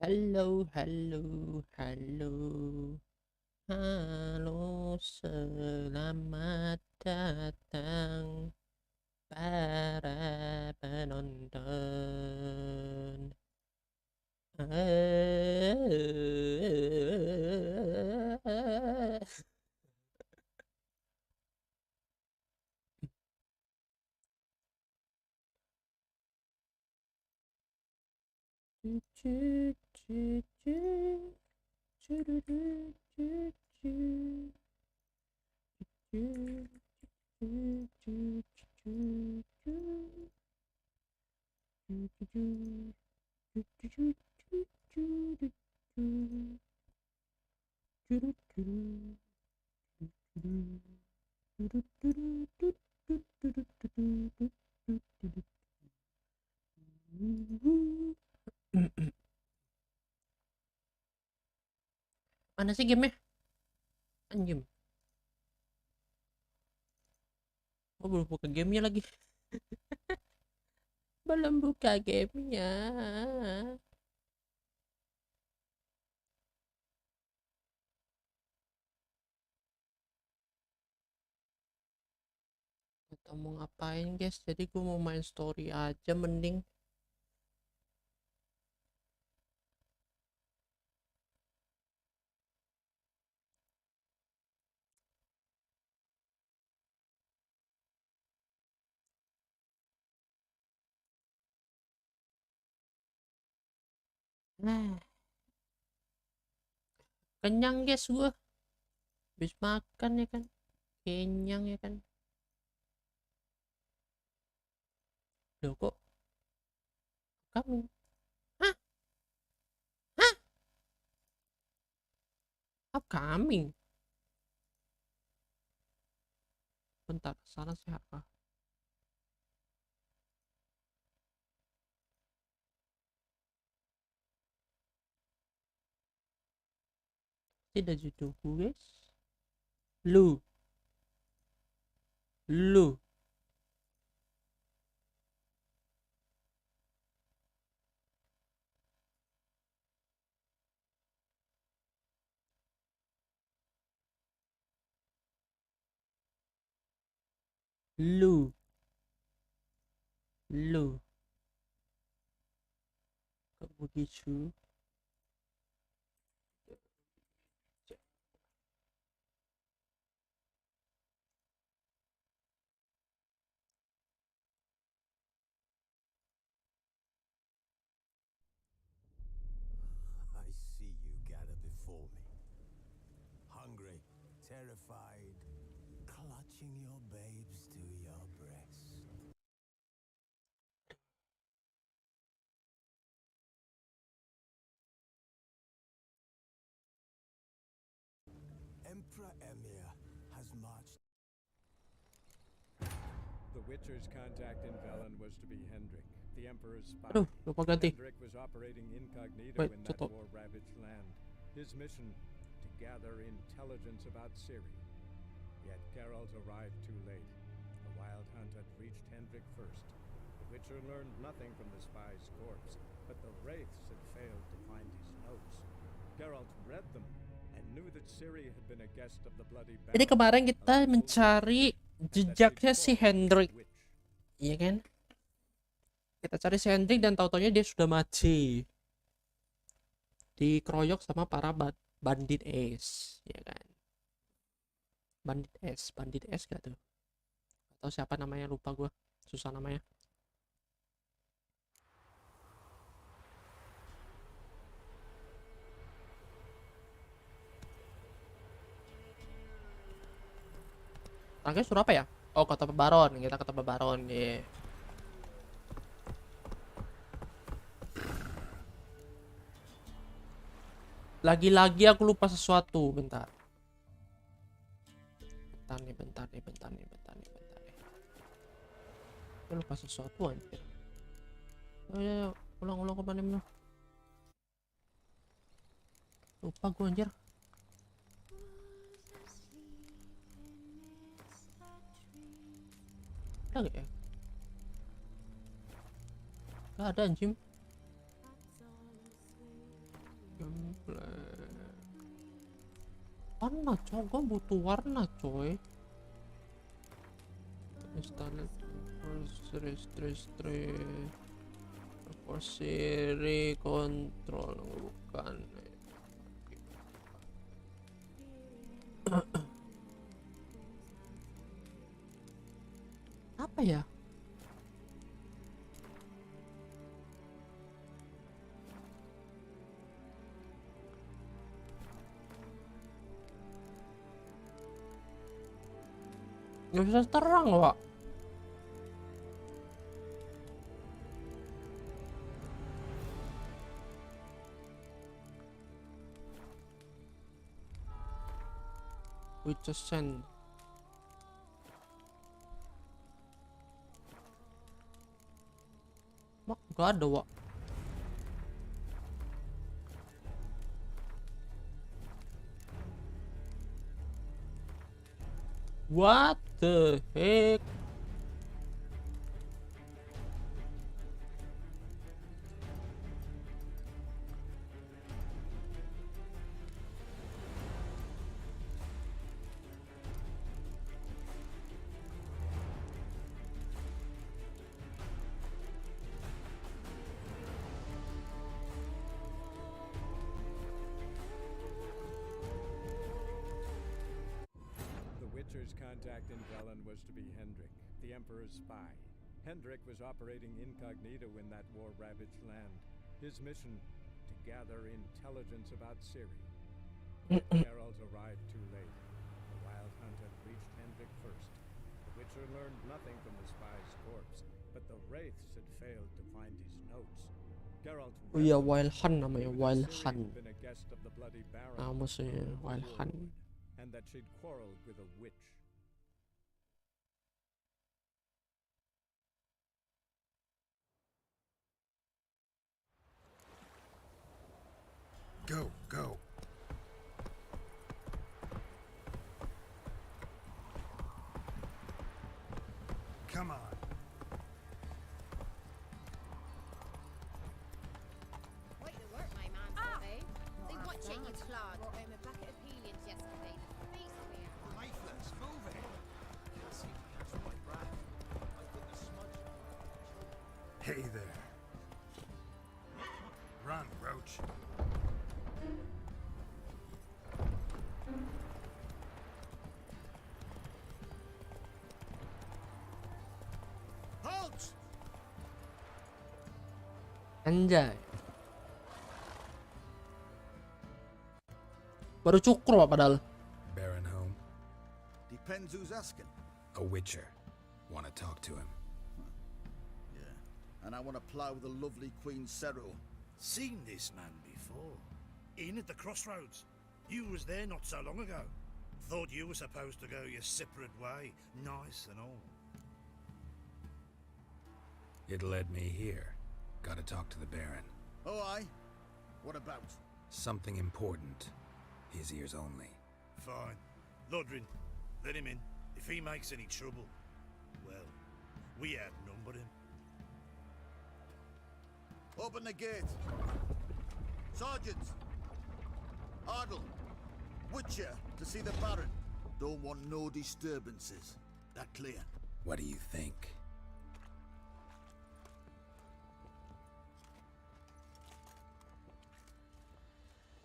Halo, halo, halo, halo, selamat datang para penonton. Mana sih gamenya? Anjim. Oh, belum buka gamenya lagi. Belum buka gamenya. Atau mau ngapain guys? Jadi gue mau main story aja mending. Nah, kenyang guys gue. Habis makan ya kan. Kenyang ya kan. Loh kok kamu? Hah? Hah? Upcoming? Bentar, sana siapa? Tidak judulku guys. Lu. Lu. Lu. Lu. Kok begitu? I see you gather before me. Hungry, terrified, clutching your babes to your breast. Emperor Emir has marched. The Witcher's contact in Velen was to be Hendrik, the Emperor's spy. Aduh, lupa ganti. Hendrik was operating incognito Wait, in that tutup. war-ravaged land. His mission, to gather intelligence about Ciri. Yet Geralt arrived too late. The Wild Hunt had reached Hendrik first. The Witcher learned nothing from the spy's corpse, but the Wraiths had failed to find his notes. Geralt read them and knew that Ciri had been a guest of the Bloody Baron. Jadi kemarin kita mencari jejaknya si Hendrik. Iya kan? Kita cari si Hendrik dan tahu-taunya dia sudah mati. Dikeroyok sama para bandit es, ya kan? Bandit es gak tuh? Atau siapa namanya, lupa gue, susah namanya. Terakhir suruh apa ya? Oh, kota Baron, kita kota Baron ya. Lagi-lagi aku lupa sesuatu, bentar. Bentar nih. Aku lupa sesuatu anjir. Ayo, ulang kemana. Lupa gue anjir. Ada gak ya? Gak ada anjim. Warna coy, gue butuh warna coy. Install for Siri control bukan. Apa ya? Nggak bisa terang, Pak. We just send. Mak, nggak ada, Wak. What the heck? The Witcher's contact in Velen was to be Hendrik, the Emperor's spy. Hendrik was operating incognito in that war-ravaged land. His mission, to gather intelligence about Ciri. Yet Geralt arrived too late. The Wild Hunt had reached Hendrik first. The Witcher learned nothing from the spy's corpse, but the Wraiths had failed to find his notes. Geralt Oh iya, Wild Hunt namanya, knew that Wild Ciri Hunt. had been a guest of the Bloody Baron, Nama sih Wild Hunt. and that she'd quarreled with a witch. Go, go. Come on. Way to work, my man, Bobby. They watching you clod. Brought home a bucket of heliums yesterday. The beast we are. Lifeless, move it. Let's see if we catch my breath. I put the smudge. Hey there. Run, Roach. Halt! Anjay. Baru cukur, Pak, padahal. Baron home? Depends who's asking. A witcher. Want to talk to him? Yeah. And I want to plough the lovely Queen Cero. Seen this man before. In at the crossroads. You was there not so long ago. Thought you were supposed to go your separate way, nice and all. It led me here. Gotta talk to the Baron. Oh, aye? What about? Something important. His ears only. Fine. Lodrin, let him in. If he makes any trouble, well, we outnumber him. Open the gate. Sergeants! Ardle! Witcher to see the Baron. Don't want no disturbances. That clear? What do you think?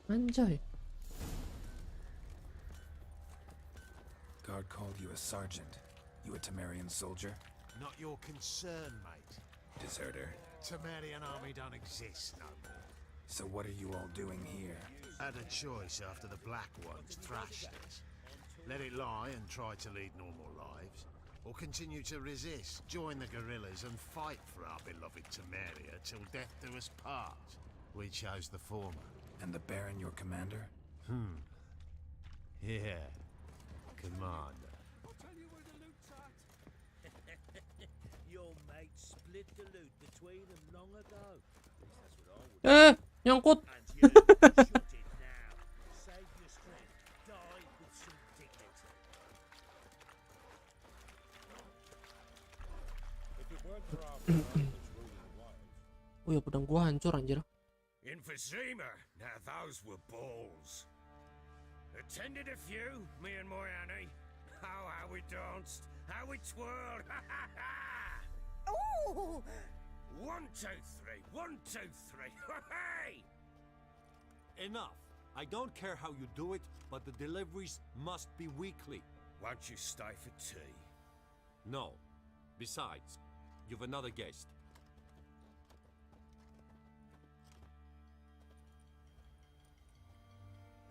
Anjay. Guard called you a sergeant. You a Temerian soldier? Not your concern, mate. Deserter. Temerian army don't exist no more. So what are you all doing here? Had a choice after the Black Ones thrashed us. Let it lie and try to lead normal lives, or continue to resist, join the guerrillas and fight for our beloved Temeria till death do us part. We chose the former. And the Baron your commander? Yeah, commander. I'll tell you where the loot's at. Your mate split the loot between them long ago. At least that's what I would. Nyangkut. And you shoot it now. Save your strength. Die with some dignity. If it weren't for our friends ruling the wild, Oh ya, pedang gua hancur anjir. Emphysema. Now those were balls. Attended a few, me and my Annie. Oh, how we danced, how we twirled. Ha ha ha! Ooh! 1, 2, 3. 1, 2, 3. Hey! Enough. I don't care how you do it, but the deliveries must be weekly. Won't you stay for tea? No. Besides, you've another guest.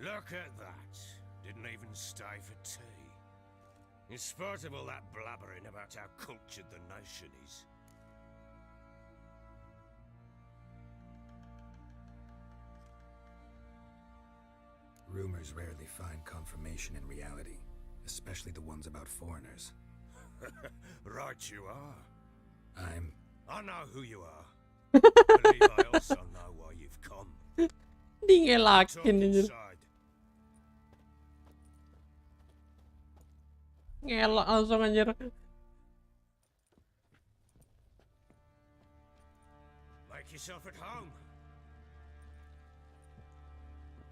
Look at that. Didn't even stay for tea. In spite of all that blabbering about how cultured the nation is. Rumors rarely find confirmation in reality, especially the ones about foreigners. Right you are. I know who you are. Believe I also know why you've come. Di Talk ngelakin anjir. inside. Ngelak langsung anjir. Make yourself at home.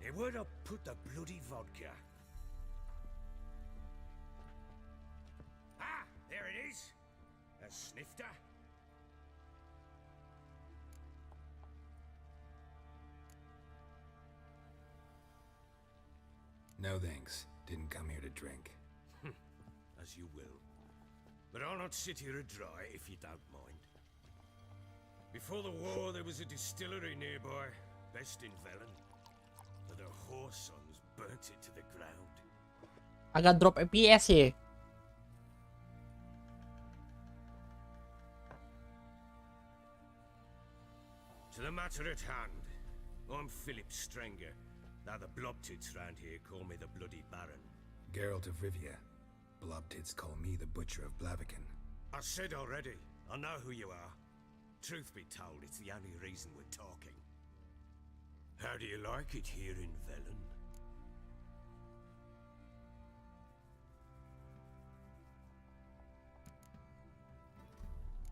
Hey, where'd I put the bloody vodka? Ah, there it is. A snifter. No thanks. Didn't come here to drink. As you will. But I'll not sit here and dry if you don't mind. Before the war, there was a distillery nearby, best in Velen. But the whoresons burnt it to the ground. Agak drop FPS ya. To the matter at hand, I'm Philip Strenger. Now the blobtits round here call me the Bloody Baron. Geralt of Rivia. Blobtits call me the Butcher of Blaviken. I said already, I know who you are. Truth be told, it's the only reason we're talking. How do you like it here in Velen?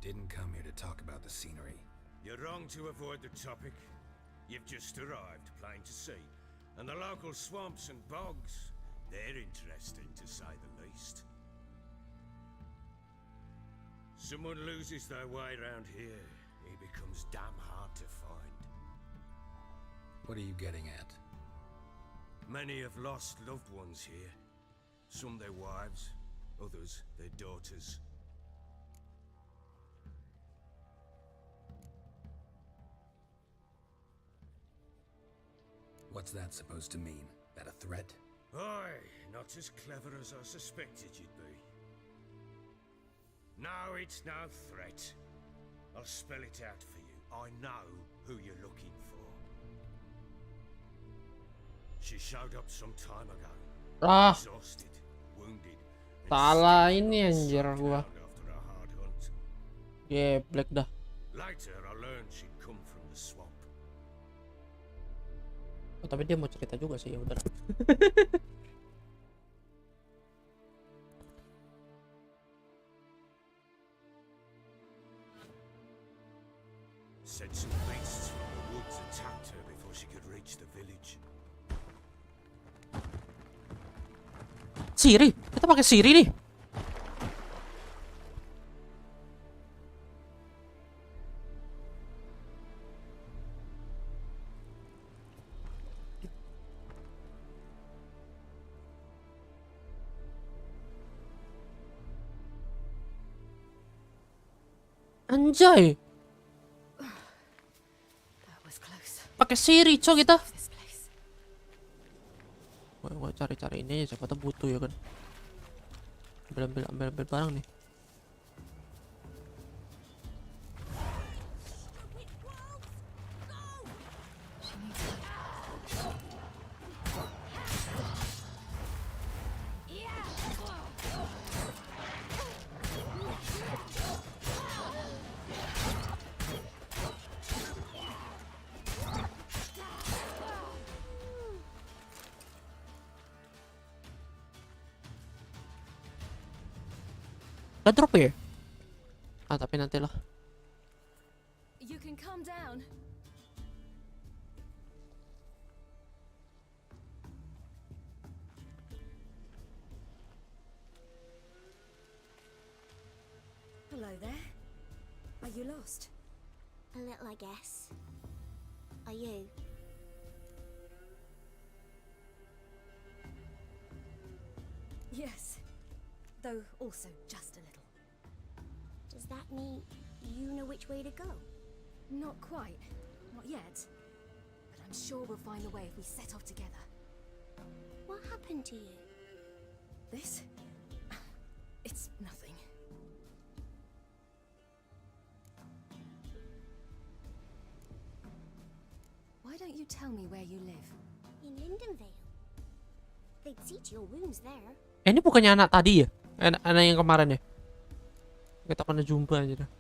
Didn't come here to talk about the scenery. You're wrong to avoid the topic. You've just arrived, plain to see. And the local swamps and bogs, they're interesting to say the least. Someone loses their way around here, he becomes damn hard to find. What are you getting at? Many have lost loved ones here. Some their wives, others their daughters. What's that supposed to mean? That a threat? Aye, not as clever as I suspected you'd be. No, it's no threat. I'll spell it out for you. I know who you're looking for. She showed up some time ago. Ah, Exhausted, wounded. and salah scared ini of anjir sucked gua. out after a hard hunt. Geblek dah. Later, I learned she'd come from the swamp. Oh, tapi dia mau cerita juga sih, ya udah. Said some beasts from the woods attacked her before she could reach the village. Siri, kita pakai Siri nih. Anjay, That was close. pakai Siri cok kita. This place. Gua cari-cari ini aja, siapa tahu butuh ya kan. Ambil barang nih. She needs help. Gak drop ya? Ah, tapi nanti lah. You can calm down. Hello there. Are you lost? A little, I guess. Are you? Yes. Though also just a little. Does that mean you know which way to go? Not quite. Not yet. But I'm sure we'll find the way if we set off together. What happened to you? This? It's nothing. Why don't you tell me where you live? In Lindenvale. They'd see to your wounds there. Ini bukannya anak tadi ya? Anak yang kemarin ya? Kita pernah jumpa aja dah.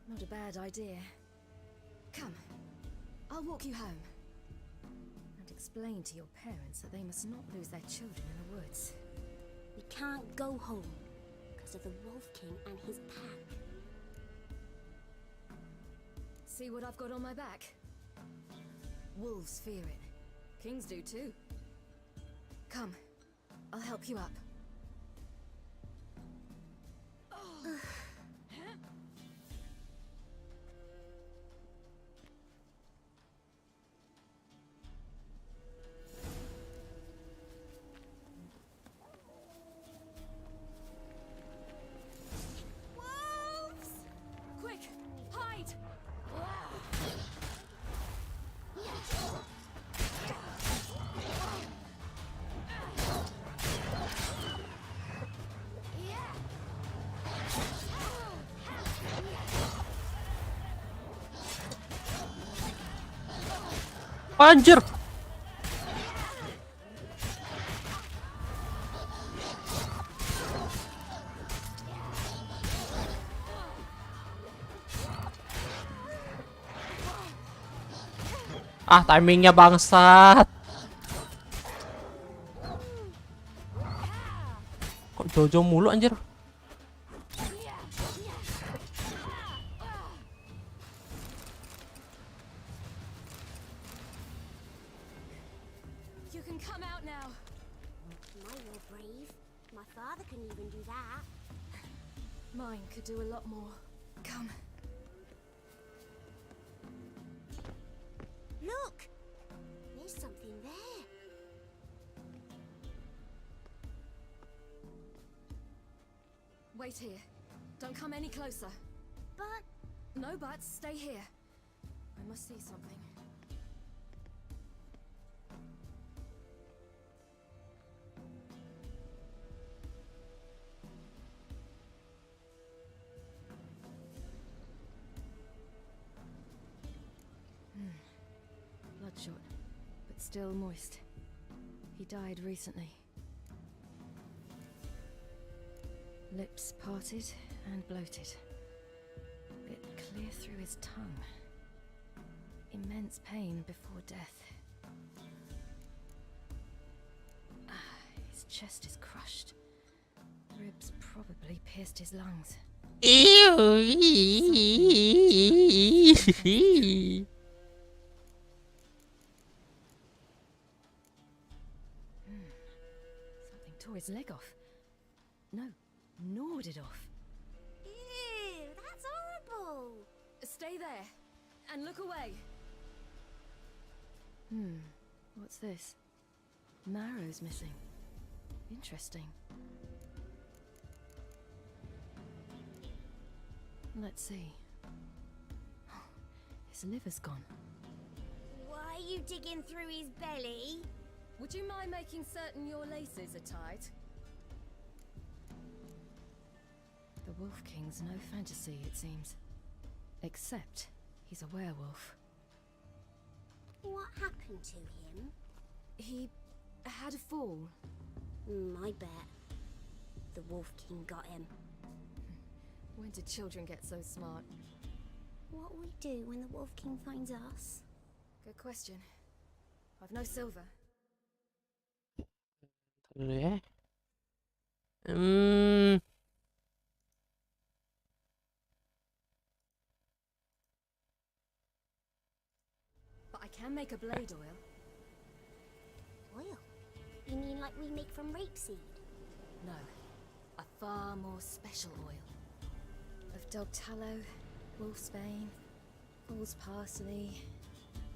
Not a bad idea. Come, I'll walk you home. And explain to your parents that they must not lose their children in the woods. We can't go home because of the Wolf King and his pack. See what I've got on my back? Wolves fear it. Kings do too. Come, I'll help you up. Wolves! Quick, hide! Anjir. Ah, timingnya bangsat. Kok Jojo mulu anjir? You can come out now. My, you're brave. My father couldn't even do that. Mine could do a lot more. Come. Look! There's something there. Wait here. Don't come any closer. But No buts. Stay here. I must see something. Bloodshot, but still moist. He died recently. Lips parted and bloated. Bit clear through his tongue. Immense pain before death. His chest is crushed. Ribs probably pierced his lungs. Something tore his leg off. No, gnawed it off. ew, that's horrible. Stay there and look away. What's this? Marrow's missing. Interesting. Let's see. His liver's gone. Why are you digging through his belly? Would you mind making certain your laces are tied? The Wolf King's no fantasy, it seems. Except he's a werewolf. What happened to him? He had a fall. I bet. The Wolf King got him. When did children get so smart? What will we do when the Wolf King finds us? Good question. I've no silver. Dulu ya. But I can make a blade oil. Oil? You mean like we make from rapeseed? No, a far more special oil. Of dog tallow, wolf's bane, bull's parsley,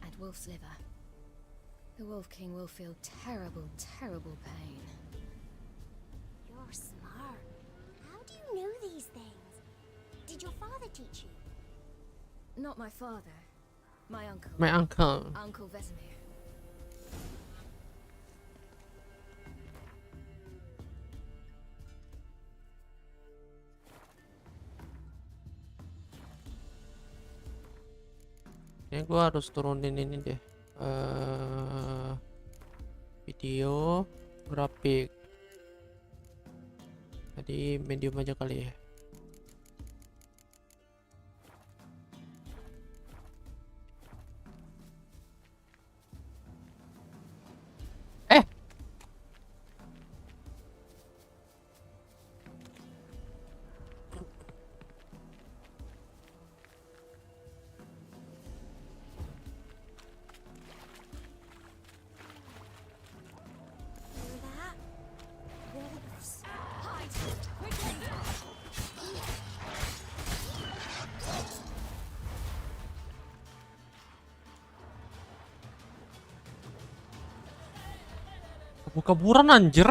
and wolf's liver. The Wolf King will feel terrible, terrible pain. You're smart. How do you know these things? Did your father teach you? Not my father. My uncle. My uncle. Uncle Vesemir. Ya gue harus turunin ini deh. Video, grafik. Tadi medium aja kali ya. Hear that? Wolves. Hide! Quickly! Kabur-kaburan anjir.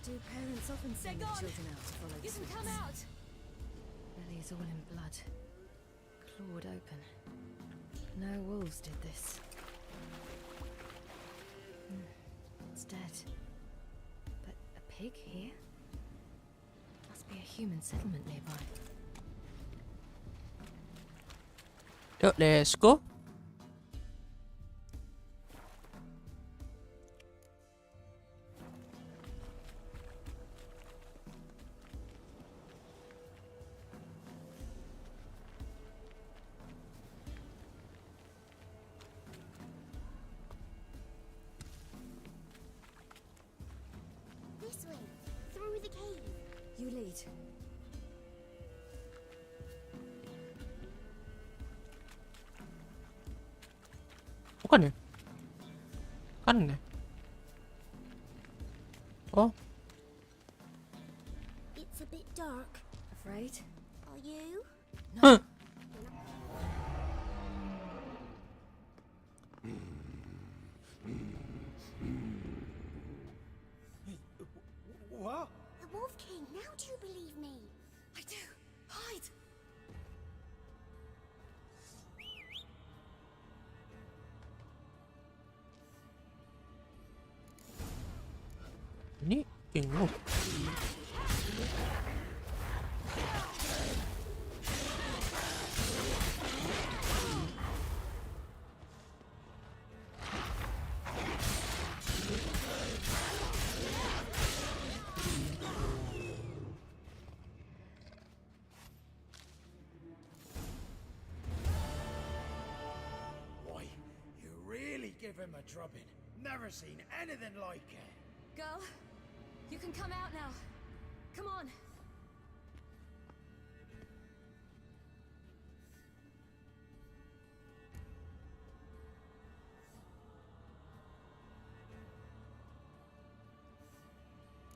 Do parents often send their children out to follow the You can sweets? come out! Bellies all in blood. Clawed open. No wolves did this. It's dead. But a pig here? Must be a human settlement nearby. Yuk, let's go. This way, through the cave. You lead. Bukan ya? Kan ya? Oh, It's a bit dark. Afraid? Are you? huh. What? The Wolf King, now do you believe me? I do. Hide! Ini King Wolf. Why, you really give him a drubbing. Never seen anything like it. Girl, you can come out now. Come on.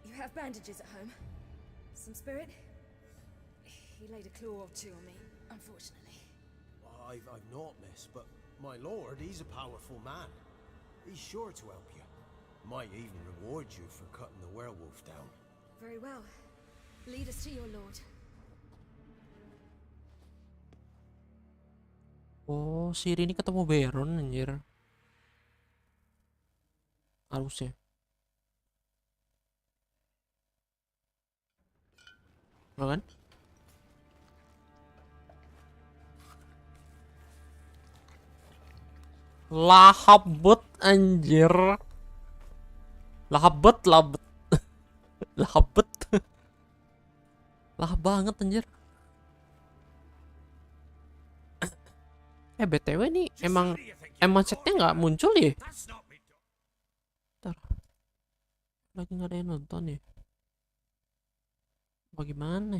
You have bandages at home? Some spirit? He laid a claw or two on me, unfortunately. I've not, miss, but my lord, he's a powerful man. He's sure to help you. Might even reward you for cutting the werewolf down. Very well. Lead us to your lord. Oh, si ini ketemu Baron anjir. Harusnya. Bukan? Lahabet anjir. Lahabet. Lahabet. Lah banget anjir. BTW nih emang chatnya nggak muncul ya? Bentar. Lagi nggak ada yang nonton ya? Bagaimana?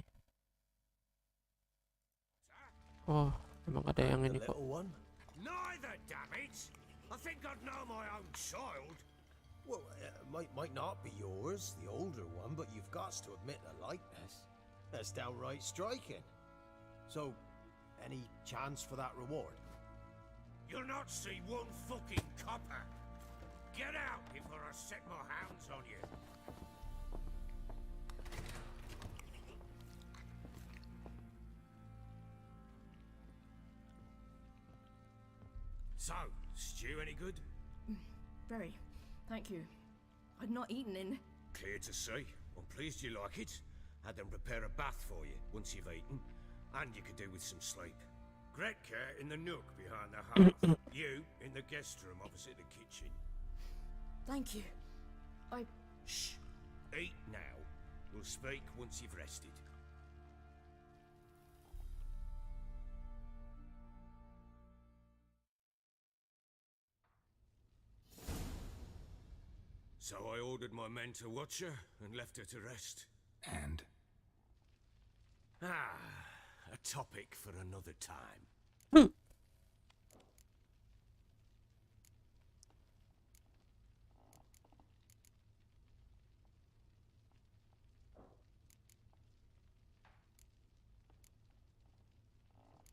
Oh, emang ada yang ini kok. Neither, damn it! I think I'd know my own child. Well, might not be yours, the older one, but you've got to admit a likeness. That's downright striking. So, any chance for that reward? You'll not see one fucking copper. Get out before I set my hounds on you. So, stew any good? Very. Thank you. I'd not eaten in... Clear to see. I'm pleased you like it. Had them prepare a bath for you once you've eaten. And you could do with some sleep. Gretka in the nook behind the hearth. You in the guest room opposite the kitchen. Thank you. Shh. Eat now. We'll speak once you've rested. So I ordered my men to watch her and left her to rest. And? A topic for another time.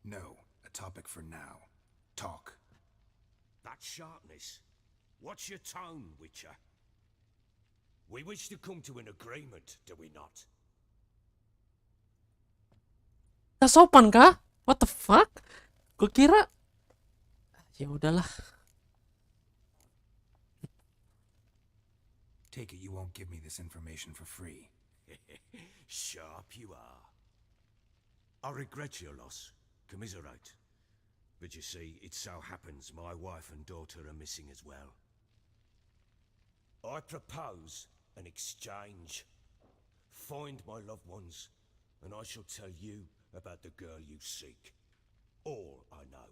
No, a topic for now. Talk. That sharpness. What's your tone, Witcher? We wish to come to an agreement, do we not? Gak sopan kah? What the fuck? Gue kira ya udahlah. Take it you won't give me this information for free. Sharp you are. I regret your loss. Commiserate. But you see, it so happens my wife and daughter are missing as well. I propose an exchange. Find my loved ones, and I shall tell you about the girl you seek. All I know.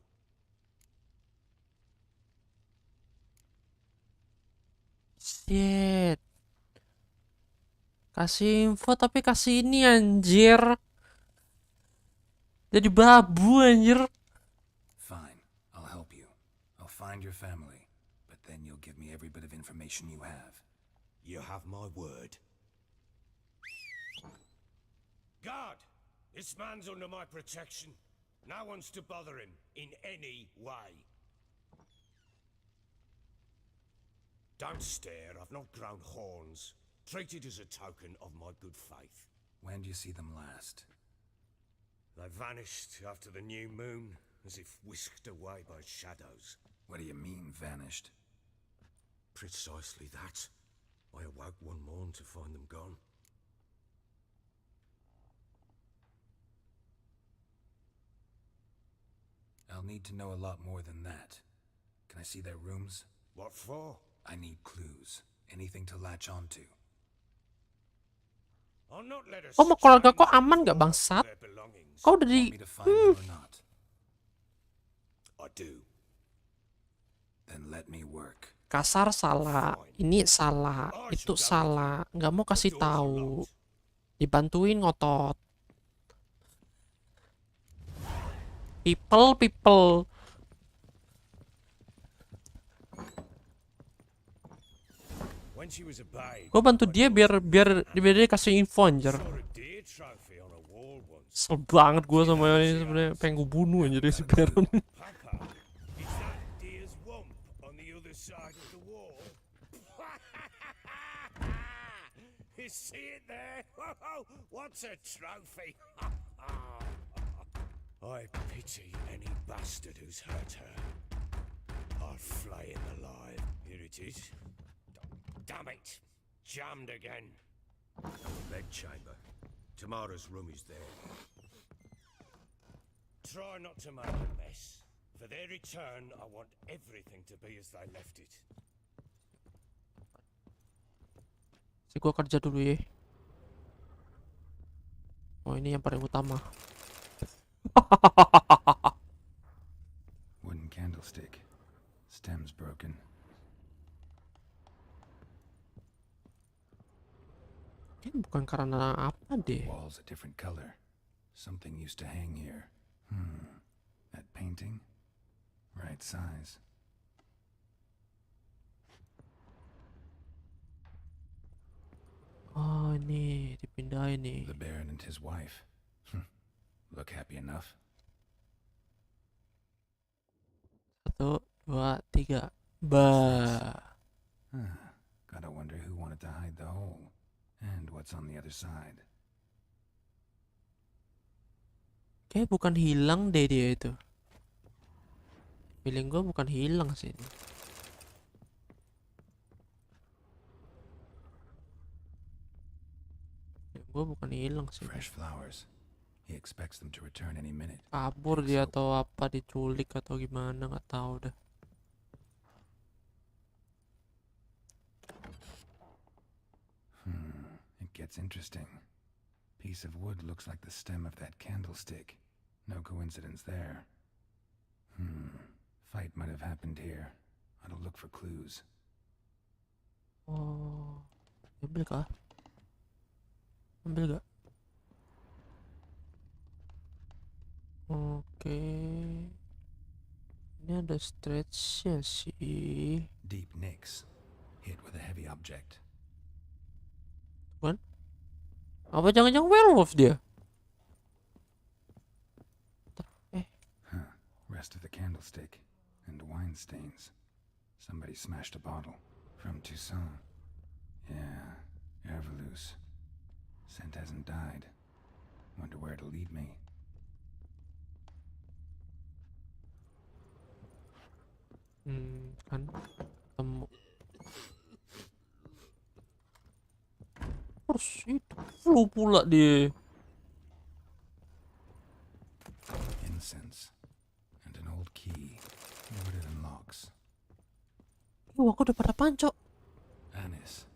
Shit. Kasih info tapi kasih ini anjir. Jadi babu anjir. Fine, I'll help you. I'll find your family, but then you'll give me every bit of information you have. You have my word. Guard! This man's under my protection. No one's to bother him in any way. Don't stare, I've not grown horns. Treat it as a token of my good faith. When do you see them last? They vanished after the new moon, as if whisked away by shadows. What do you mean, vanished? Precisely that. I awoke one morn to find them gone. I'll need to know a lot more than that. Can I see their rooms? What for? I need clues. Anything to latch onto. Kok mau keluarga kok aman gak bangsat? Kau udah di... I do. Then let me work. Kasar salah, ini salah, itu salah, nggak mau kasih tahu, dibantuin ngotot. People. Gue bantu dia biar dia kasih info anjir. Kesel banget gue sama ini sebenarnya, pengen gue bunuh anjir si Baron. You see it there? What's a trophy? I pity any bastard who's hurt her. I'll flay him alive. Here it is. Damn it! Jammed again. Bed chamber. Tamara's room is there. Try not to make a mess. For their return, I want everything to be as they left it. Si gua kerja dulu ya. Oh, ini yang paling utama. Wooden candlestick. Stem's broken. Ini bukan karena apa deh. Wall's a different color. Something used to hang here. That painting? Right size. Oh, ini dipindahin nih. The Baron and his wife. Look happy enough. 1, 2, 3. Bah. Gotta wonder who wanted to hide the hole. And what's on the other side. Kayak bukan hilang deh dia itu. Feeling gue bukan hilang sih. Gue bukan hilang sih. Fresh flowers. He expects them to return any minute. Kabur dia atau apa, diculik atau gimana, nggak tahu dah. It gets interesting. Piece of wood looks like the stem of that candlestick. No coincidence there. Fight might have happened here. I'll look for clues. Oh, ambil kah? Ambil gak? Oke. Ini ada stretchnya sih. Deep nicks. Hit with a heavy object. Kan? Apa jangan-jangan werewolf dia? Rest of the candlestick. And wine stains. Somebody smashed a bottle. From Toussaint. Yeah, Herveloos. Scent hasn't died. Wonder where it'll lead me. Kan temu. Terus itu flu pula dia. Incense. And an old key. What it unlocks. Aku udah pada pancok. Anise.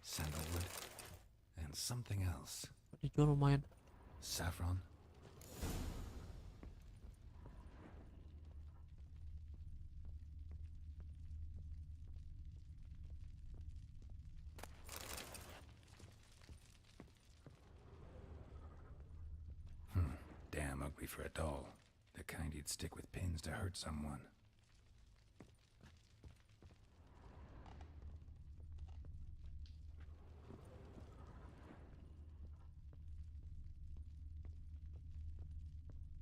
Sandalwood. And something else. Dijual lumayan. Saffron. Damn ugly for a doll. The kind you'd stick with pins to hurt someone.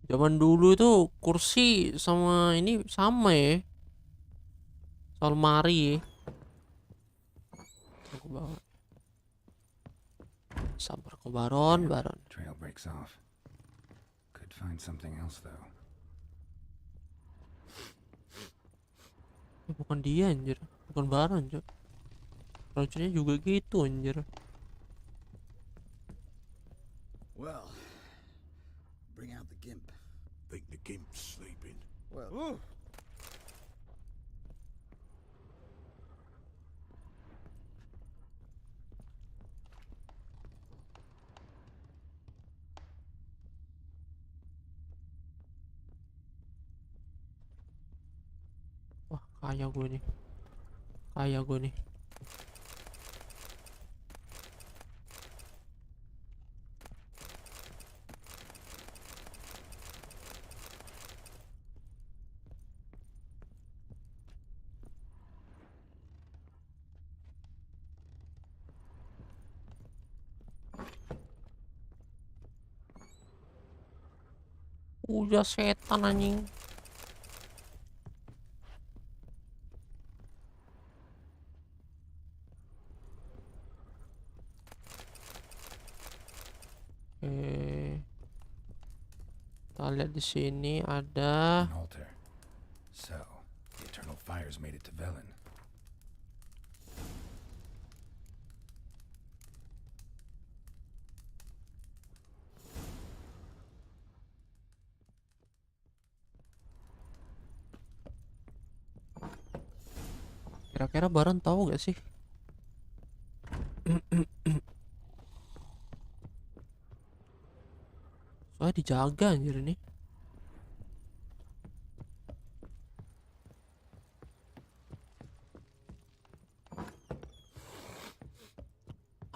Zaman dulu itu kursi sama ini sama ya. Almari. Aku bawa. Sabar kau Baron. Trail breaks off. Could find something else though. Bukan dia anjir. Bukan Baron anjir. Racunnya juga gitu anjir. Well, bring out the gimp. Think the gimp's sleeping? Well, Wah, kaya gue nih. Kaya gue nih. Udah setan anjing. Kita lihat di sini ada An altar. So, the eternal fires made it to Velen. Kira-kira Baron tahu gak sih? Soalnya dijaga anjir ini.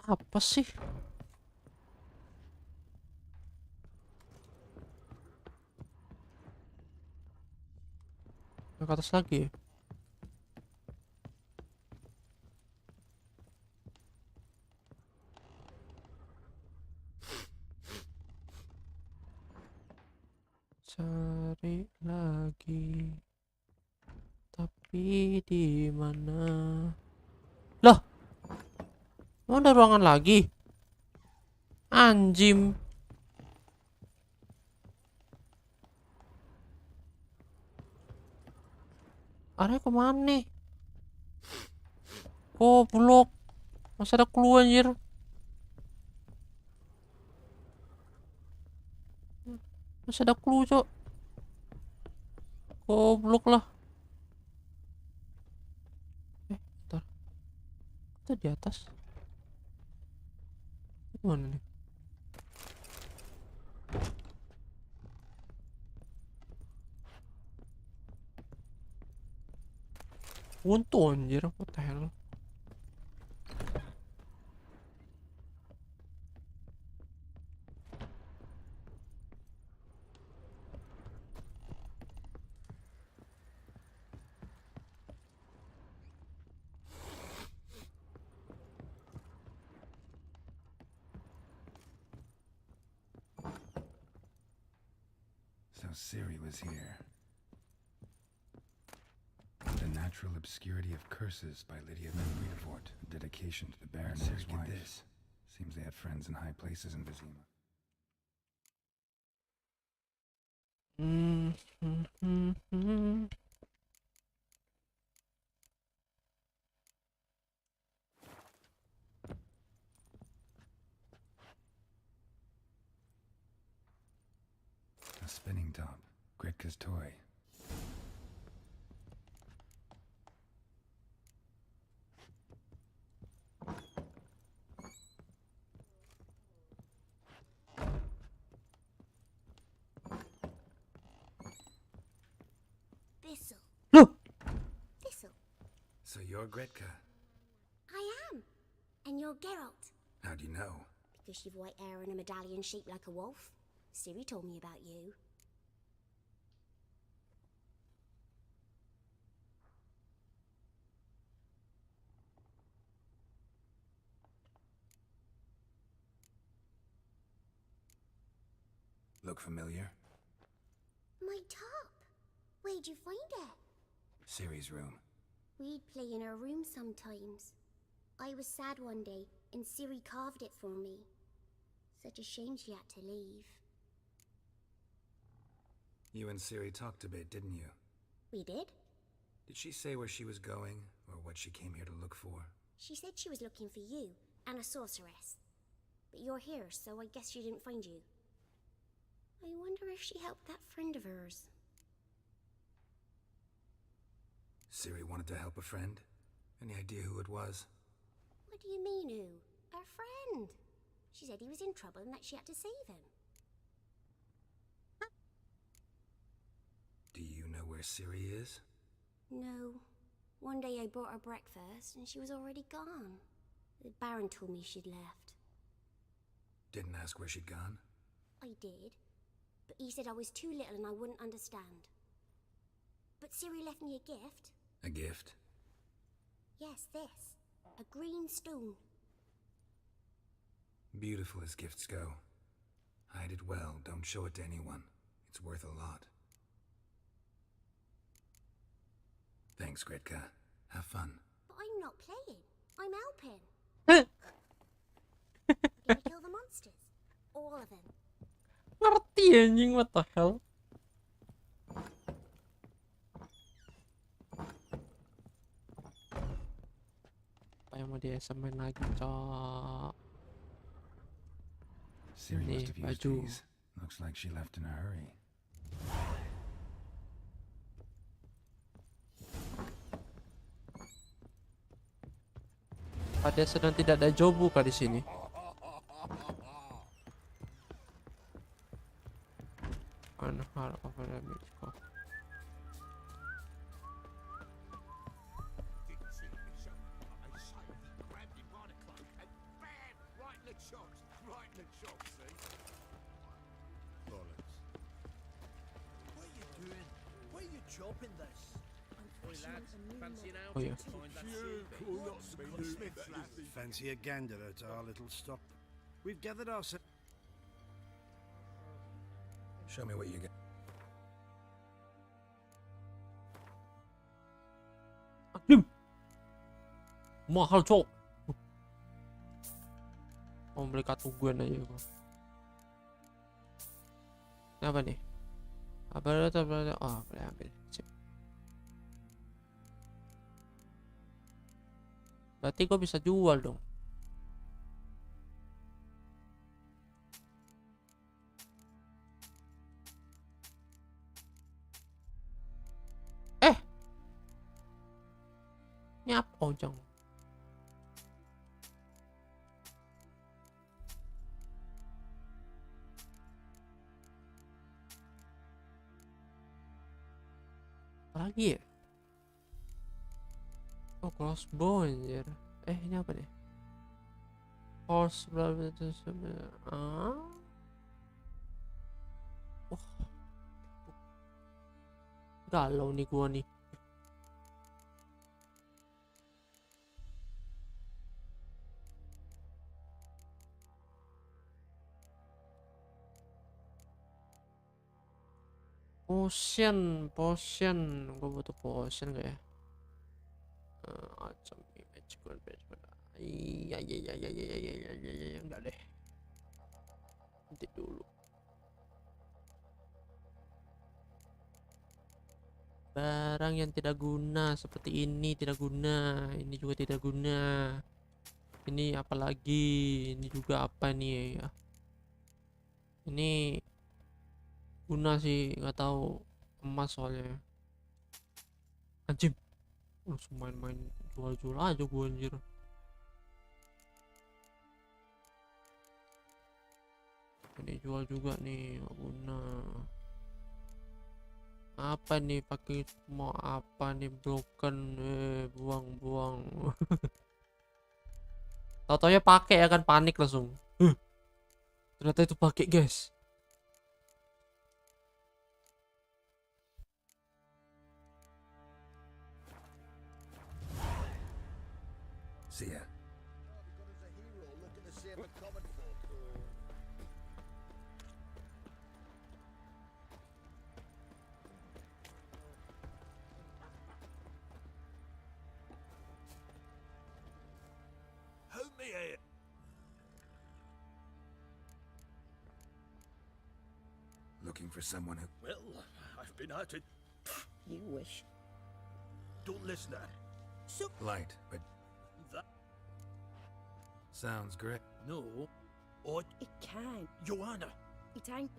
Apa sih? Ke atas lagi ya? Cari lagi. Tapi di mana? Loh. Oh, ada ruangan lagi. Anjim. Arahnya kemana nih? Oh, blok. Masa ada clue anjir. Masih ada clue, cok. Goblok lah. Bentar. Kita di atas. Mana nih? Untung anjir, what the hell? So Ciri was here. The Natural Obscurity of Curses by Lydia Memburu. Dedication to the Baron and his wife. This. Seems they had friends in high places in Vizima. A spinning top. Gretka's toy. Thistle. Look. Thistle. So you're Gretka? I am. And you're Geralt. How do you know? Because you've white hair and a medallion shaped like a wolf. Ciri told me about you. Look familiar? My top. Where'd you find it? Ciri's room. We'd play in her room sometimes. I was sad one day, and Ciri carved it for me. Such a shame she had to leave. You and Ciri talked a bit, didn't you? We did? Did she say where she was going, or what she came here to look for? She said she was looking for you, and a sorceress. But you're here, so I guess she didn't find you. I wonder if she helped that friend of hers. Ciri wanted to help a friend? Any idea who it was? What do you mean, who? Her friend. She said he was in trouble and that she had to save him. Do you know where Ciri is? No. One day I brought her breakfast and she was already gone. The Baron told me she'd left. Didn't ask where she'd gone? I did. But he said I was too little and I wouldn't understand. But Ciri left me a gift. A gift? Yes, this. A green stone. Beautiful as gifts go. Hide it well, don't show it to anyone. It's worth a lot. Thanks, Gretka. Have fun. But I'm not playing. I'm helping. Gonna kill the monsters. All of them. Ngerti anjing, what the hell? Apa yang mau dia samain lagi, cok? Ciri Nih, must have used baju. these. Looks like she left in a hurry. Apa dia sedang tidak ada job buka di sini? Unhard of a damage call. Didn't see me, so I silently grabbed him by the cloak and bam! Right in the chops. Right in the chops, see? Bollocks. What are you doing? Why are you chopping this? Oh yeah. Fancy a gander at our little stop. We've gathered ourselves. Show me what you got. Anjing. Mahal, cok. Mau beli katuguan aja gua. Ini apa nih? Oh, boleh ambil. Sip. Berarti gue bisa jual dong. Ini apa? Oh, jangan. Apa lagi ya? Oh, crossbow anjir. Ini apa nih? Horse Wah. Galau nih gua nih. Potion, gue butuh potion gak ya? Macam image iya, enggak deh. Nanti dulu. Barang yang tidak guna seperti ini tidak guna, ini juga tidak guna. Ini apa lagi? Ini juga apa nih ya? Ini guna sih, nggak tahu, emas soalnya. Anjing, langsung main-main jual-jual aja gue anjir. Ini jual juga nih, nggak guna. Apa nih, pakai mau apa nih, broken, buang-buang. Tau-taunya pakai ya kan, panik langsung. Ternyata itu pakai, guys. See ya. Help me here. Looking for someone who... Well, I've been at it. You wish. Don't listen to her. Light, but That. sounds great. No. Or It can. Joanna. It ain't.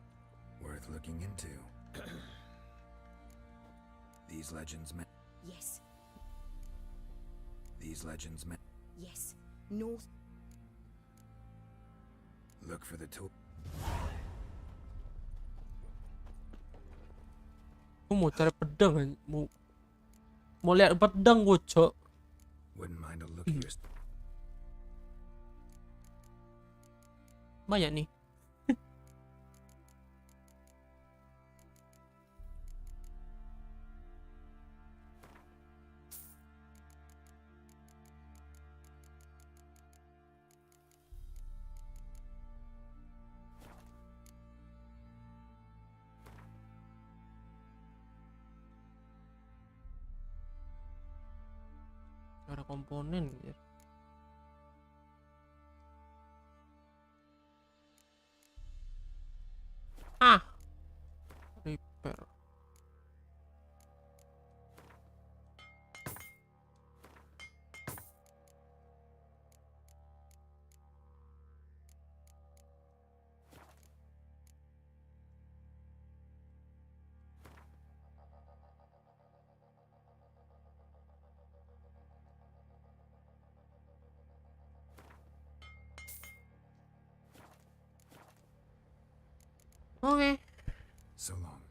Worth looking into. These legends meant... Yes. These legends meant... Yes. North. Look for the tool. Gue mau cari pedang kan? Mau lihat pedang gue, cok. Wouldn't mind a look at your... Banyak nih. Ada komponen ya. Repair. Oke. So long.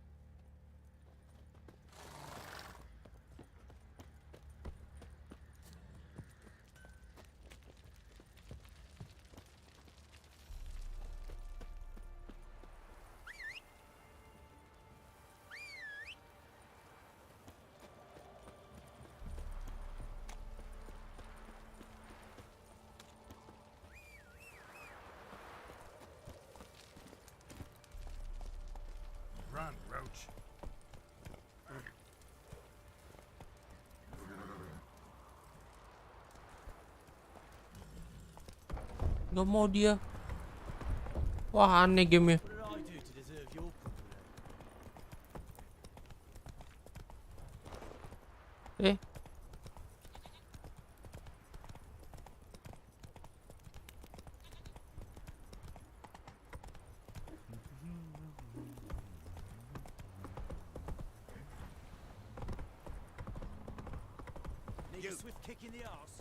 Run, Roach. Gak mau dia. Wah, aneh gamenya. What did I do to deserve your company? Eh. Need a swift kick in the arse.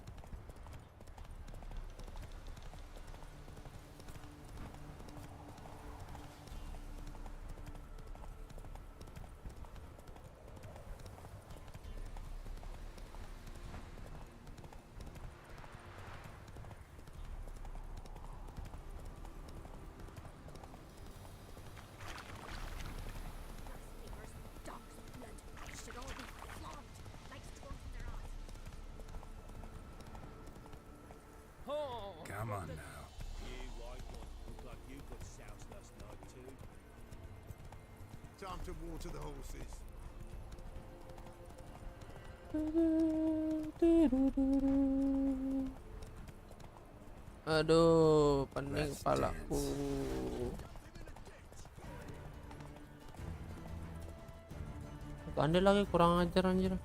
Dog's blood should all be flogged like stones in their eyes. Come on now. You white one. Look like you got soused last night too. Time to water the horses. Aduh, pening kepalaku. Anda lagi kurang ajar anjir.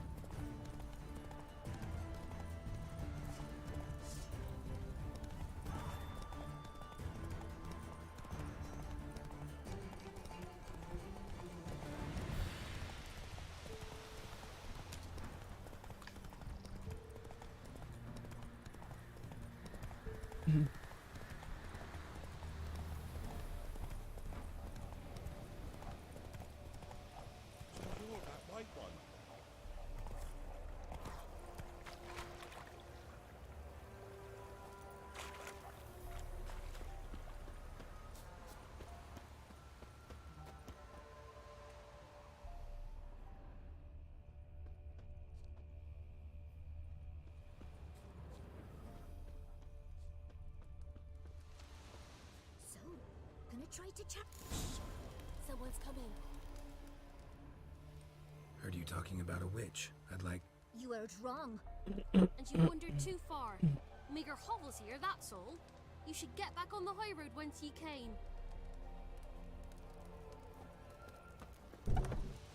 So, gonna try to chat. Someone's coming. Heard you talking about a witch. I'd like... You heard wrong. And you wandered too far. Meager hovels here, that's all. You should get back on the high road whence ye came.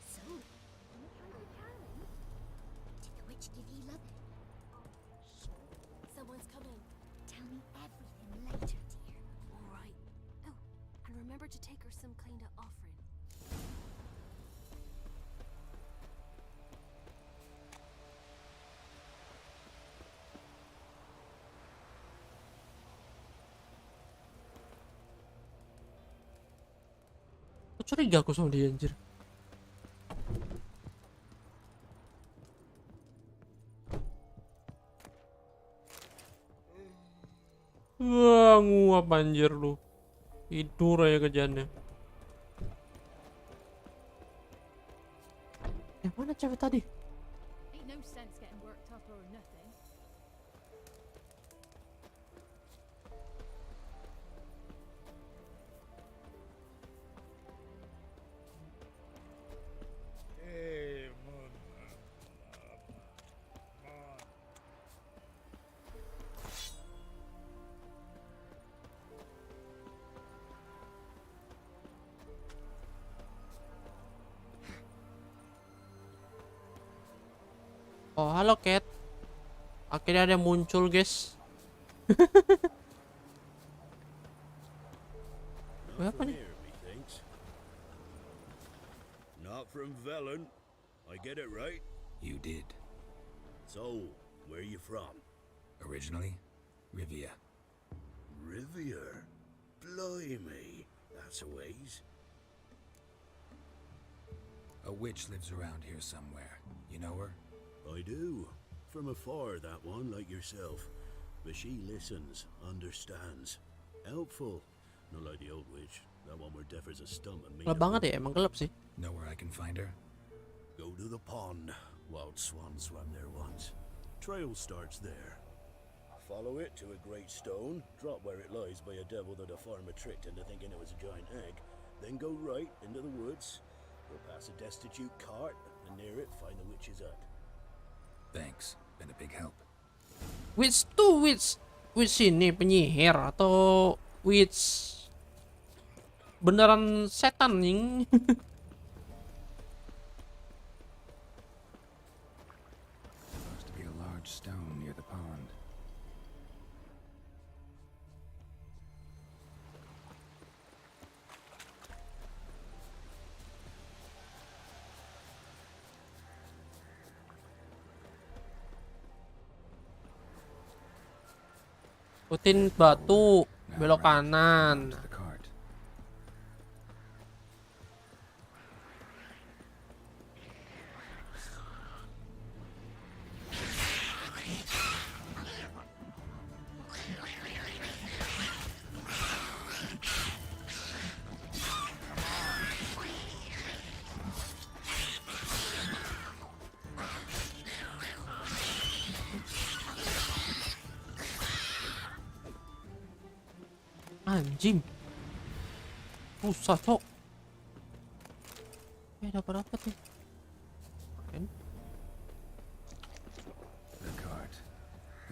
So, did the witch give ye love? Someone's coming. Tell me everything later, dear. All right. Oh, and remember to take her some kind of offering. Kok curiga aku sama dia anjir. Wah, nguap anjir lu. Tidur aja kerjaannya. Mana cewek tadi? Ain't no sense getting worked up or nothing. Oh, halo Cat. Akhirnya ada yang muncul, guys. Apa nih? Not from Velen. I get it right? You did. So, where you from? Originally, Rivia. Rivia? Blimey, that's a ways. A witch lives around here somewhere. You know her? I do. From afar, that one, like yourself. But she listens, understands. Helpful. Not like the old witch. That one were deaf as a stump and Gelap banget ya, emang gelap sih. Know where I can find her? Go to the pond. Wild swan swam there once. Trail starts there. Follow it to a great stone, drop where it lies by a devil that a farmer tricked into thinking it was a giant egg, then go right into the woods. You'll pass a destitute cart, and near it find the witch's hut. Thanks. Been a big help. Witch tuh witch ini penyihir atau witch beneran setan nih. Supposed to be a large stone near the pond. Ikutin batu, belok kanan. To the cart. Anjing. Susah, Cok. Dapat apa tuh? The cart.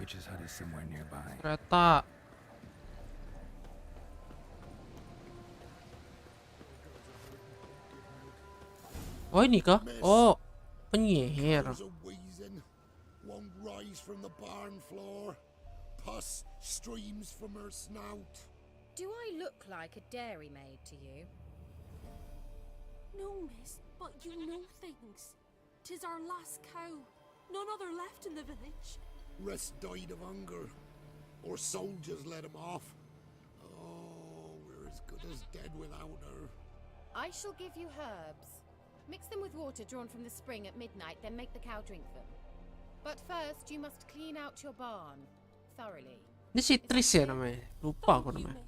Witch's hut is somewhere nearby. Kereta. Oh, ini kah? Oh, penyihir. There's a wheezing. Won't rise from the barn floor. Pus streams from her snout. Do I look like a dairymaid to you? No, miss, but you know things. 'Tis our last cow. None other left in the village. Rest died of hunger. Or soldiers let him off. Oh, we're as good as dead without her. I shall give you herbs. Mix them with water drawn from the spring at midnight, then make the cow drink them. But first, you must clean out your barn thoroughly. Ini si Tris ya namanya. Lupa aku namanya.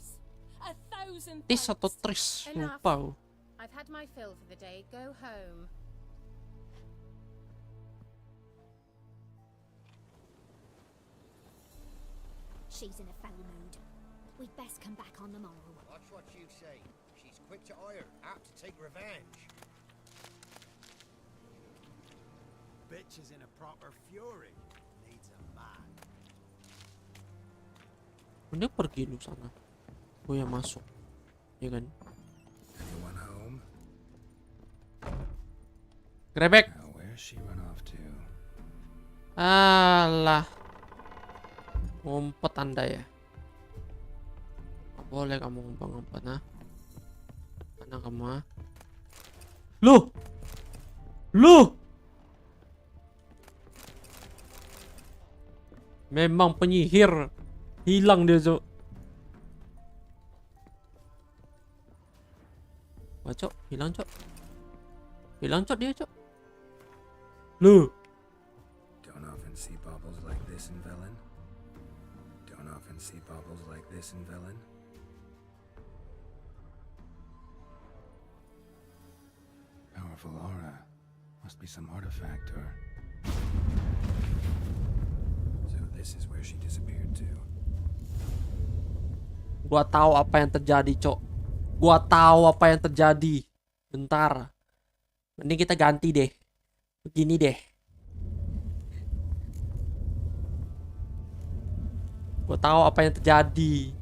Tis atau Tris, lupa aku. I've had my fill for the day. Go home. She's in a foul mood. We'd best come back on the morrow. Watch what you say. She's quick to ire, apt to take revenge. Bitch is in a proper fury. Needs a man. Mending pergi lu sana. Gue yang masuk. Ya kan? Anyone home? Grebek. Now, where's she run off to? Alah. Ngumpet Anda ya. Gak boleh kamu ngumpet-ngumpet, nah. Mana kamu, ah? Lu! Memang penyihir. Hilang dia, Cok. Wah, Cok. Hilang, Cok. Hilang, Cok, dia, Cok. Lu! Don't often see baubles like this in Velen. Don't often see baubles like this in Velen. Powerful aura. Must be some artifact or... So this is where she disappeared to. Gua tahu apa yang terjadi, Cok. Gua tahu apa yang terjadi. Bentar. Mending kita ganti deh. Begini deh. Gua tahu apa yang terjadi.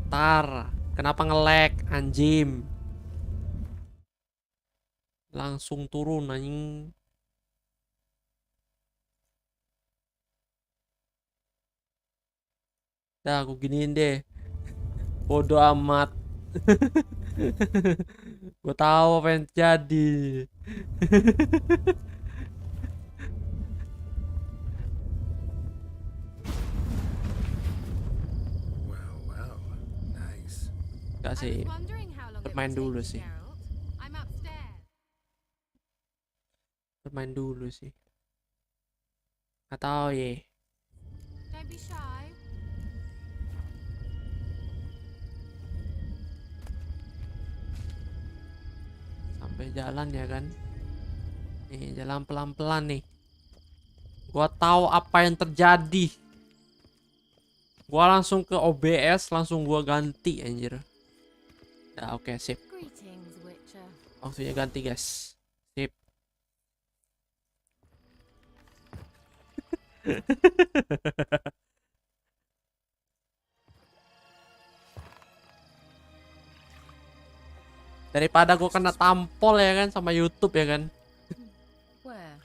Bentar. Kenapa nge-lag, anjing? Langsung turun, anjing. Dah, aku giniin deh. Bodoh amat. Gue tahu apa yang terjadi. Well, nice. Gak sih. Bermain dulu sih. main dulu sih. Atau ya. Don't be shy. Sampai jalan ya kan. Nih, jalan pelan-pelan nih. Gua tahu apa yang terjadi. Gua langsung ke OBS, langsung gua ganti anjir. Ya oke, sip. Greetings, Witcher. Waktunya ganti, guys. Sip. Daripada gua kena tampol ya kan sama YouTube ya kan. Where?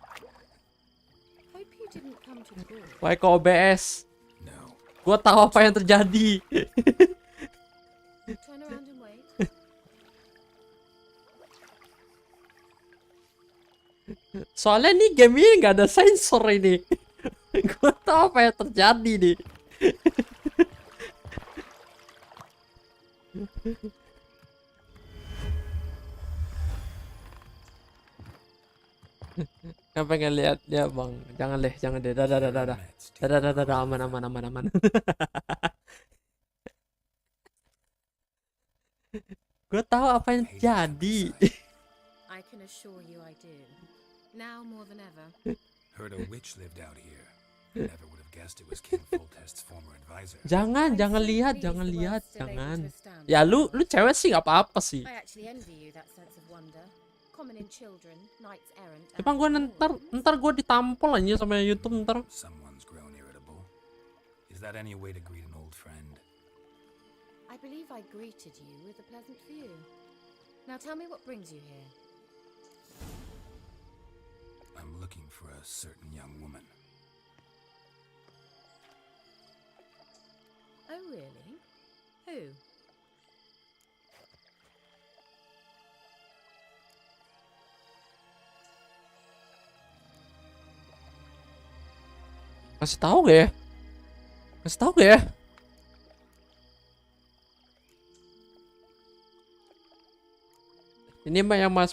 Hope you didn't come to school. Why ke OBS? Gua tahu apa yang terjadi. Turn around and wait. Soalnya nih game ini nggak ada sensor ini. Gua tahu apa yang terjadi nih. Yang pengen lihat ya bang, jangan deh, dadah, aman. Gue tahu apa yang jadi. I can assure you I do. Now more than ever. Heard a witch lived out here. Never would have guessed it was King Foltest's former advisor. Jangan lihat. Ya lu cewek sih nggak apa-apa sih. I actually envy you that sense of wonder. Common in children, knights errant. Cuman gue ntar gue ditampol aja sama YouTube ntar. Someone's grown irritable. Is that any way to greet an old friend? I believe I greeted you with a pleasant view. Now tell me what brings you here. I'm looking for a certain young woman. Oh really? Who? Kasih tahu gak ya? Ini mah yang Mas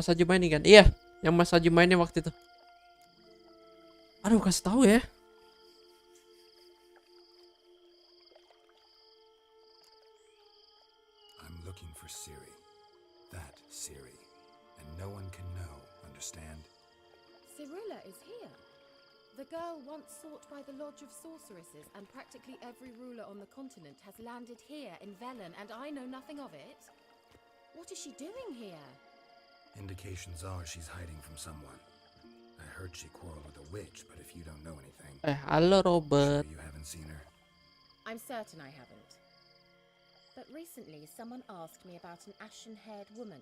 Haji mainin kan? Iya, yang Mas Haji mainin waktu itu. Aduh, kasih tahu ya. I'm looking for Ciri. That Ciri. And no one can know, understand? Cyrilla is here. The girl once sought by the Lodge of Sorceresses, and practically every ruler on the continent has landed here in Velen, and I know nothing of it. What is she doing here? Indications are she's hiding from someone. I heard she quarreled with a witch, but if you don't know anything... Halo Robert. Sure you haven't seen her? I'm certain I haven't. But recently someone asked me about an ashen-haired woman.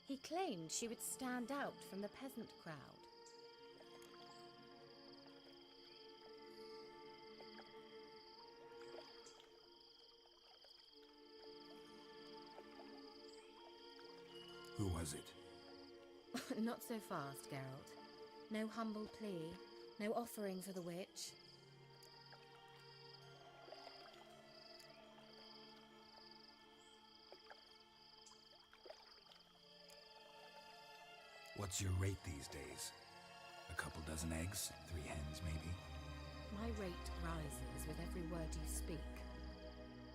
He claimed she would stand out from the peasant crowd. Who was it? Not so fast, Geralt. No humble plea, no offering for the witch. What's your rate these days? A couple dozen eggs? 3 hens, maybe? My rate rises with every word you speak.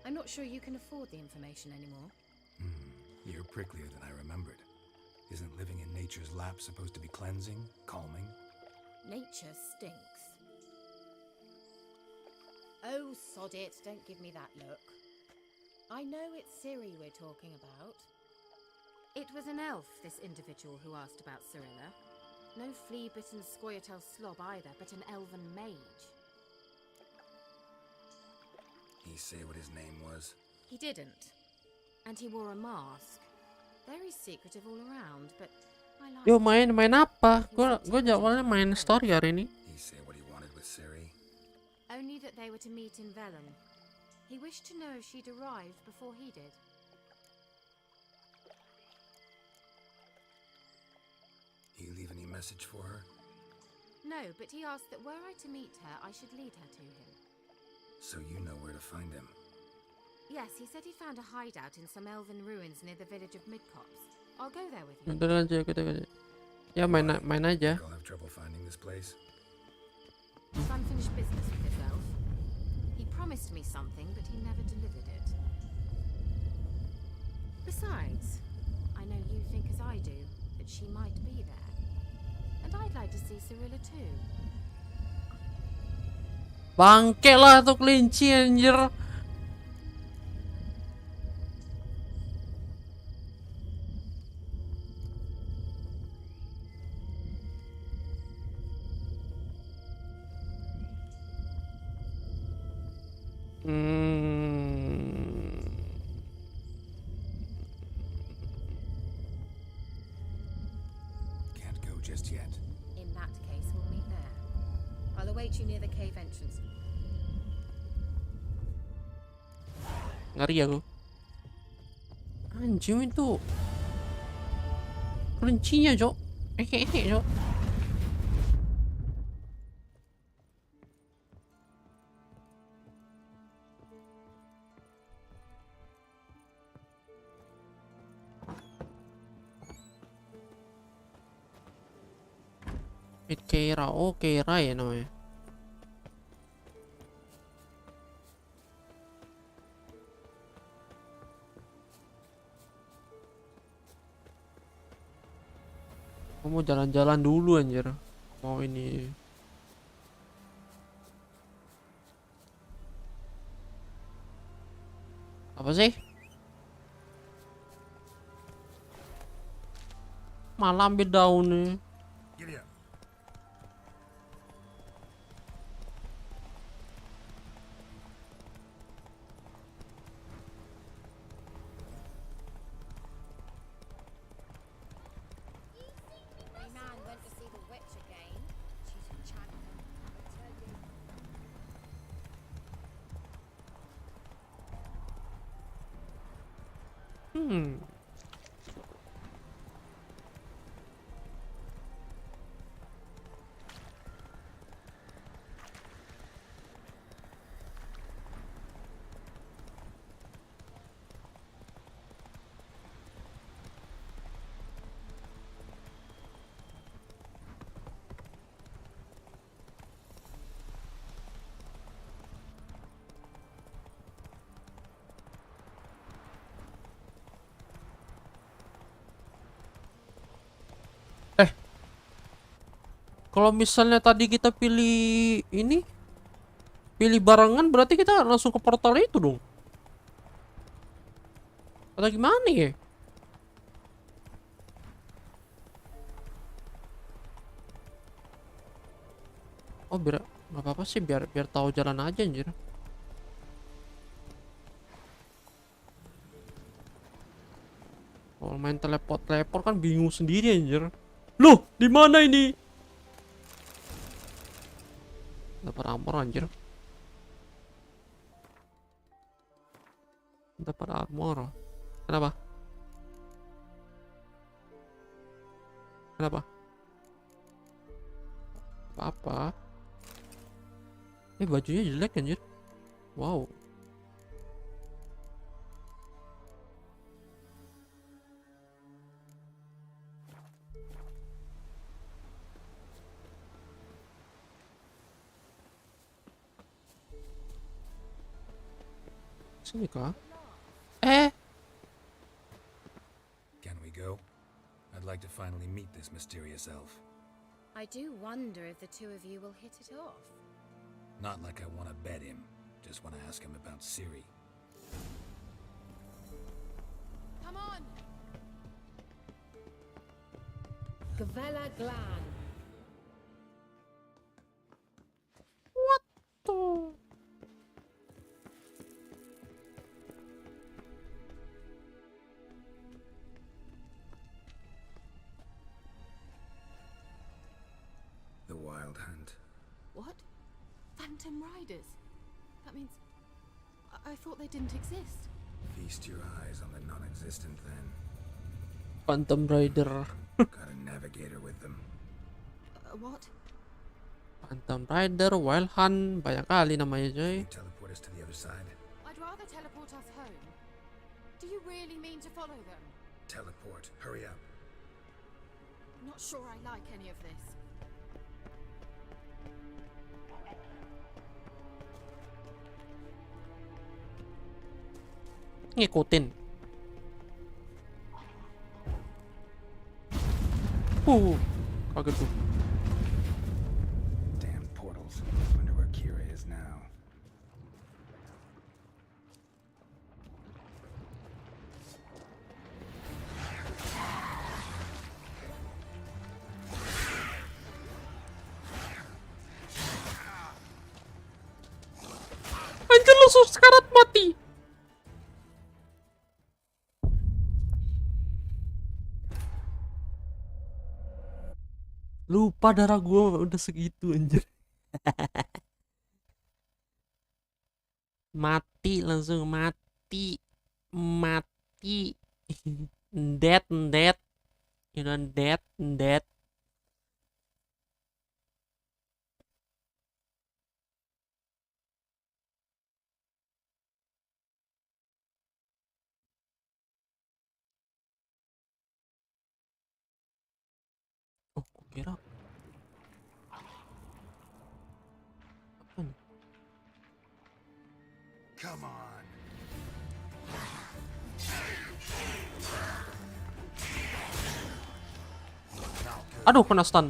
I'm not sure you can afford the information anymore. You're pricklier than I remembered. Isn't living in nature's lap supposed to be cleansing, calming? Nature stinks. Oh, sod it, don't give me that look. I know it's Ciri we're talking about. It was an elf, this individual who asked about Cyrilla. No flea-bitten Scoia'tael slob either, but an elven mage. He say what his name was? He didn't. And he wore a mask. Very secretive all around, but I like Yo, main apa? Gue jawabnya main story hari ini. He say what he wanted with Ciri? only that they were to meet in Velen. He wished to know if she'd arrived before he did. He leave any message for her? No, but he asked that were I to meet her, I should lead her to him. So you know where to find him? Yes, he said he found a hideout in some elven ruins near the village of Midcops. I'll go there with you. Bentar aja, kita aja. Ya main aja. I'll have trouble finding this place. It's unfinished business with this elf. He promised me something, but he never delivered it. Besides, I know you think as I do, that she might be there. And I'd like to see Cyrilla too. Bangke lah tuh kelinci anjir. Can't go just yet. In that case, we'll meet there. I'll await you near the cave entrance. Ngeri aku. Anjing itu. Kelincinya, Cok. Cok. Keira, oh Keira ya namanya. Aku mau jalan-jalan dulu anjir. Mau ini. Apa sih? Malah ambil daun nih. My man went to see the witch again. She's enchanted. I tell you. Kalau misalnya tadi kita pilih ini, pilih barangan, berarti kita langsung ke portal itu dong. Atau gimana ya? Oh biar nggak apa-apa sih, biar tahu jalan aja anjir. Kalau main teleport kan bingung sendiri anjir. Loh, di mana ini? Dapat armor anjir. Dapat armor. Kenapa? Kenapa? Apa? Bajunya jelek anjir. Wow. Sini kah? Can we go? I'd like to finally meet this mysterious elf. I do wonder if the two of you will hit it off. Not like I want to bet him. Just want to ask him about Ciri. Come on! Gavella Glan. What the? The Wild Hunt. What? Phantom Riders? That means... I thought they didn't exist. Feast your eyes on the non-existent then. Phantom Rider. Got a navigator with them. What? Phantom Rider, Wild Hunt, banyak kali namanya coy. Teleport us to the other side. I'd rather teleport us home. Do you really mean to follow them? Teleport. Hurry up. Not sure I like any of this. Ngikutin. Kaget tuh. Damn portals. Wonder where Kira is now. Anjir lu sekarat mati. Lupa darah gua udah segitu anjir. Mati langsung mati. Mati. Dead. You know dead. Oh, gua kira apa nih? Come on. Aduh, kena stun.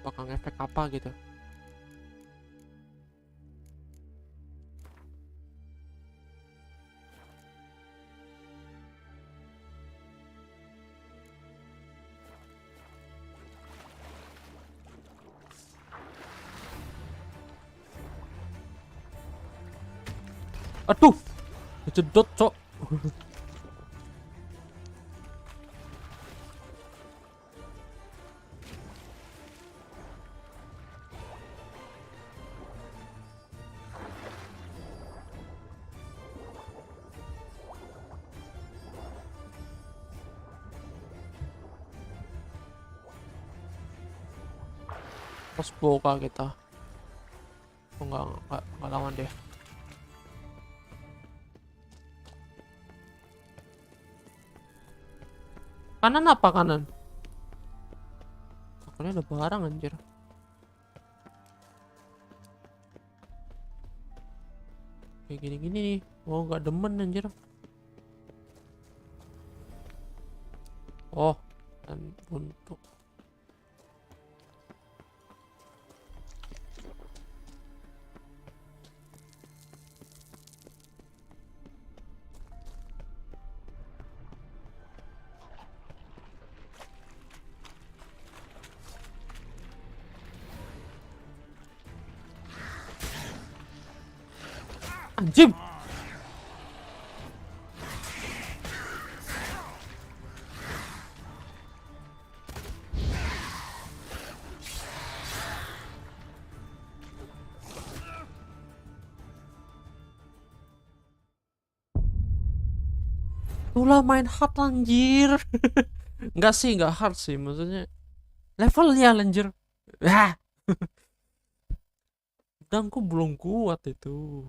Bakal ngefek apa gitu. Aduh, jedot cok. Pas boka kita. Oh, enggak lawan deh. Kanan apa kanan? Pokoknya ada barang anjir. Kayak gini-gini nih. Oh, nggak demen anjir. Oh, dan untuk anjing. Tulah main hard anjir. Enggak hard sih, maksudnya levelnya anjir. Ah. Pedangku belum kuat itu.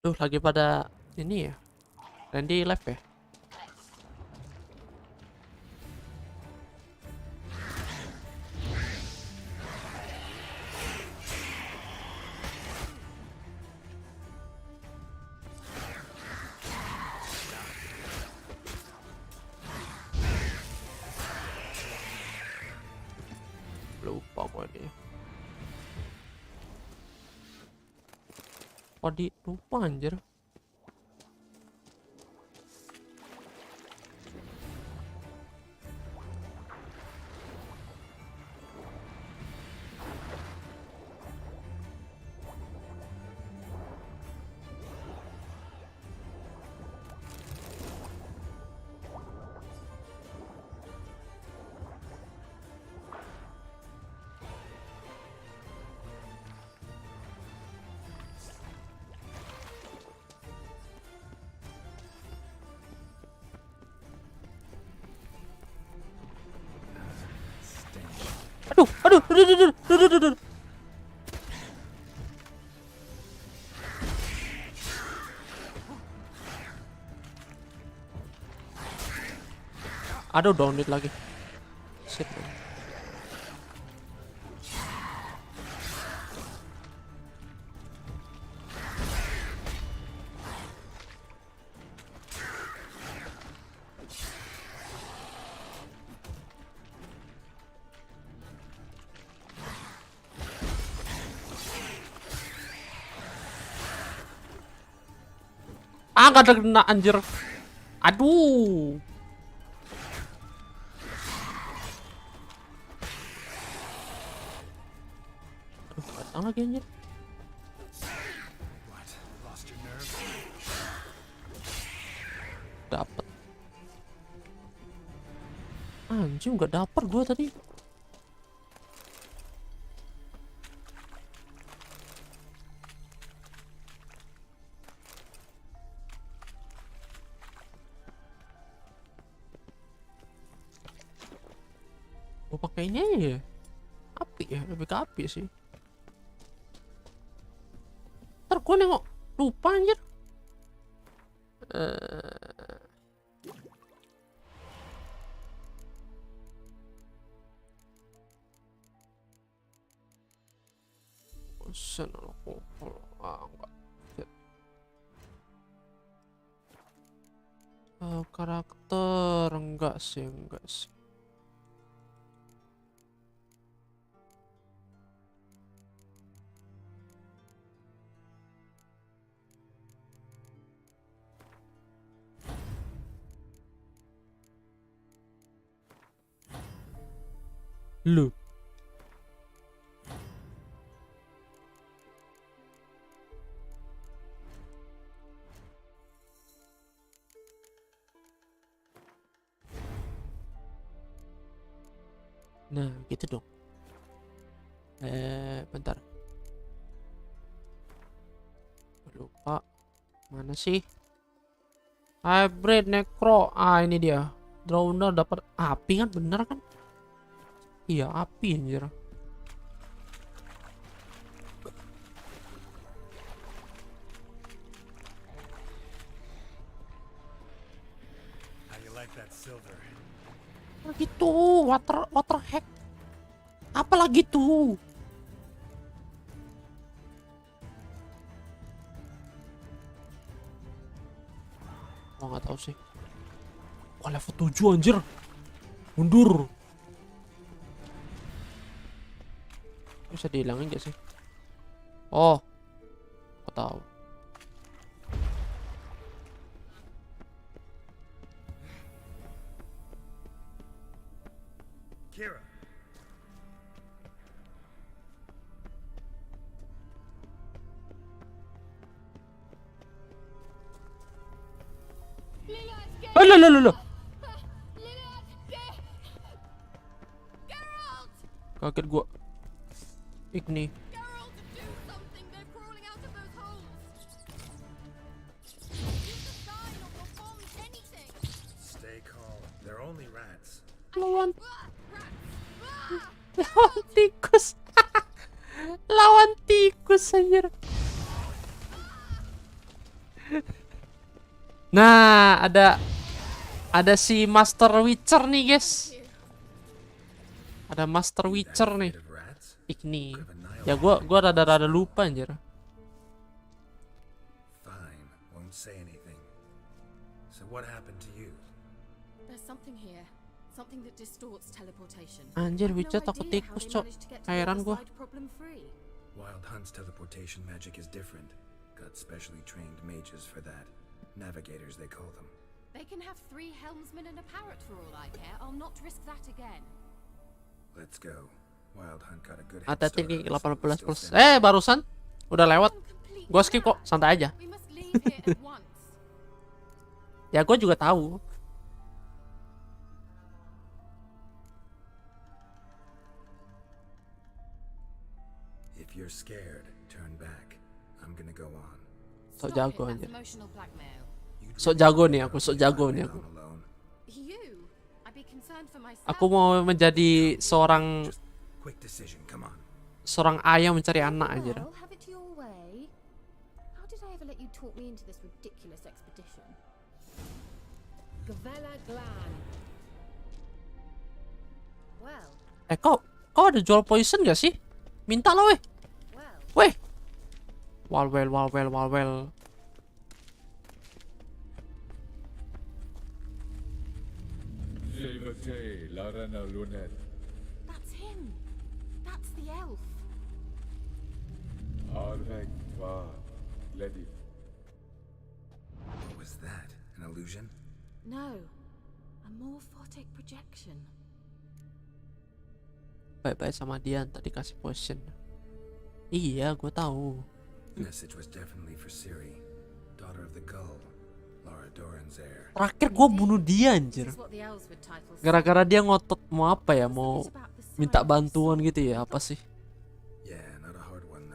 Tuh lagi pada ini ya. Randy live ya. Lupa gue deh. Lupa anjir. Aduh, aduh. Aduh, download lagi. Shit. Gak ada kena anjir. Aduh. Datang lagi anjir. Dapet. Anjing gak dapet gua tadi. Gua pakai ini aja ya. Api ya, lebih ke api sih. Ntar gua nengok lupa anjir. Bosan aku enggak. Karakter enggak sih. Lu. Nah, gitu dong. Bentar. Lupa. Mana sih? Hybrid Necro. Ini dia. Drowner dapat api kan, bener kan? Iya, api anjir. Gitu, water hack. Apalagi tuh? Gua nggak tahu sih. Wah, level 7 anjir. Mundur. Bisa dihilangin gak sih? Oh, aku tahu. Kira. Loh. Kaget gua. Igni. Stay calm. They're only rats. Lawan tikus. Lawan tikus anjir. Nah, ada si Master Witcher nih, guys. Ada Master Witcher nih. Igni. Ya gua rada lupa anjir. Fine, won't say anything. So what happened to you? There's something here. Something that distorts teleportation. Anjir, Witcher takut tikus, cok. Heran gua. Wild Hunt's teleportation magic is different. Got specially trained mages for that. Navigators, they call them. They can have 3 helmsmen and a parrot for all I care. I'll not risk that again. Let's go. Wild Hunt got a good Hati-hati nih 18+. Barusan udah lewat. Gua skip kok, santai aja. Ya gua juga tahu. If you're scared, turn back. I'm gonna go on. Sok jago anjir. Sok jago nih aku. Aku mau menjadi seorang Quick decision, come on. Seorang ayah mencari anak anjir. Well, have it your way. How did I ever let you talk me into this ridiculous expedition? Gavella Glan. Well, Kau ada jual poison gak sih? Minta lah weh. Weh. Walwell. That's him. That's the elf. What was that? An illusion? No, a morphotic projection. Baik-baik sama dia, tadi kasih potion. Iya, gue tahu. The message was definitely for Ciri, daughter of the Gull, Lara Doran's heir. Terakhir gue bunuh dia anjir. Gara-gara dia ngotot mau apa ya, mau minta bantuan gitu ya, apa sih?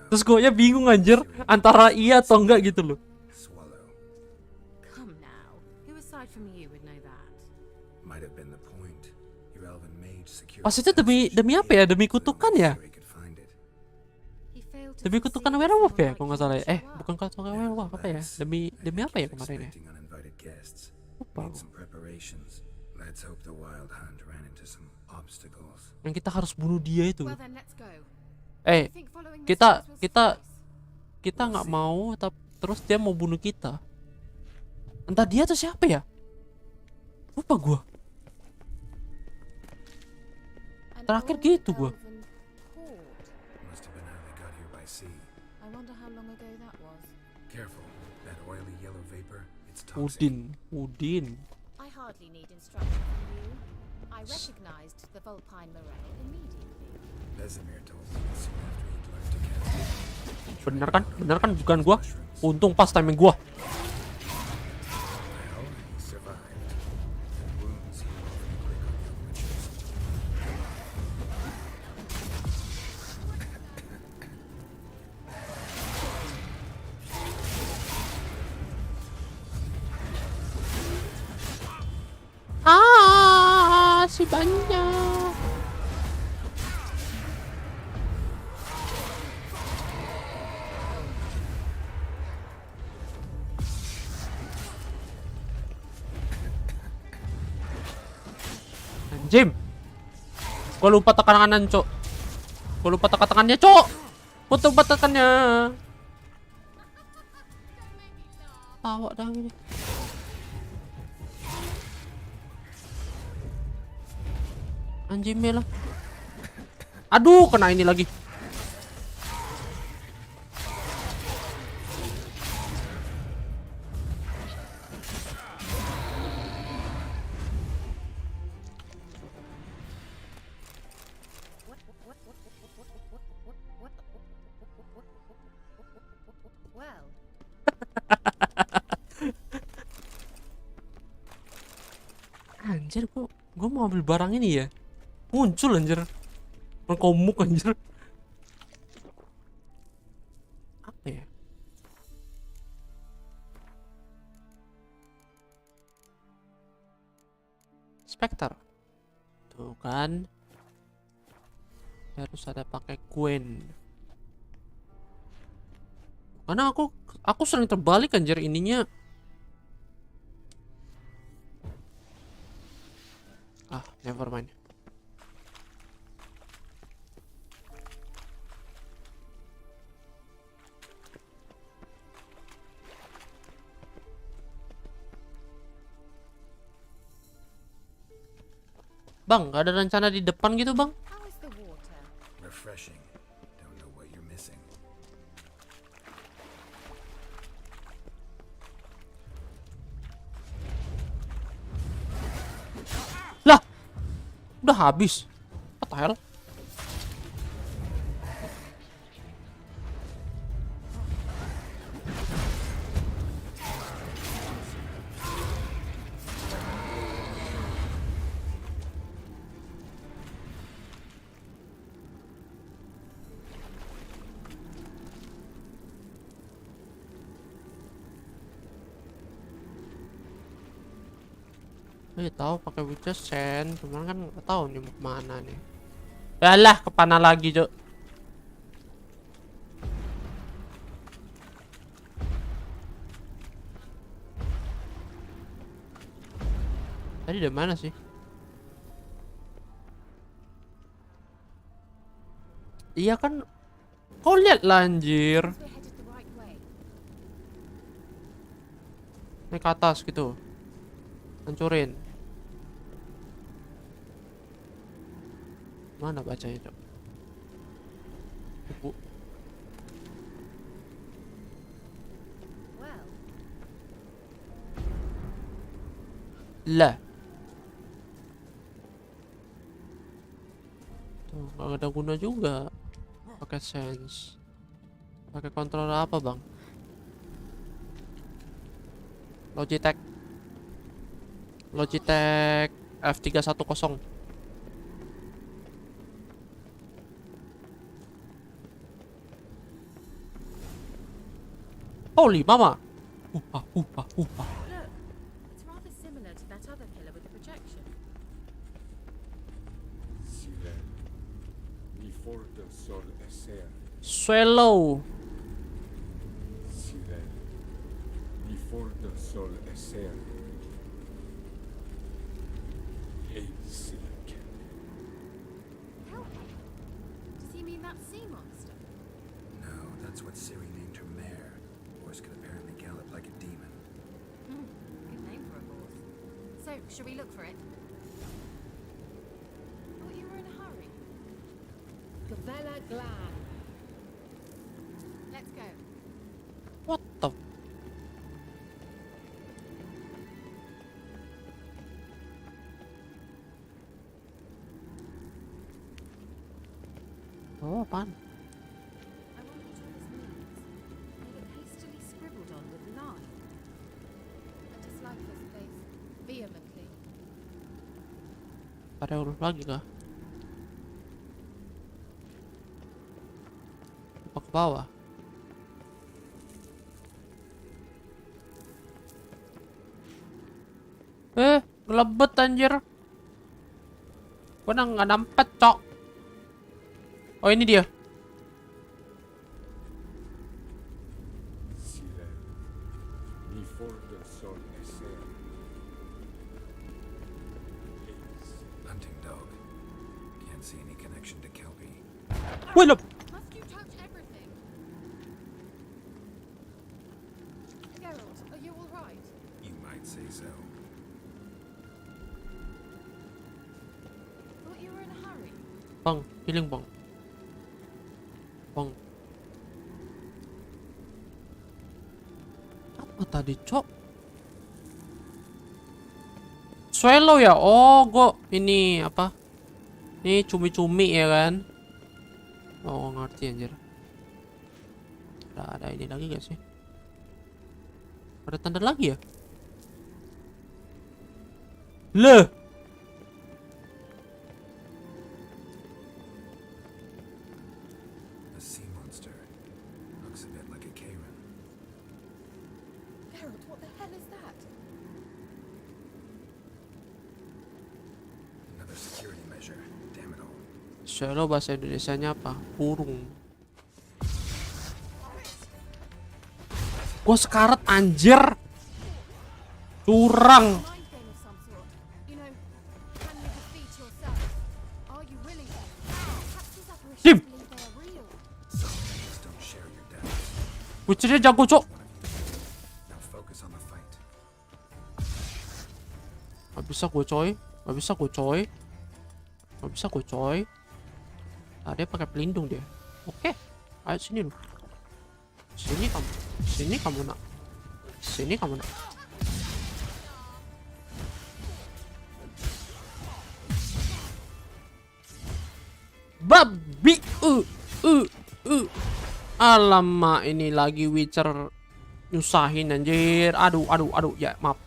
Terus gue ya bingung anjir, antara iya atau enggak gitu loh. come now. Who aside from you would know that? Might have been the point. Your elven mage secured. Pas itu demi apa ya? Demi kutukan ya? Demi kutukan werewolf ya, kalau nggak salah ya. Bukan kutukan werewolf, apa ya? Demi apa ya kemarin ya? Lupa. Yang kita harus bunuh dia itu. Kita nggak mau, terus dia mau bunuh kita. Entah dia atau siapa ya? Lupa gua. Terakhir gitu gua. I wonder how long ago that was. Careful, that oily yellow vapor, it's toxic. Udin. I hardly need instruction from you. I recognized the Vulpine Moray immediately. Vesemir told me soon after he'd learned to cast. Bener kan bukan gua. Untung pas timing gua. Well, he survived. The wounds heal often quick on young witches. Si banyak. Anjim. Gua lupa tekan kanan, Cok. Gua lupa tekan tangannya, Cok. Gua lupa tekannya. Tawa dah ini. Anjing lah. Aduh, kena ini lagi. Anjir, gua mau ambil barang ini ya. Muncul anjir. Komuk anjir. Apa ya? Spectre. Tuh kan. Harus ada pakai Gwen. Karena aku sering terbalik anjir ininya. Never mind. Bang, gak ada rencana di depan gitu, Bang? Refreshing. Don't know what you're missing. Lah, udah habis. What the hell? Tahu pakai witcher sand, cuman kan nggak tahu nih mau kemana nih. Alah, kepana lagi, Cok. Tadi dari mana sih? Iya kan? Kau lihat lah anjir. Naik ke atas gitu. Hancurin. Mana bacanya, Cok? Ibu. Lah. Tuh, gak ada guna juga. Pakai sense. Pakai controller apa, Bang? Logitech F310. Holy mama. Look, it's rather similar to that other pillar with the projection. Swallow. Help me. Does he mean that sea monster? No, that's what Ciri named her mare. Horse can apparently gallop like a demon. Good name for a horse. So, shall we look for it? Thought you were in a hurry. Gavella Glan. Let's go. What the? Oh, apaan? I wonder what all this means. They look hastily scribbled on with lime. I dislike this place vehemently. Ada huruf lagi kah? Apa ke bawah? Ngelebet anjir. Gua nggak dampet, Cok. Oh, ini dia. Hunting dog. Can't see any connection to Kelpie. Wait up. Must you touch everything? Geralt, are you all right? You might say so. Thought you were in a hurry. Bang, healing bang. Bang. Apa tadi, Cok? Swallow ya? Oh, gua ini apa? Ini cumi-cumi ya kan? Oh, ngerti anjir. Ada ini lagi gak sih? Ada tanda lagi ya? Leh. A sea monster. Looks a bit like a Karen. Geralt, what the hell is that? Another security measure. Damn it all. Swallow bahasa Indonesianya apa? Burung. Gua sekarat anjir. Curang. Mind game of some sort. You know, can you defeat yourself? Are you willing to? Perhaps these apparitions Dim. believe they are real. Just don't share your doubts. Witchernya jago, Cok. Now focus on the fight. Gak bisa gue, coy. Gak bisa gue, coy. Gak bisa gue, coy. Ah, dia pakai pelindung dia. Oke. Ayo sini lu. Sini kamu. Sini kamu nak. Sini kamu nak. Babi. Alamak, ini lagi Witcher nyusahin anjir. Aduh. Ya, maaf.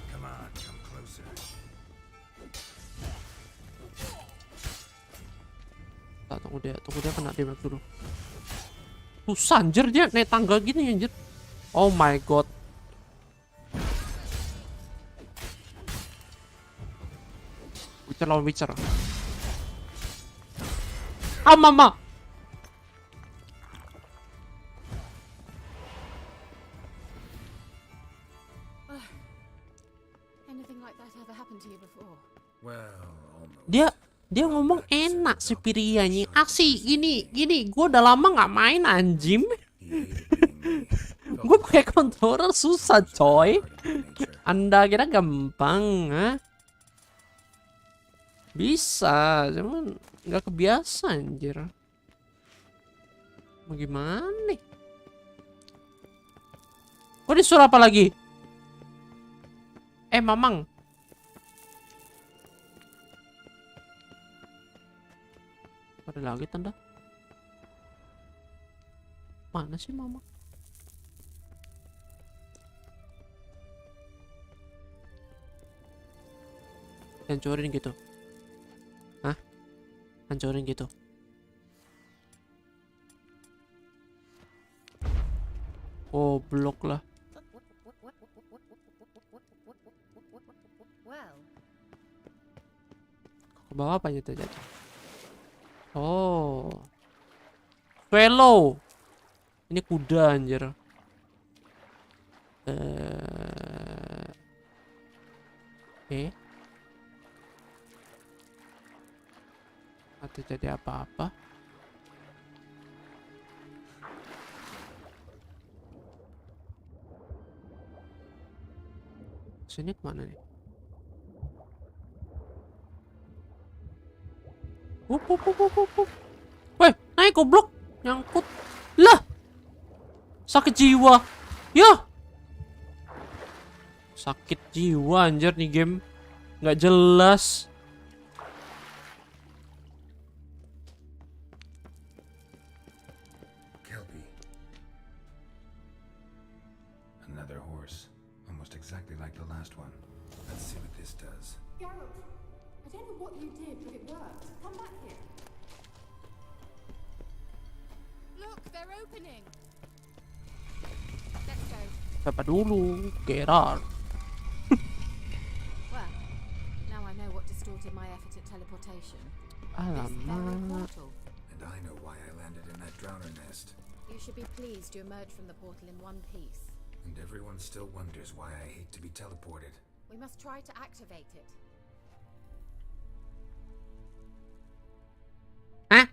Come on, come closer. Tunggu dia kena damage dulu. Susah anjir dia naik tangga gini anjir. Oh my god. Witcher lawan Witcher. Ah, mama. Anything like that ever happened to you before? Well, almost. Dia ngomong enak si Pirianya. Asik gini. Gue udah lama nggak main anjim. Gue pakai controller susah coy. Anda kira gampang, ha? Bisa, cuman nggak kebiasa anjir. Mau gimana nih? Kok disuruh apa lagi? Mamang. Ada lagi tanda? Mana sih Mamang? Hancurin gitu. Hah? Hancurin gitu. Oh, blok lah. Ke bawah apa aja jatuh? Oh. Velo. Ini kuda anjir. Atau jadi apa-apa? Sini kemana nih? Wup. Weh, naik goblok. Nyangkut. Lah. Sakit jiwa. Ya. Sakit jiwa anjir nih game. Nggak jelas. Kelpie. Another horse. Almost exactly like the last one. Let's see what this does. Geralt, I don't know what you did, but it worked. Come back here. Look, they're opening. Let's go. Siapa dulu? Geralt. Well, now I know what distorted my effort at teleportation. Alamak. And I know why I landed in that drowner nest. You should be pleased you emerged from the portal in one piece. And everyone still wonders why I hate to be teleported. We must try to activate it. Hah?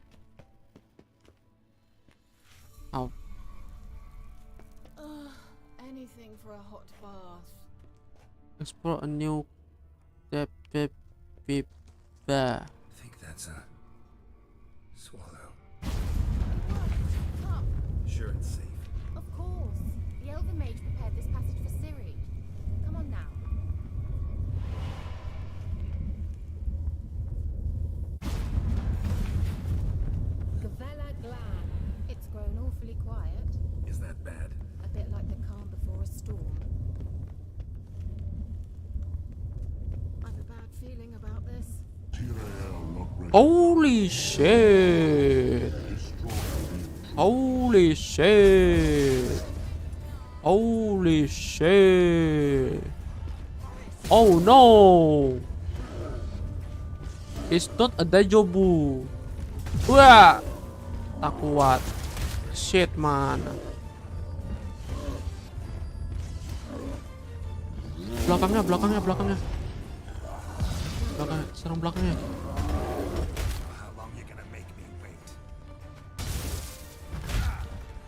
Oh. Anything for a hot bath. Explore a new I think that's a swallow. Come. Sure it's safe. Of course. The Elven Mage prepared this passage for Ciri. Come on now. Gavella Glan. It's grown awfully quiet. Is that bad? A bit like the calm before a storm. I've a bad feeling about this. Holy shit. Holy shit. Holy shit. Oh no. It's not a deja vu. Wah. Tak kuat. Shit man. Belakangnya. Belakangnya, serang belakangnya.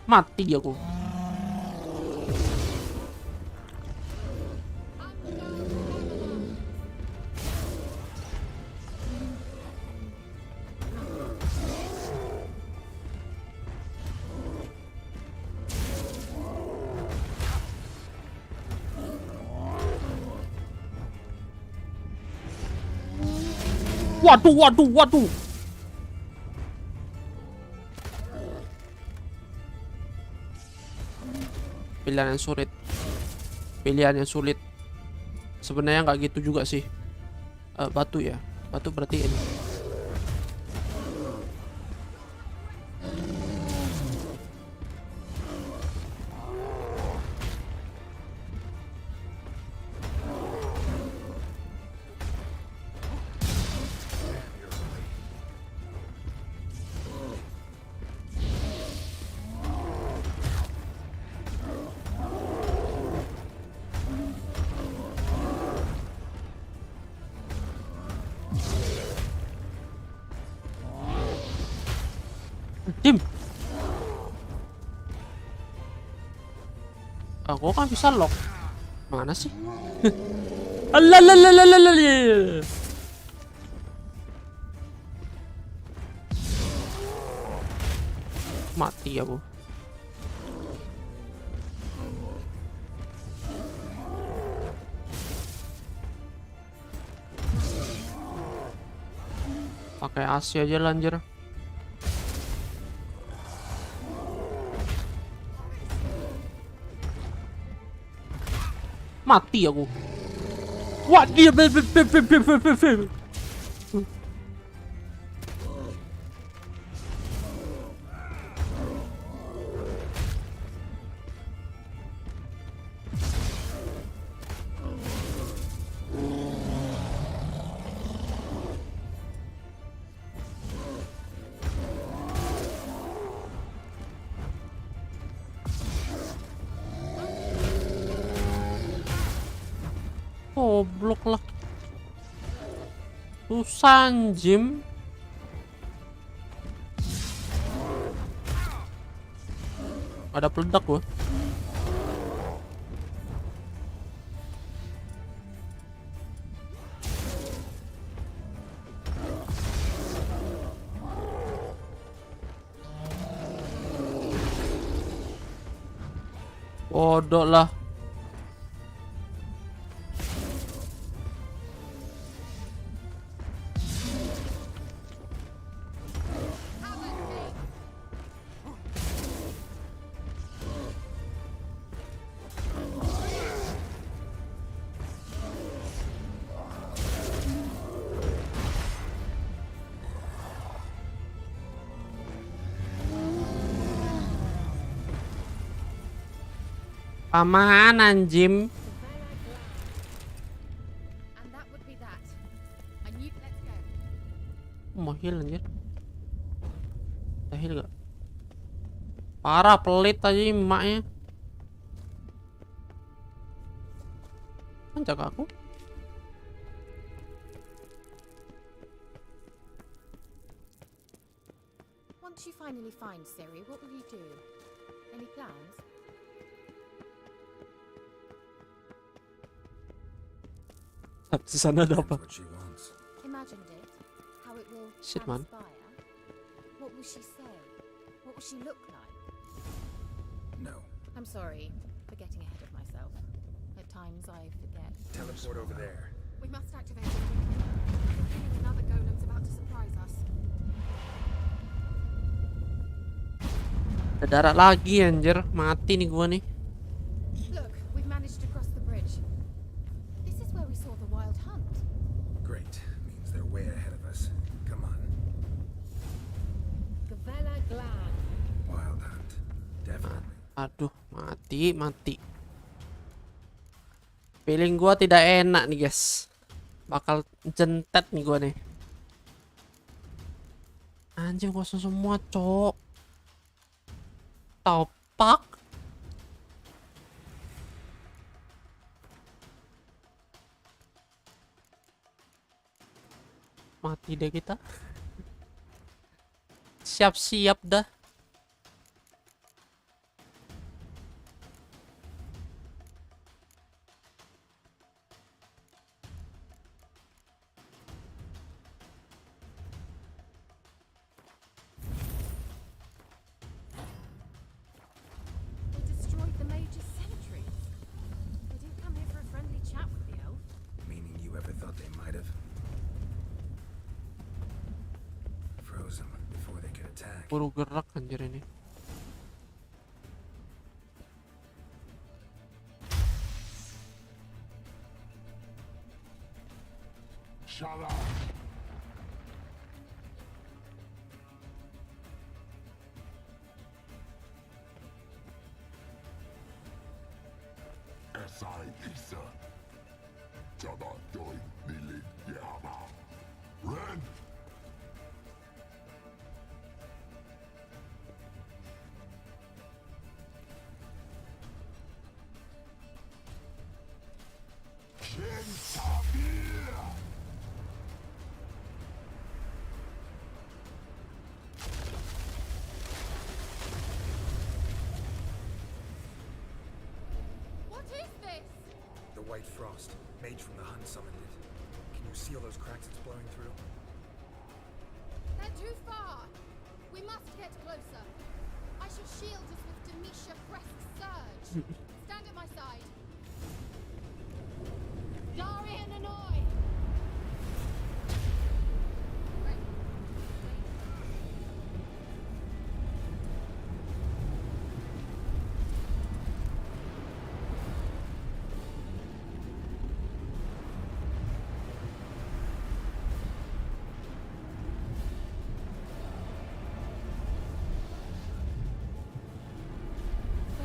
Mati aku. Waduh. Pilihan yang sulit. Sebenarnya nggak gitu juga sih. Batu ya. Batu berarti ini. Jim. Aku kan bisa lock. Mana sih? Alalalalalalalala. Mati aku. Pakai AC aja lanjir. Mati aku. Wah dia goblok lah. Susah Jim. Ada peledak gua. Bodoh lah. Paman anjim. Mau heal anjir. Bisa heal gak? Parah pelit aja emaknya. Kan jaga aku. Once you finally find Siri, what will you do? Any plans? Di sana ada apa? Imagined it, how it will Shit, man. transpire. What will she say? What will she look like? No. I'm sorry for getting ahead of myself. At times I forget. Teleport over there. We must activate it quickly. Another golem's about to surprise us. Ada darah lagi anjir. Mati nih gua nih. Look, we've managed to cross the bridge. This is where we saw the wild hunt. Great. Means they're way ahead of us. Come on. Wild hunt. Definitely. Aduh, mati. Feeling gua tidak enak nih, guys. Bakal jentet nih gua nih. Anjing kosong semua, cok. Topak. Mati deh kita. Siap-siap dah. They destroyed the Major's cemetery. They didn't come here for a friendly chat with the elf. Meaning you ever thought they might have? Froze them before they could attack. Baru gerak anjir ini. white frost. Mage from the Hun summoned it. Can you seal those cracks it's blowing through? They're too far. We must get closer. I shall shield us with Demetia Crest's surge. Stand at my side. Darian Annoy!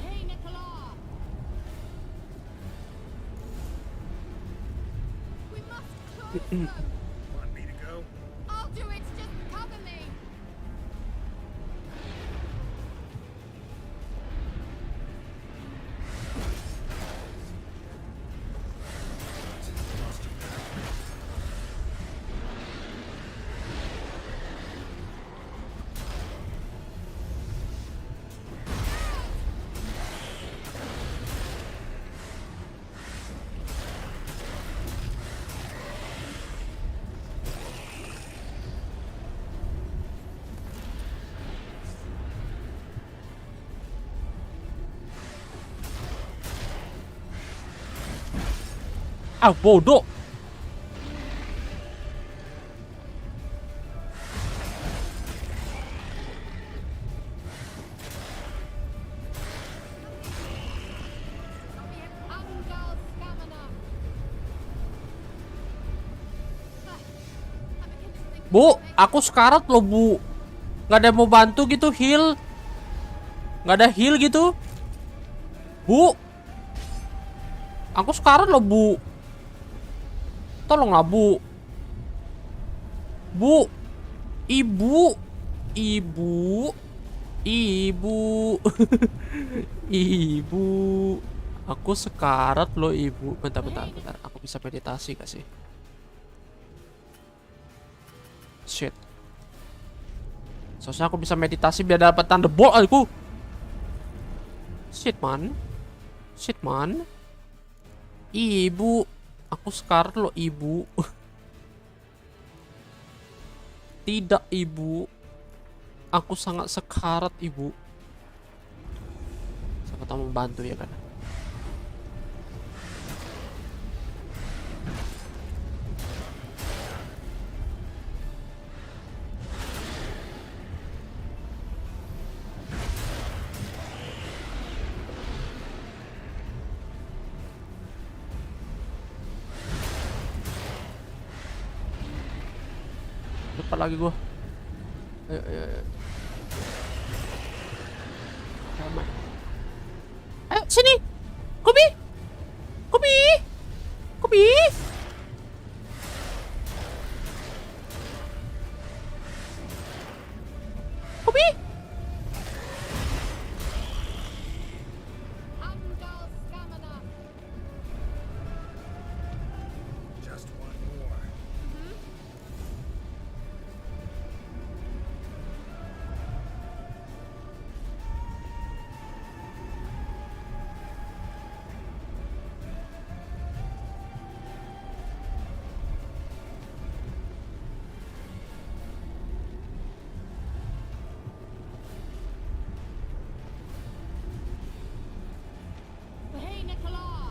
Hey, Nicola! We must close them. Want me to go? I'll do it. Just cover me. Ah, bodoh. Angal Stamina. Bu, aku sekarat loh, Bu. Nggak ada yang mau bantu gitu, heal. Nggak ada heal gitu. Bu. Aku sekarat loh, Bu. Tolonglah, Bu. Bu. Ibu. Ibu. Ibu. Ibu. Aku sekarat loh, Ibu. Bentar. Aku bisa meditasi gak sih? Shit. Seharusnya aku bisa meditasi biar dapat thunderbolt aku. Shit, man. Ibu. Aku sekarat loh, Ibu. Tidak, Ibu. Aku sangat sekarat, Ibu. Siapa tahu membantu ya kan? Lupa lagi gua. Ayo. Ayo sini. Kobi. Angal Stamina. Just one more. Hey, Nicola.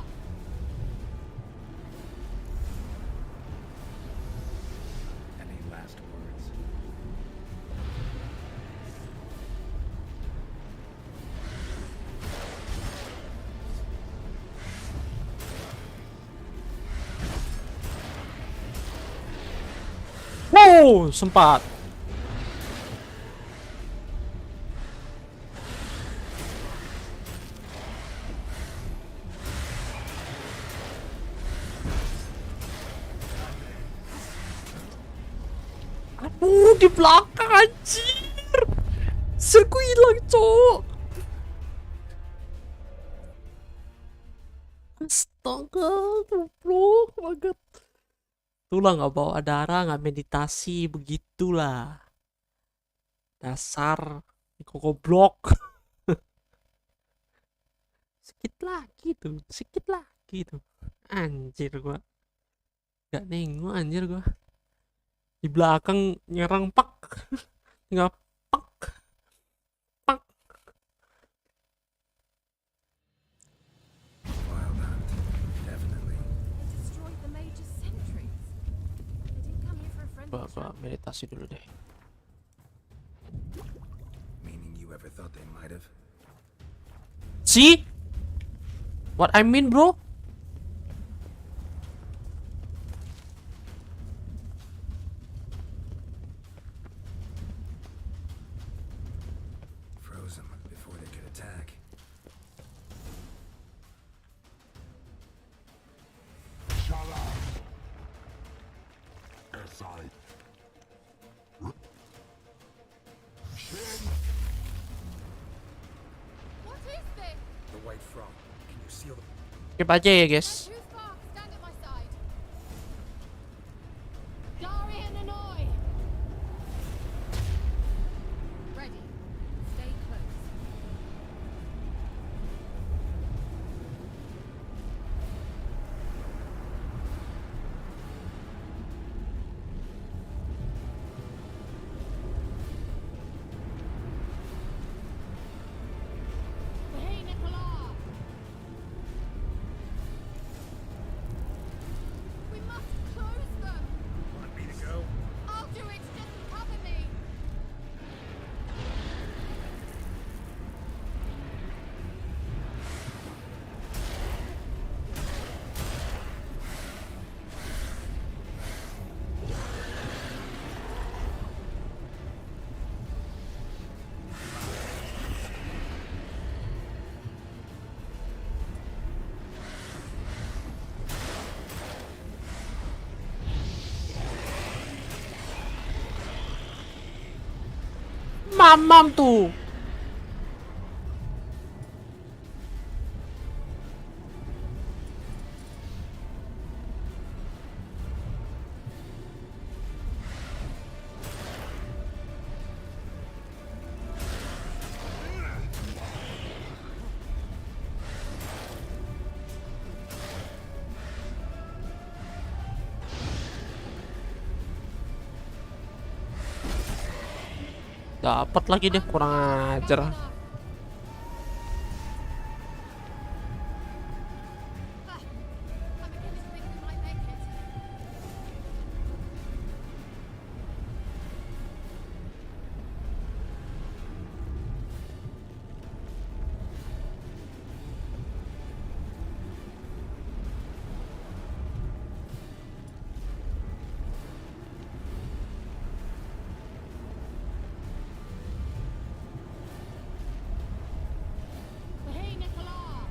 Any last words? Wow, sempat. Aduh, di belakang anjir. Serku hilang, cowok. Astaga, goblok banget. Itulah nggak bawa darah, nggak meditasi, begitulah. Dasar goblok. Sedikit lagi tuh, sedikit lagi. lagi tuh. Anjir gua. Gak nengok anjir gua. Di belakang nyerang pak. Tinggal pak. Pak. Wild hunt, definitely. They destroyed the major sentries. They didn't come here for a friendly Gua meditasi dulu deh. Meaning you ever thought they might have? See? What I mean, bro? Froze them before they could attack. What is this? The White Frog. Can you seal the... Skip aja ya, guys. Too far. Stand at my side. Darian and I. Ready. Stay close. Hey, Nicola. We must close them. Want me to go? I'll do it. Just cover me. Mamam tuh. Dapat lagi deh, kurang ajar. I'm beginning to think we might make it. Hey, Nicola.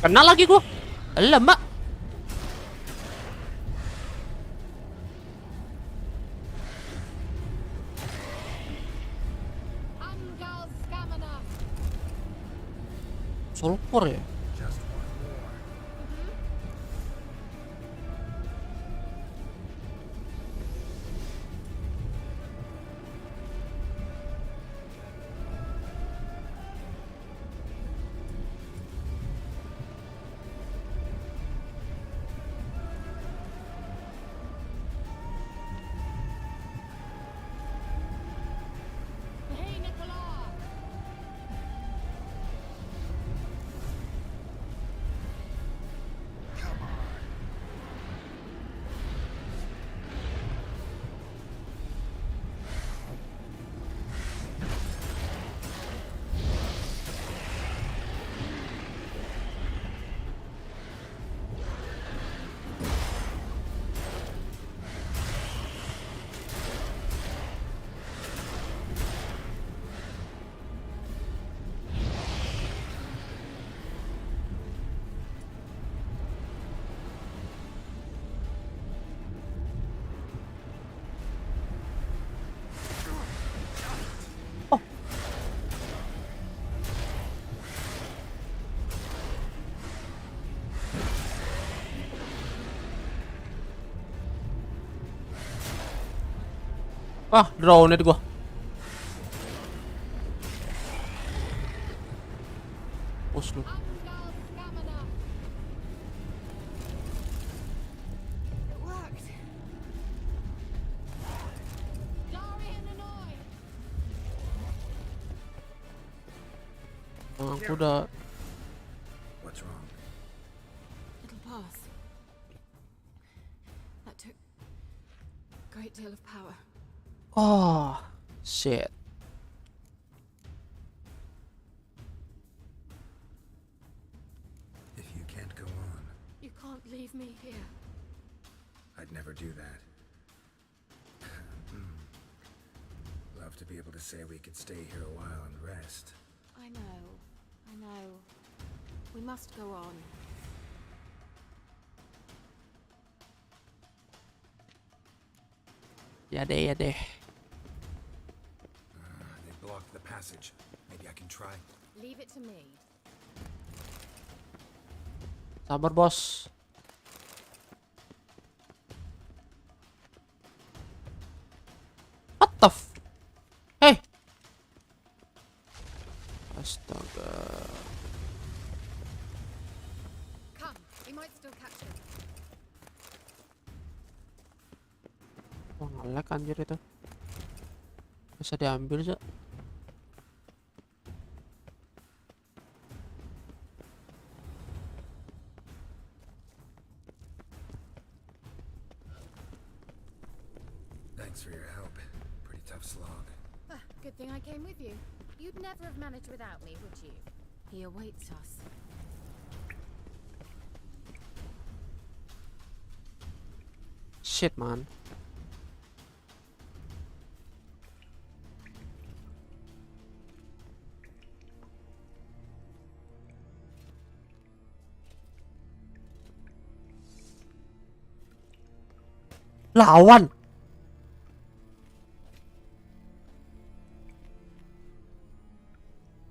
Kena lagi gua. Alamak. Angal Scamina. Sulfur ya. Just one more. Hey, Nicola. Ah, drone gua. Push lu. Aku udah. What's wrong? It'll pass. That took a great deal of power. Oh, shit. If you can't go on, You can't leave me here. I'd never do that. Love to be able to say we could stay here a while and rest. I know. We must go on. Ya deh. They blocked the passage. Maybe I can try. Leave it to me. Sabar, bos. What the f... Hey! Astaga. Come, we might still catch him. Wah, nge-lag anjir itu. Bisa diambil, Cak. Thanks for your help. Pretty tough slog. Good thing I came with you. You'd never have managed without me, would you? He awaits us. Shit, man. Lawan.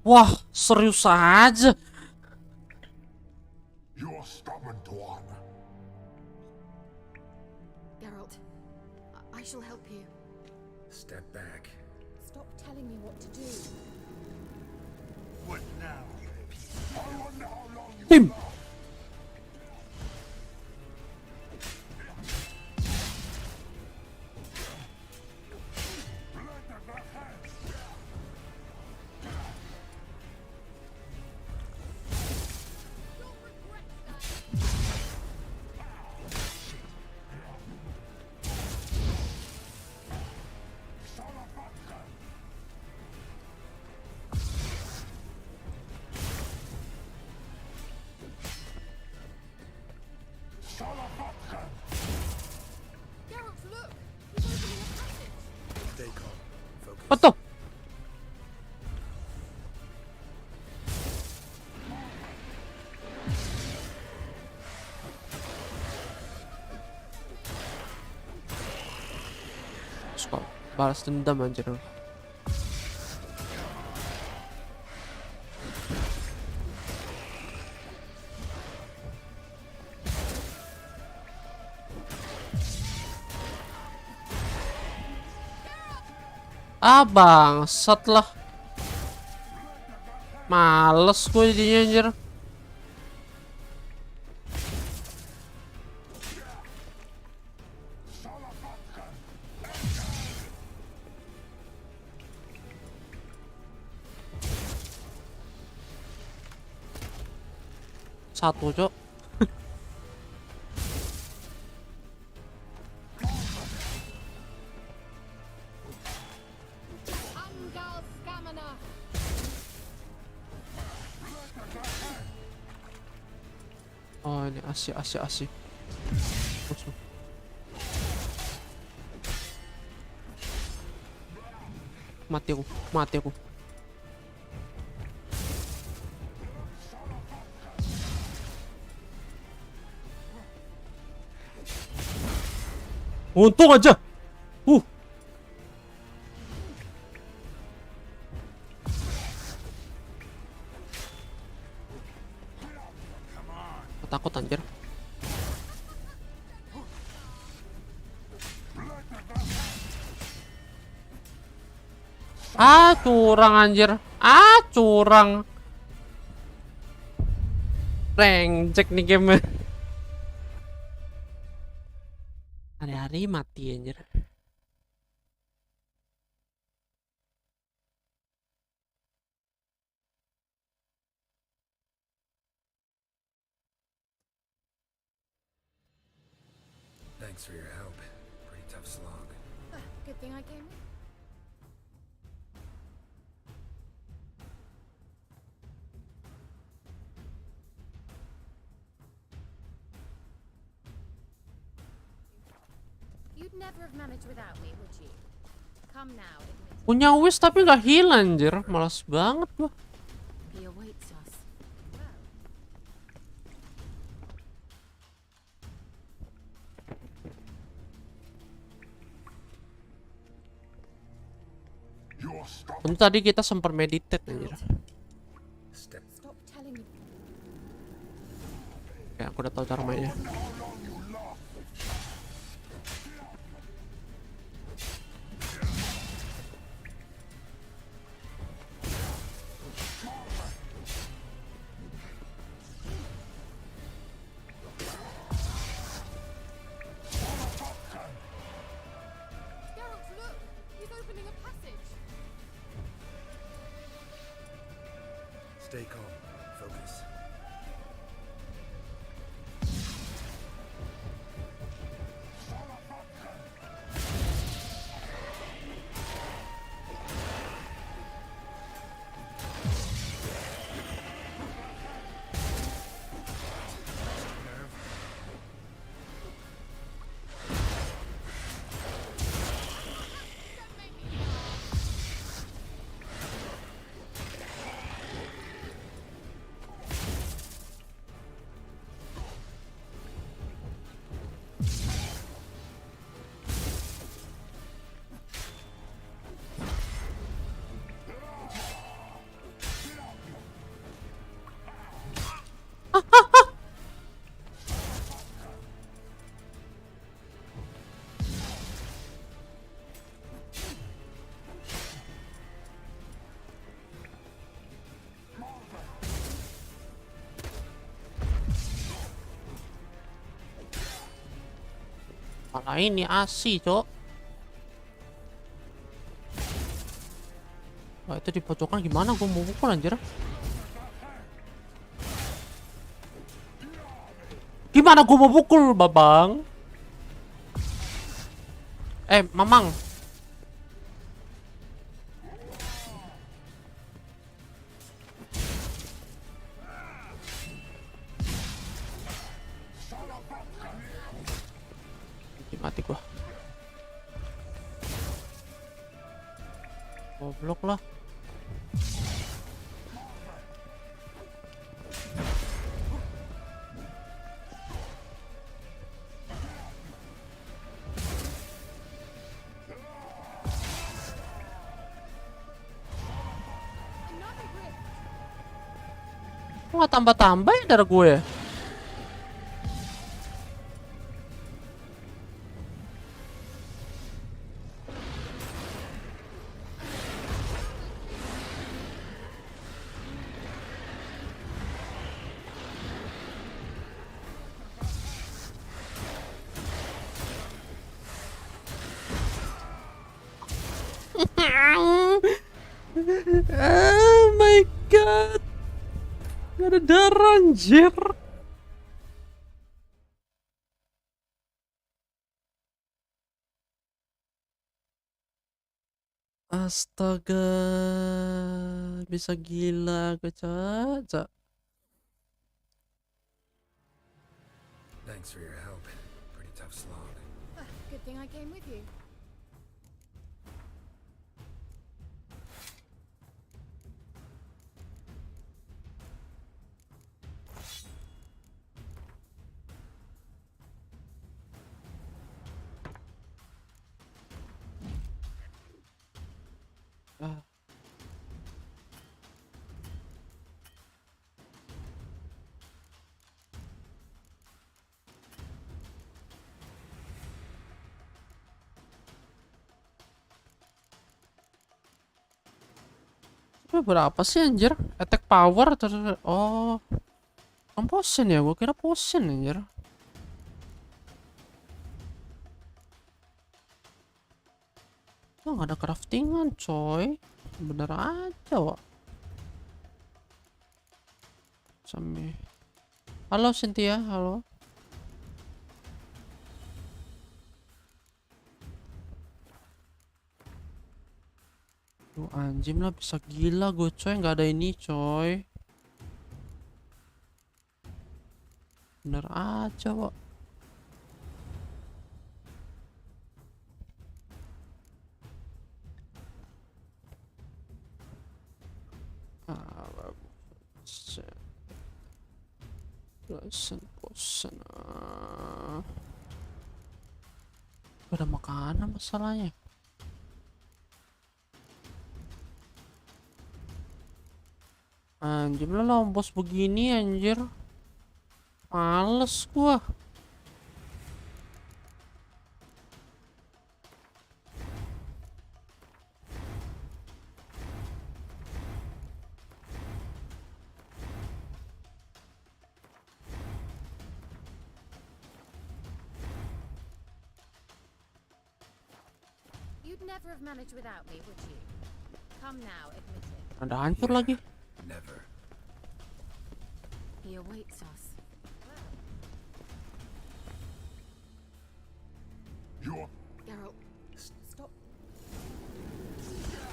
Wah, serius aja. You're stubborn, Tuan. Geralt, I shall help you. Step back. Stop telling me what to do. What now? I wonder how long you Him. last. Geralt, look! He's opening a passage. Stay calm. Focus. What the? Suka balas dendam anjir. Bangsat lah. Males gue jadinya anjir. Satu, Cok. Oh, ini asik. Musuh. Mati aku. Untung aja. Takut anjir. Ah, curang anjir. Ah, curang. Rengsek nih game. Hari-hari mati anjir. Thanks for your help. Pretty tough slog. Good thing I came. You'd never have managed without me, would you? Come now, admit it. Punya wish tapi gak heal anjir. Malas banget gua. He awaits us. Tentu tadi kita sempat meditate anjir. Stop telling me. Ya, aku udah tahu cara mainnya. Geralt, look! He's opening a passage. Stay calm. Focus. Malah ini asi, cok. Wah, itu di pojokan gimana gua mau pukul anjir? Gimana gua mau pukul, Babang? Mamang. Mati gua. Goblok lah. Kok nggak tambah-tambah ya darah gue ya? Oh my god. Gak ada darah anjir. Astaga. Bisa gila gue, Caca. Thanks for your help. Pretty tough slog. Good thing I came with you. Itu berapa sih anjir? Attack power atau oh, potion ya? Gua kira potion anjir. Oh, nggak ada craftingan coy. Bener aja wak. Sampai. Halo Cynthia, halo. Tuh anjing lah, bisa gila gue coy, nggak ada ini coy. Bener aja wak. Bosan. Gak ada makanan masalahnya. Anjir lah lompos begini anjir. Males gua. You'd never have managed without me, would you? Come now, admit it. Ada hancur lagi. Never. He awaits us. You're... Geralt, stop.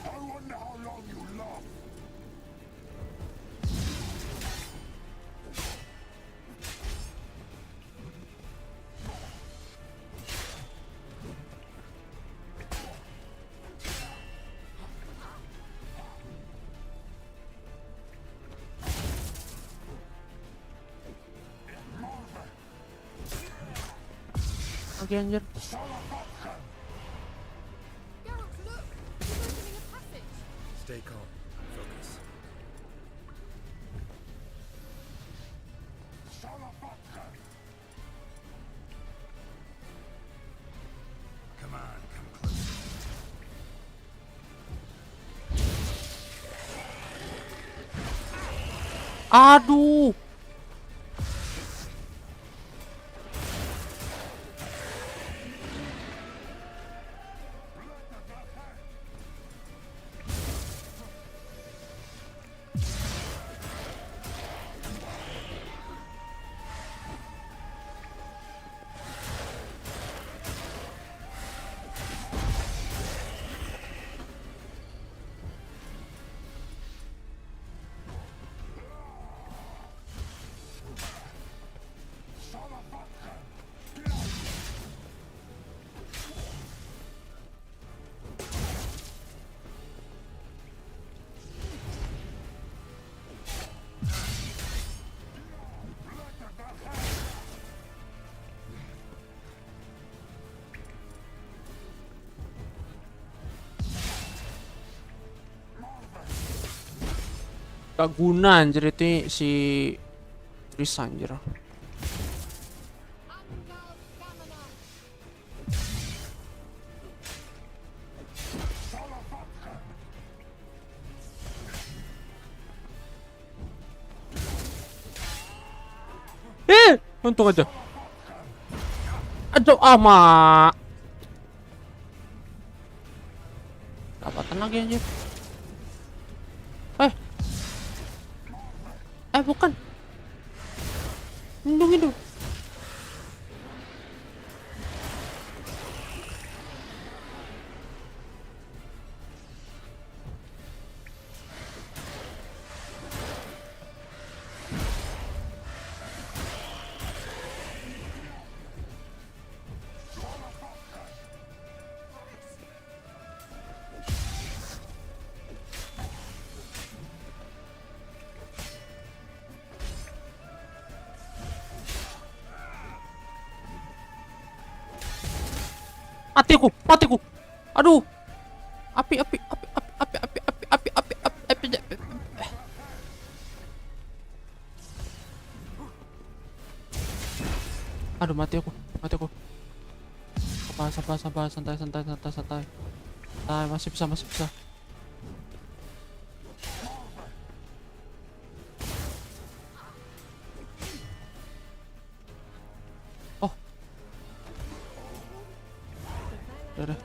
I wonder how long you last. Oke anjir. Geralt, look! He's opening a passage. Stay calm. Focus. Come on, come closer. Aduh. Gak guna anjir itu si Tris anjir. Untung aja. Aduh ama. Dapatan lagi anjir. Bukan. Hidup. Matiku. Aduh. Api. Aduh, mati aku. Sabar, santai. Masih bisa. Udah.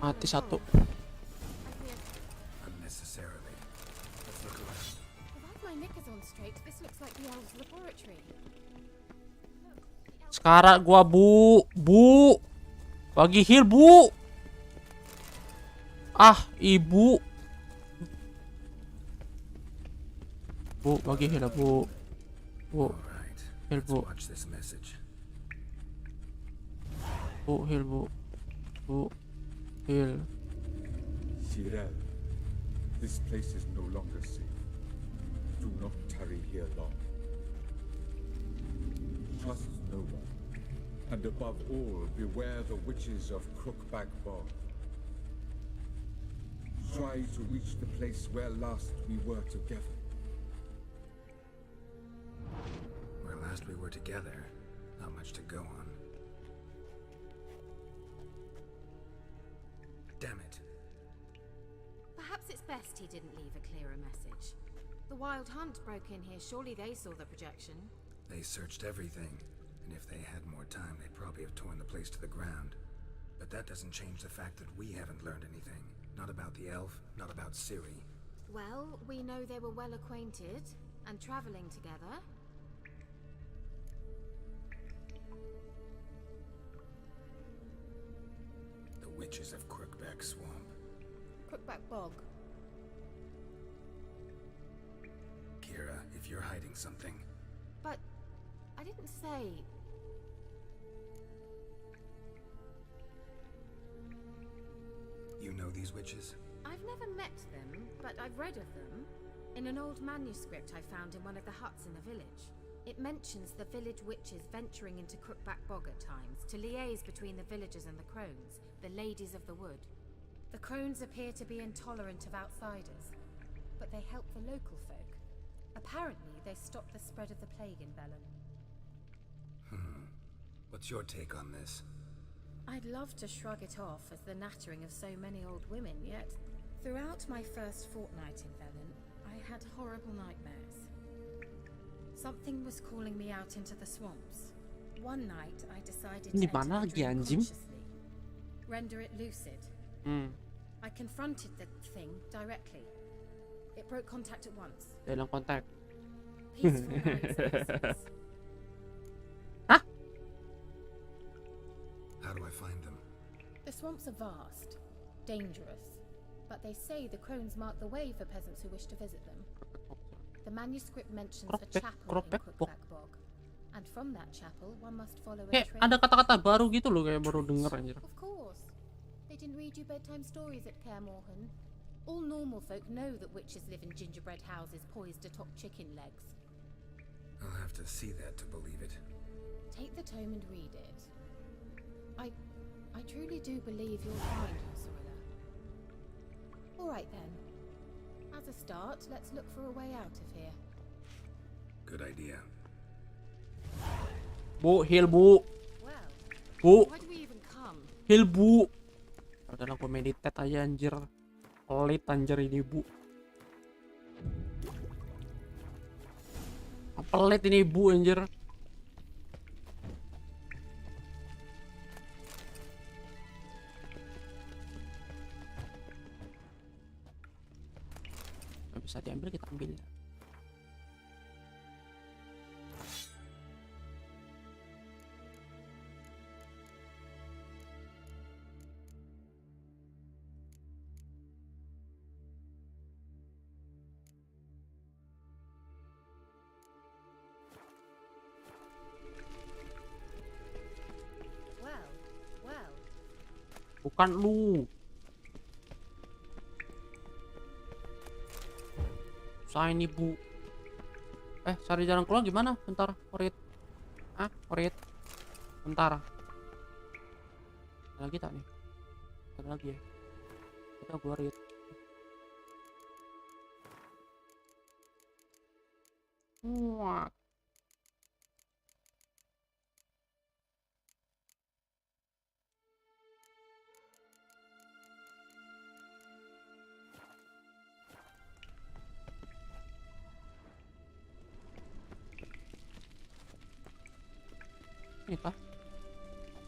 Mati satu. Unnecessarily. Let's look around. If I've my knickers on straight, this looks like the elves' laboratory. Sekarang gua bu. Bagi heal, Bu. Ah, ibu. Bu, bagi heal, Bu. Bu. Heal, Bu. Watch this message. Bu, heal, Bu. Bu. Heal. Cyril, this place is no longer safe. Do not tarry here long. Trust no one. And above all, beware the witches of Crookback Bog. Try to reach the place where last we were together. Where last we were together, not much to go on. Damn it. Perhaps it's best he didn't leave a clearer message. The Wild Hunt broke in here. Surely they saw the projection. They searched everything, and if they had more time, they'd probably have torn the place to the ground. But that doesn't change the fact that we haven't learned anything. Not about the elf, not about Ciri. Well, we know they were well acquainted and traveling together. The witches of Crookback Swamp. Crookback Bog. Kira, if you're hiding something... But I didn't say... You know these witches? I've never met them, but I've read of them. In an old manuscript I found in one of the huts in the village. It mentions the village witches venturing into Crookback Bog at times to liaise between the villagers and the crones, the ladies of the wood. The crones appear to be intolerant of outsiders, but they help the local folk. Apparently, they stopped the spread of the plague in Bellon. What's your take on this? I'd love to shrug it off as the nattering of so many old women, yet throughout my first fortnight in Bellon, I had horrible nightmares. Something was calling me out into the swamps. One night, I decided to enter the dream consciously, render it lucid. I confronted the thing directly. It broke contact at once. Dalam kontak. Peaceful nights in essence. How do I find them? The swamps are vast, dangerous, but they say the crones mark the way for peasants who wish to visit them. The manuscript mentions a chapel in Crookback Bog, and from that chapel one must follow a trail. Ada kata-kata baru gitu loh, kayak baru denger anjir. Of course. They didn't read you bedtime stories at Kaer Morhen. All normal folk know that witches live in gingerbread houses poised atop chicken legs. I'll have to see that to believe it. Take the tome and read it. I truly do believe you'll find her, Cyrilla. All right then. As a start, let's look for a way out of here. Good idea. Bu, heal, Bu. Well, Bu, why do we even come? heal, Bu. Udah aku meditate aja anjir. Pelit anjir ini, Bu. Pelit ini, Bu, anjir. Bisa diambil, kita ambil. Well. Bukan lu. Ini, Bu. Cari jalan keluar gimana? Bentar, Orit. Orit. Bentar. Ada lagi tak nih? Ada lagi ya? Kita gua Orit. Wah.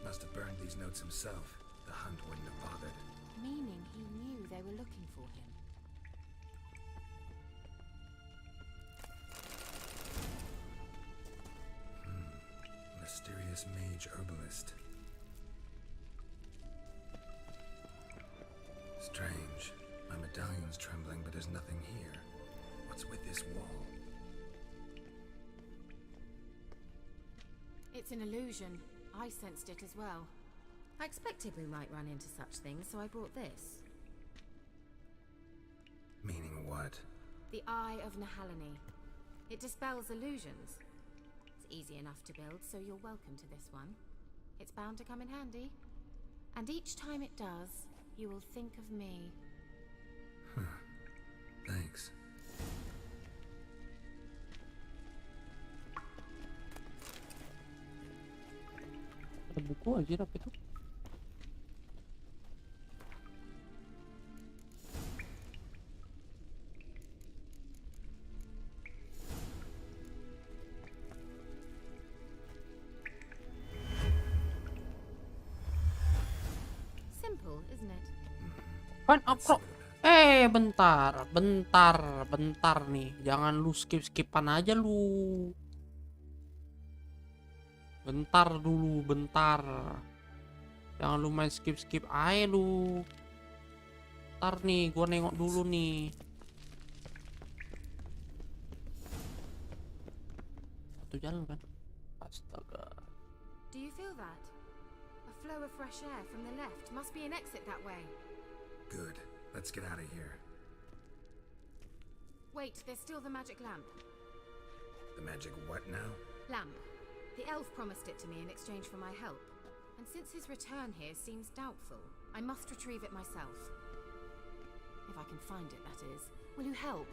Must have burned these notes himself. the hunt wouldn't have bothered. Meaning he knew they were looking for him. Mysterious mage herbalist. Strange. My medallion's trembling, but there's nothing here. What's with this wall? It's an illusion. I sensed it as well. I expected we might run into such things, so I brought this. Meaning what? The Eye of Nahalani. It dispels illusions. It's easy enough to build, so you're welcome to this one. It's bound to come in handy. And each time it does, you will think of me. Thanks. Ada buku aja apa itu? Simple, isn't it? Kan aku bentar nih. Jangan lu skip-skipan aja lu. Bentar dulu, bentar. Jangan lu main skip-skip aja lu. Bentar nih, gua nengok dulu nih. Satu jalan kan? Astaga. Do you feel that? A flow of fresh air from the left. Must be an exit that way. Good. Let's get out of here. Wait, there's still the magic lamp. The magic what now? Lamp. The elf promised it to me in exchange for my help. And since his return here seems doubtful, I must retrieve it myself. If I can find it, that is. Will you help?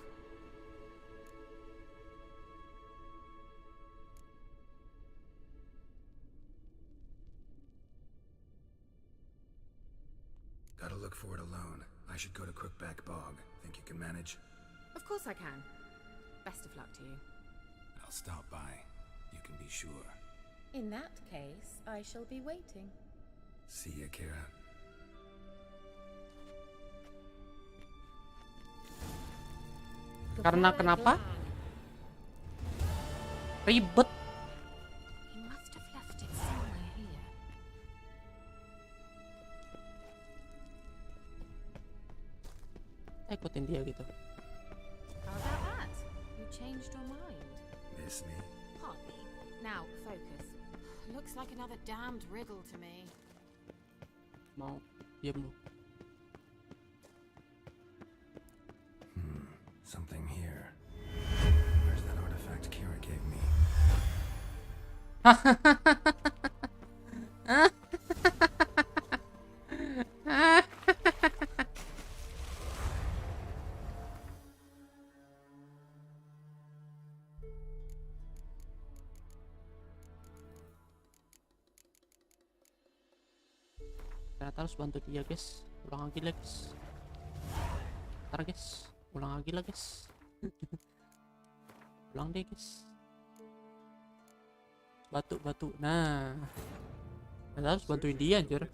Gotta look for it alone. I should go to Crookback Bog. Think you can manage? Of course I can. Best of luck to you. I'll stop by. You can be sure. In that case, I shall be waiting. See ya, Kira. Karena kenapa? Ribet. He must have left it somewhere here. Ikutin dia gitu. How about that? You changed your mind. Miss me? Hardly. Now, focus. Looks like another damned riddle to me. Mau diam lu. Something here. Where's that artifact Kira gave me? Ternyata harus bantu dia, guys. Ulang lagi lah, guys. Ntar, guys. Ulang lagi lah, guys. Ulang deh, guys. Batu. Nah. Ternyata harus bantuin dia, anjir.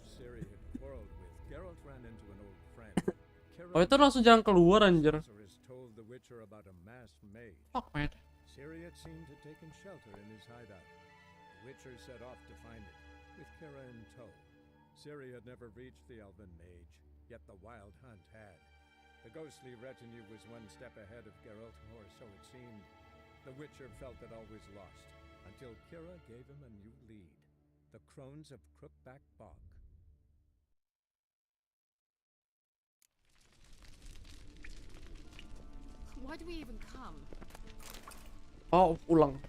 Oh, itu langsung jalan keluar, anjir. Fuck, man. Ciri had seemed to taken shelter in his hideout. The Witcher set off to find it, with Kira in tow. Ciri had never reached the elven mage, yet the wild hunt had. The ghostly retinue was one step ahead of Geralt, or so it seemed. The Witcher felt that all was lost, until Kira gave him a new lead. The Crones of Crookback Bog. Why do we even come? Oh, ulang.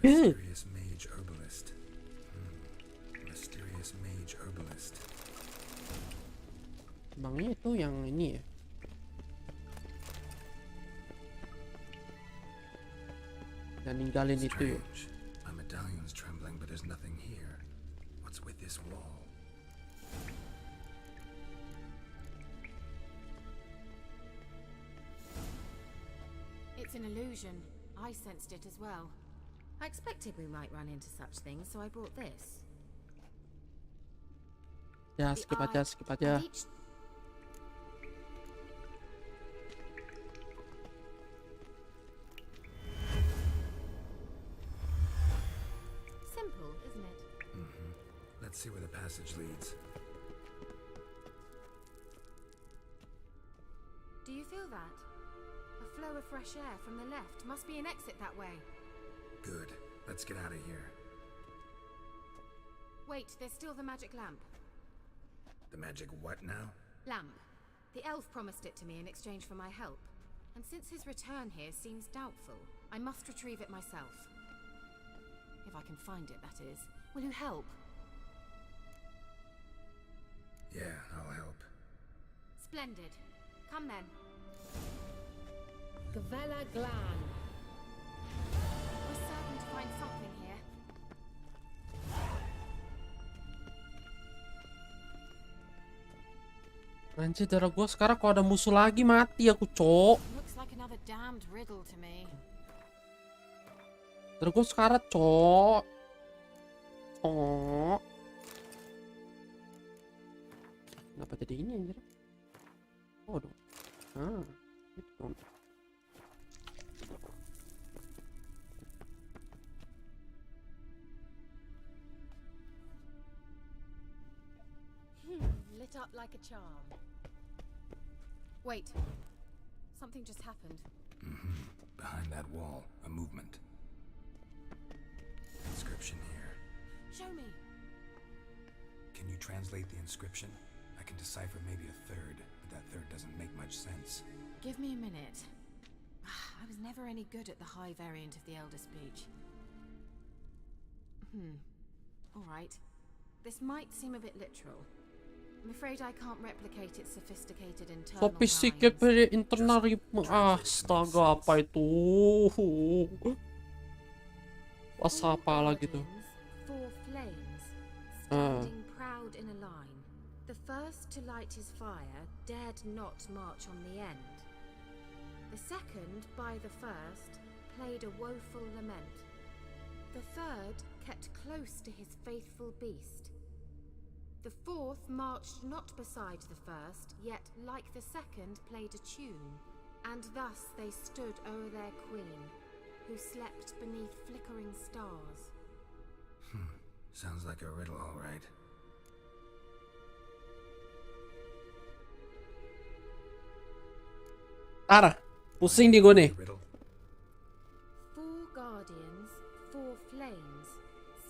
Mysterious mage herbalist. Mysterious mage herbalist. Emangnya itu yang ini ya? Yang ninggalin itu ya? My medallion's trembling, but there's nothing here. with this wall? It's an illusion. I sensed it as well. I expected we might run into such things, so I brought this. Ya, skip aja, skip aja. Simple, isn't it? Mm-hmm. Let's see where the passage leads. Do you feel that? A flow of fresh air from the left. Must be an exit that way. Good. Let's get out of here. Wait, there's still the magic lamp. The magic what now? Lamp. The elf promised it to me in exchange for my help. And since his return here seems doubtful, I must retrieve it myself. If I can find it, that is. Will you help? Yeah, I'll help. Splendid. Come then. Gavella Glan. We're certain to find something here. Anjir, darah gua sekarang kalau ada musuh lagi mati aku, cok. Looks like another damned riddle to me. Darah gua sekarat, cok. Oh. Kenapa jadi ini anjir? Oh, dong. Ah, gitu dong. Lit up like a charm. Wait. Something just happened. Mm-hmm. Behind that wall, a movement. Inscription here. Show me. Can you translate the inscription? I can decipher maybe a third, but that third doesn't make much sense. Give me a minute. I was never any good at the high variant of the Elder speech. All right. This might seem a bit literal. I'm afraid I can't replicate its sophisticated internal Sophisticated internal ritme. Astaga, apa itu? Pas apa lagi tuh? 4 flames, standing proud in a line. The first to light his fire dared not march on the end. The second, by the first, played a woeful lament. The third kept close to his faithful beast. The fourth marched not beside the first, yet, like the second, played a tune. And thus they stood o'er their queen, who slept beneath flickering stars. Sounds like a riddle, all right. Arah, pusing di gue nih. 4 guardians, 4 flames,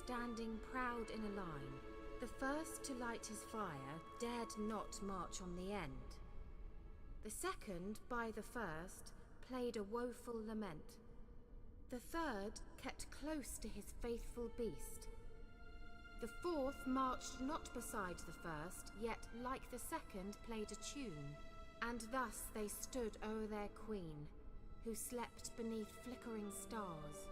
standing proud in a line. The first to light his fire dared not march on the end. The second, by the first, played a woeful lament. The third kept close to his faithful beast. The fourth marched not beside the first, yet, like the second, played a tune. And thus they stood o'er their queen, who slept beneath flickering stars.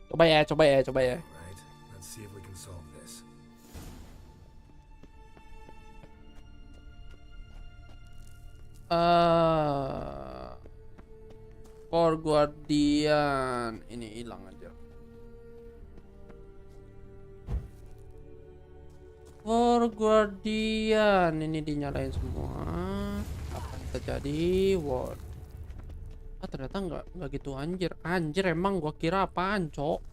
Coba ya, coba ya, coba ya. Right. Let's see if we can solve this. For Guardian. Ini hilang aja. For Guardian. Ini dinyalain semua. Apa yang terjadi? Word. Ternyata nggak gitu anjir. Anjir, emang gua kira apaan, cok?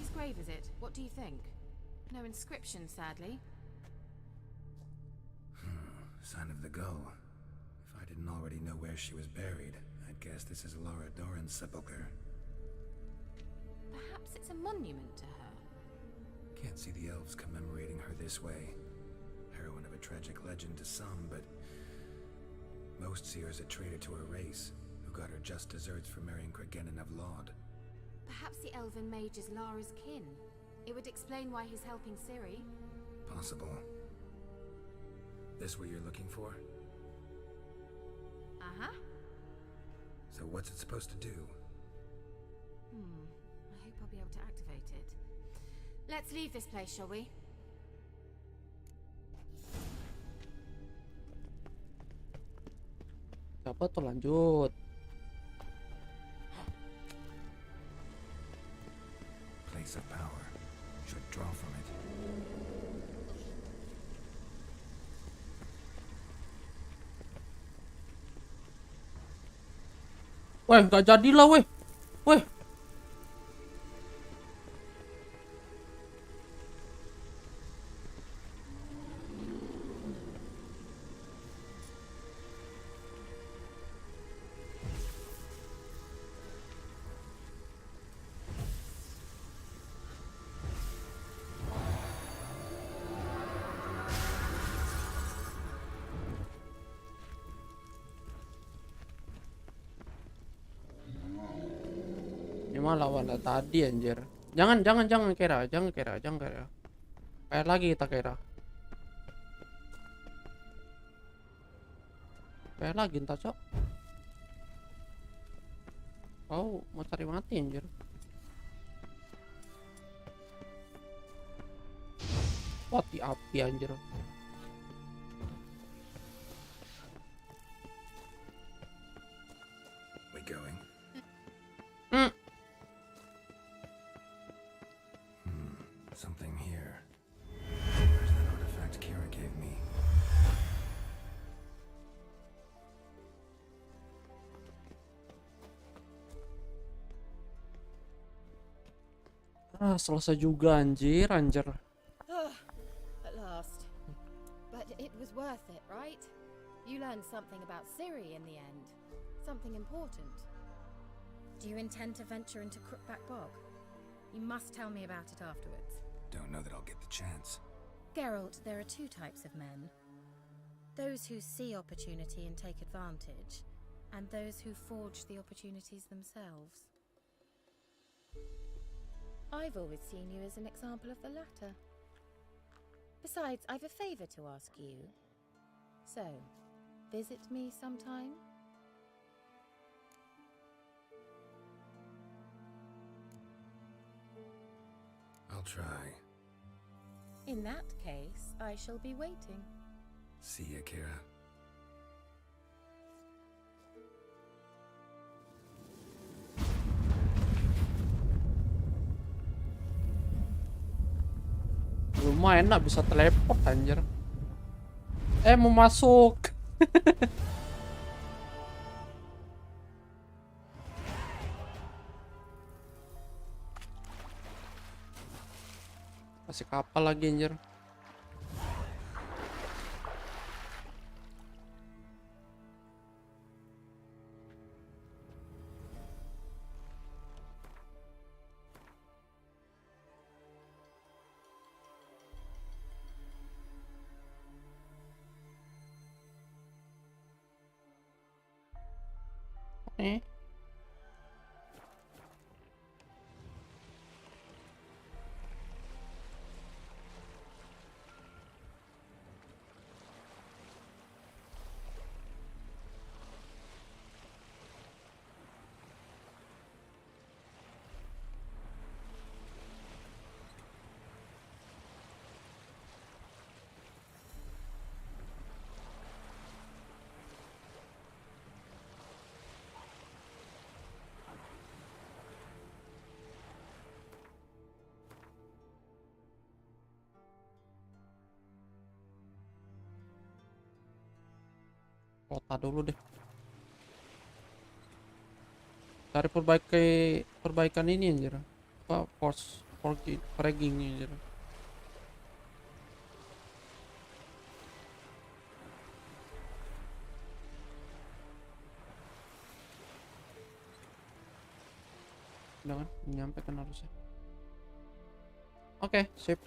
Whose grave is it? What do you think? No inscription, sadly. Sign of the gull. If I didn't already know where she was buried, I'd guess this is Laura Doran's sepulcher. Perhaps it's a monument to her. Can't see the elves commemorating her this way. Heroine of a tragic legend to some, but most see her as a traitor to her race, who got her just deserts for marrying Cregennan of Laud. Perhaps the elven mage is Lara's kin. It would explain why he's helping Ciri. Possible. This what you're looking for? Uh-huh. So what's it supposed to do? I hope I'll be able to activate it. Let's leave this place, shall we? Siapa tuh lanjut? Place of power. Should draw from it. Weh, gak jadilah weh. Weh. Mah lawan tadi anjir. Jangan kira. Kayak lagi kita kira. Kayak lagi entah cok. Kau mau cari mati anjir. Mati api anjir. We going? Something here. Where's that artifact Kira gave me? Selesai juga anjir. At last. But it was worth it, right? You learned something about Ciri in the end. Something important. Do you intend to venture into Crookback Bog? You must tell me about it afterwards. Don't know that I'll get the chance. Geralt, there are two types of men. Those who see opportunity and take advantage, and those who forge the opportunities themselves. I've always seen you as an example of the latter. Besides, I've a favor to ask you. So, visit me sometime? I'll try. In that case, I shall be waiting. See ya, Kira. Lumayan lah bisa teleport anjir. Mau masuk. Kasih kapal lagi anjir. Kota dulu deh. Cari perbaikan ini anjir. Apa foraging anjir. Udah kan? Nyampe kan harusnya. Oke, sip.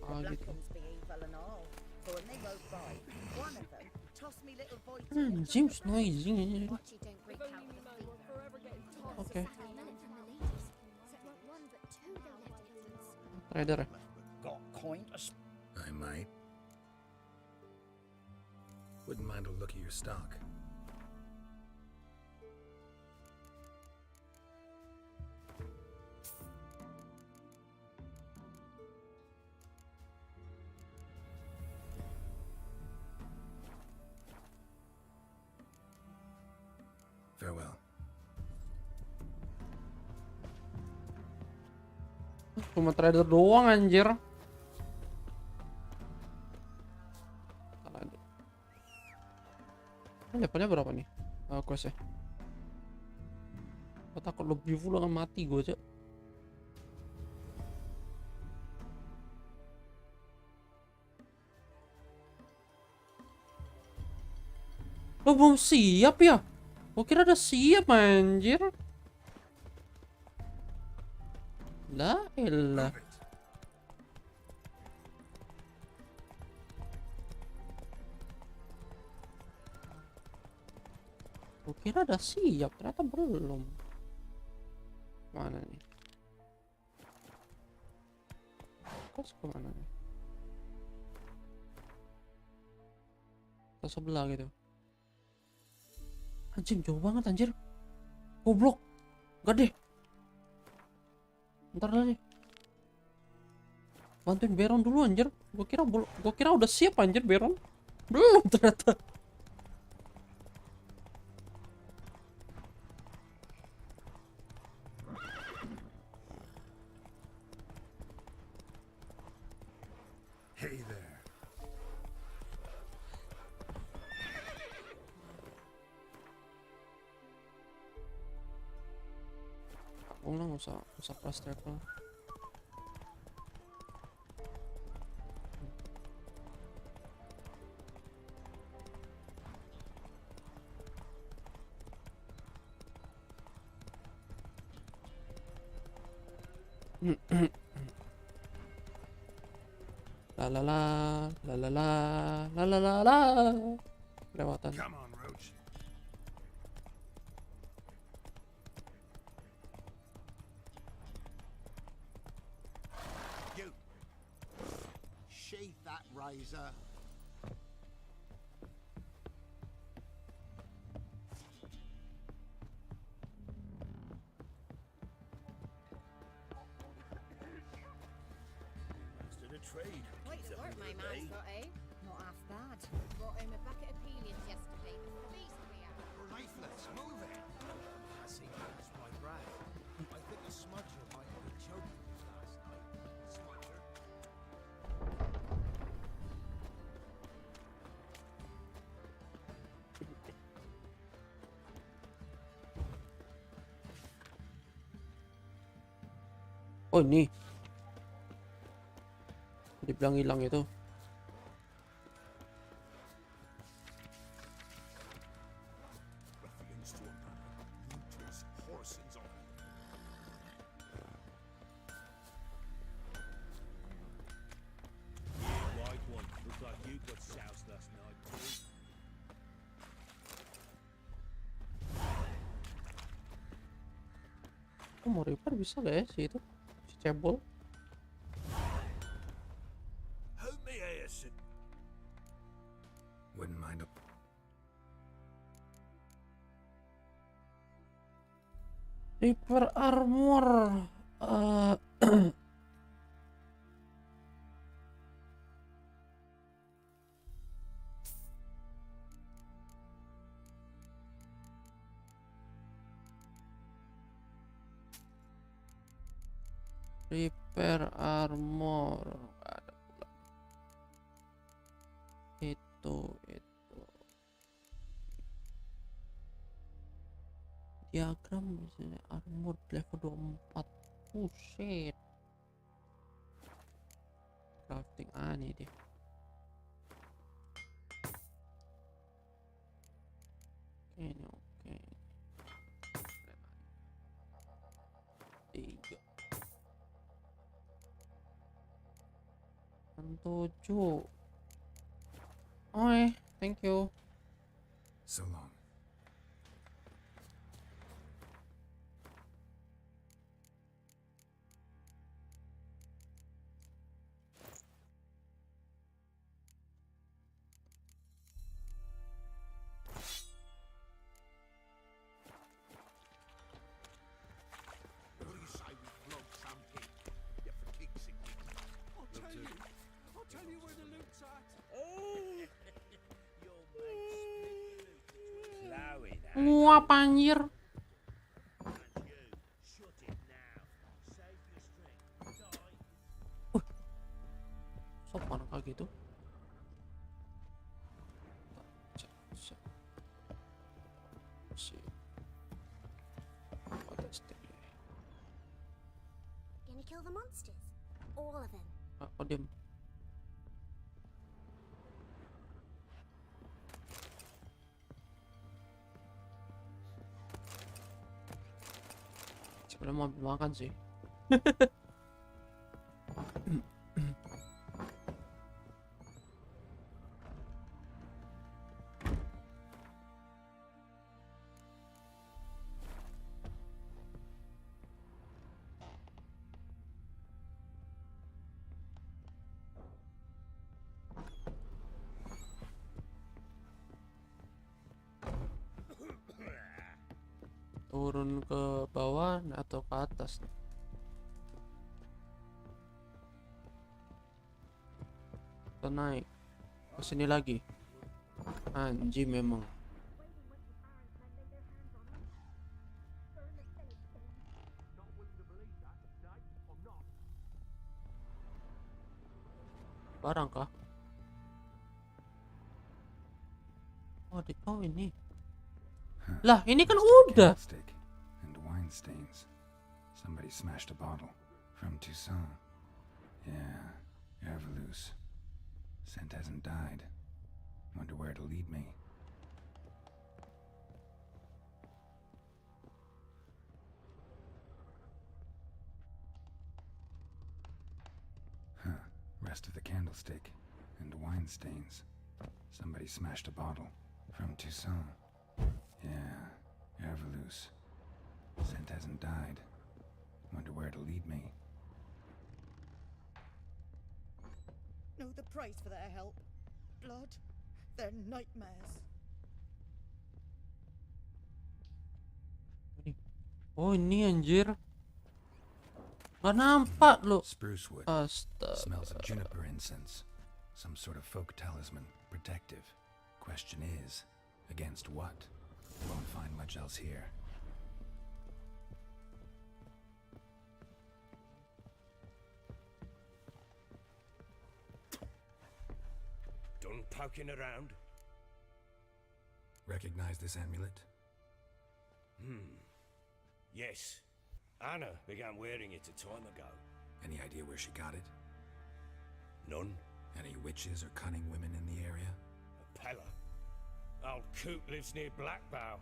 Ah, gitu. Seems noisy. Oke. Trader ya? I might. Wouldn't mind a look at your stock. Farewell. Cuma trader doang anjir. Ini levelnya berapa nih? Quest ya. Gue takut lebih full akan mati gue aja. Lo belum siap ya? Gue kira udah siap anjir. Lah elah. Gue kira udah siap, ternyata belum. Mana nih? Kos kemana nih? Ke sebelah gitu. Anjing jauh banget anjir. Goblok. Enggak deh. Ntar lagi. Bantuin Baron dulu anjir. Gua kira udah siap anjir Baron. Belum ternyata. Hey there. Aku lah nggak usah fast travel. La la la la la la la la la la. Kelewatan. Come on, Roach. You sheath that razor. Master the trade. Quite Keeps the up work with my the man's day. got, eh? Not half bad. Brought home a bucket of Pelians yesterday. The beast we had. Riflets, move it. I see that's my brag. I think a smudger might have been choking us last night. Smudger? Oh ini. Dibilang hilang itu. Ruffians to a man. Looters, horsens on. Yeah, right one. Looks like you got soused last night, too. Oh, mau repair bisa gak ya si itu? Si cebol. Hold me ass. Wouldn't mind a... Repair armor. Repair armor. Nggak ada pula. Itu. Diagram misalnya armor level 24. Buset. Crafting aneh deh. Oke, ini oke. Tiga. 7. Oke, thank you. So long. What do you say we flog some pig? Yeah, for king's sake. I'll tell you where the loot's at. Wah, anjir. Sopan kayak gitu. Gonna kill the monsters? All of them. Oh, diam. Sebenarnya mau makan sih. Turun ke bawah atau ke atas? Kita naik ke sini lagi. Anjing memang. Barang kah? Oh ini. Lah, ini kan udah. Candlestick and wine stains. Somebody smashed a bottle from Toussaint. Yeah, Ervelus. Scent hasn't died. Wonder where it'll lead me. Huh. Rest of the candlestick and wine stains. Somebody smashed a bottle from Toussaint. Yeah, Ervelus. Scent hasn't died. Wonder where it'll lead me. Know the price for their help. Blood. They're nightmares. Oh ini anjir. Gak nampak lo. Spruce wood. Astaga. Smells of juniper incense. Some sort of folk talisman. Protective. Question is, against what? Won't find much else here. Done poking around? Recognize this amulet? Yes. Anna began wearing it a time ago. Any idea where she got it? None. Any witches or cunning women in the area? A Pella. Old Coot lives near Blackbow.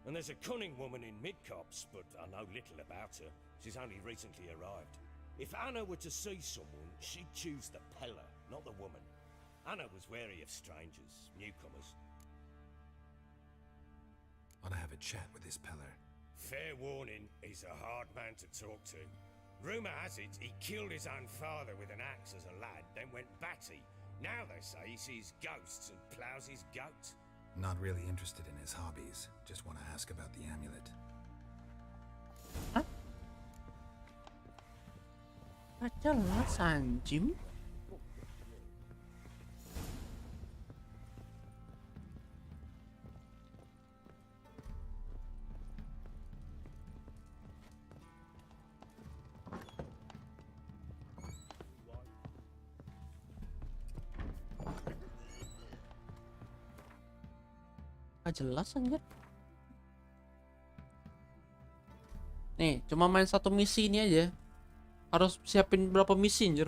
And there's a cunning woman in Midcopse, but I know little about her. She's only recently arrived. If Anna were to see someone, she'd choose the Pella, not the woman. Anna was wary of strangers, newcomers. Ought to have a chat with this Peller. Fair warning, he's a hard man to talk to. Rumour has it he killed his own father with an axe as a lad, then went batty. Now they say he sees ghosts and ploughs his goat. Not really interested in his hobbies. Just want to ask about the amulet. Jelas anjing. Jelas anjir. Nih, cuma main satu misi ini aja. Harus siapin berapa misi anjir.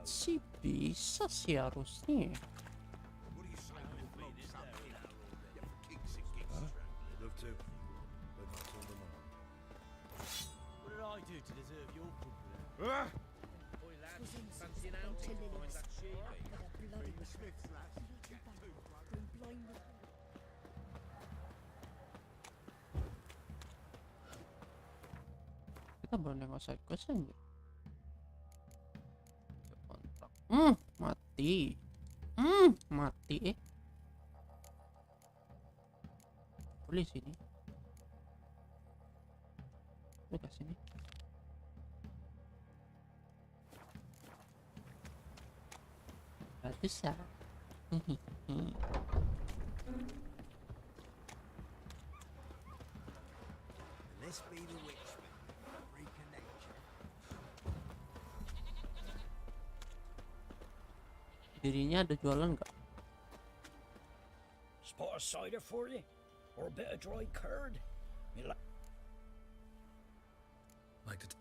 Si bisa sih harusnya. Kita boleh nengok side quest aja. Mati. Mati. Boleh sini. Dekat sini. Bisa. This be the witchman. Reconnect you. Dirinya ada jualan nggak? Spot of cider for you? Or a bit of dry curd? Like to...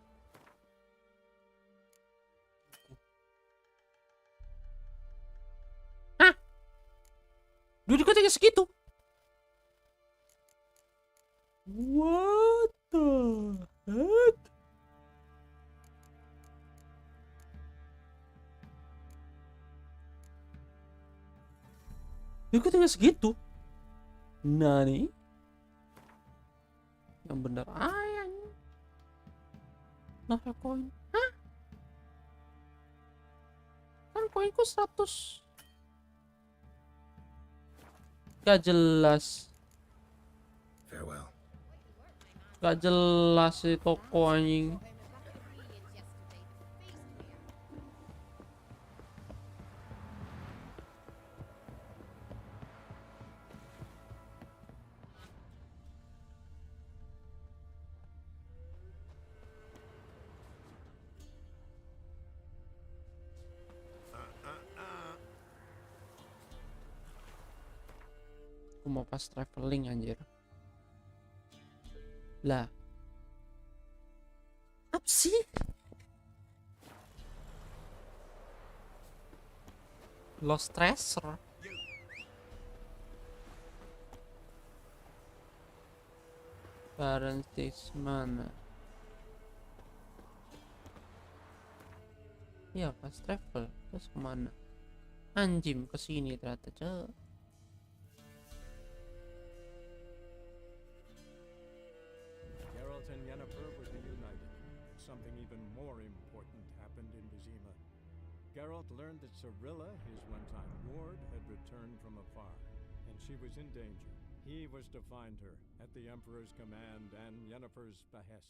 Hah? Duit katanya segitu? What the heck? Duit katanya segitu? Nani? Yang bener ayang. Nah, koin. Hah? Kan koinku 100. Gak jelas. Farewell. Gak jelas sih toko anjing. Aku mau pas traveling anjir. Lah. Apa sih? Lost Tracer. Barang stage mana? Ya pas travel. Terus kemana? Anjim kesini ternyata cek. Geralt and Yennefer were reunited. Something even more important happened in Vizima. Geralt learned that Cirilla, his one-time ward, had returned from afar, and she was in danger. He was to find her, at the Emperor's command and Yennefer's behest.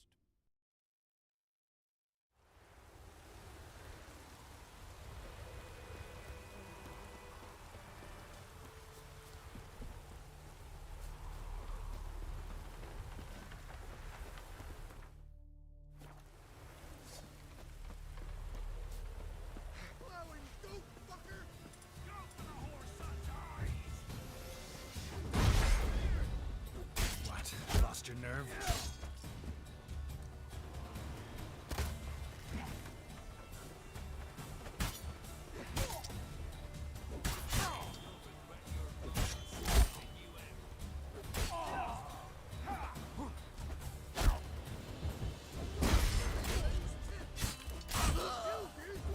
Lost your nerve?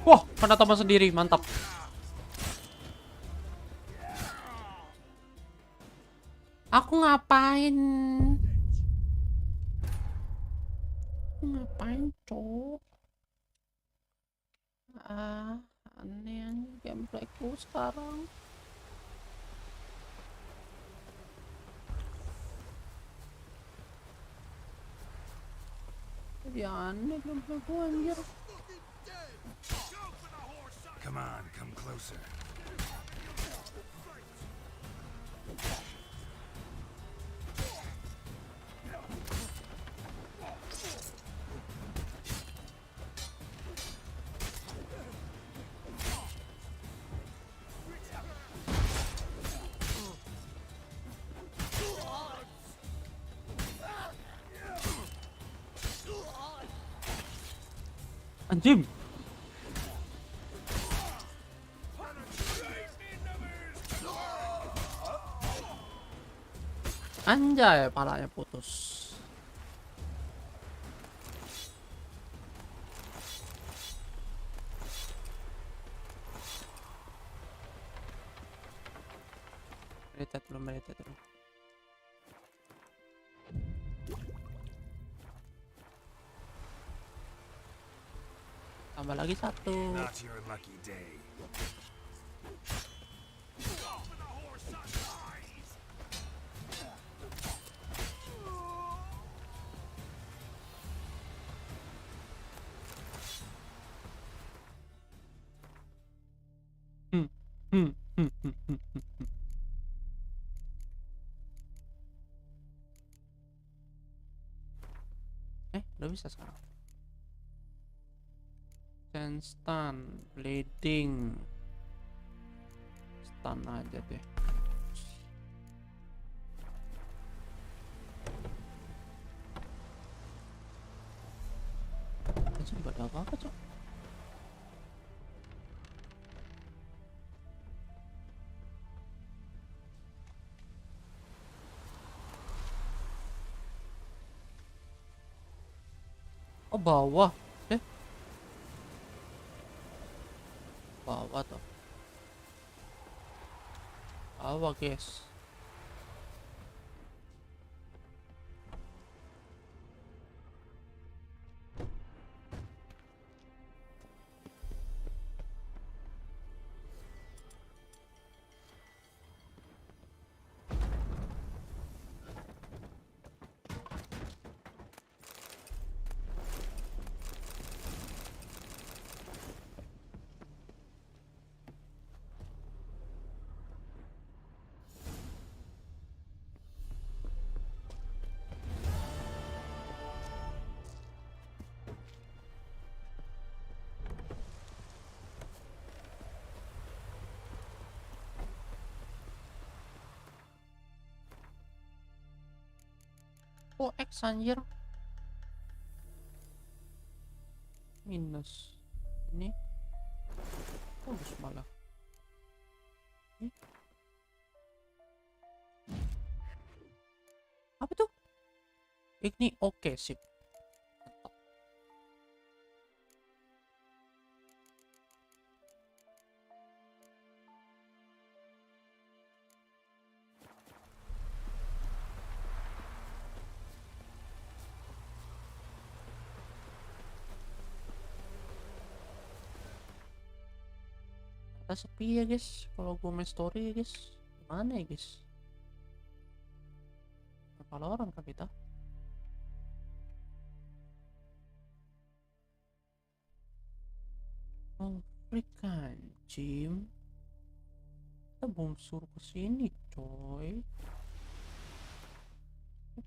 Wah, kena teman sendiri, mantap. Aku ngapain? Ngapain, cok? Aneh gameplayku sekarang. Jadi aneh gameplayku anjir. Come on, come closer. Anjing. Anjay, palanya putus. Meditate dulu, meditate dulu. Tambah lagi satu. Not your lucky day. Udah bisa sekarang. Stun, bleeding, stun aja deh. Itu juga ada apa-apa, Cok? Oh, bawah. Bawah tuh. Bawah, guys. Oh, X anjir. Minus. Ini bagus malah. Apa tuh? Ini oke, sip. Sepi ya guys, kalau gue main story ya guys, gimana ya guys? Kepala orang kah kita? Oh freak anjing, kita belum suruh kesini coy.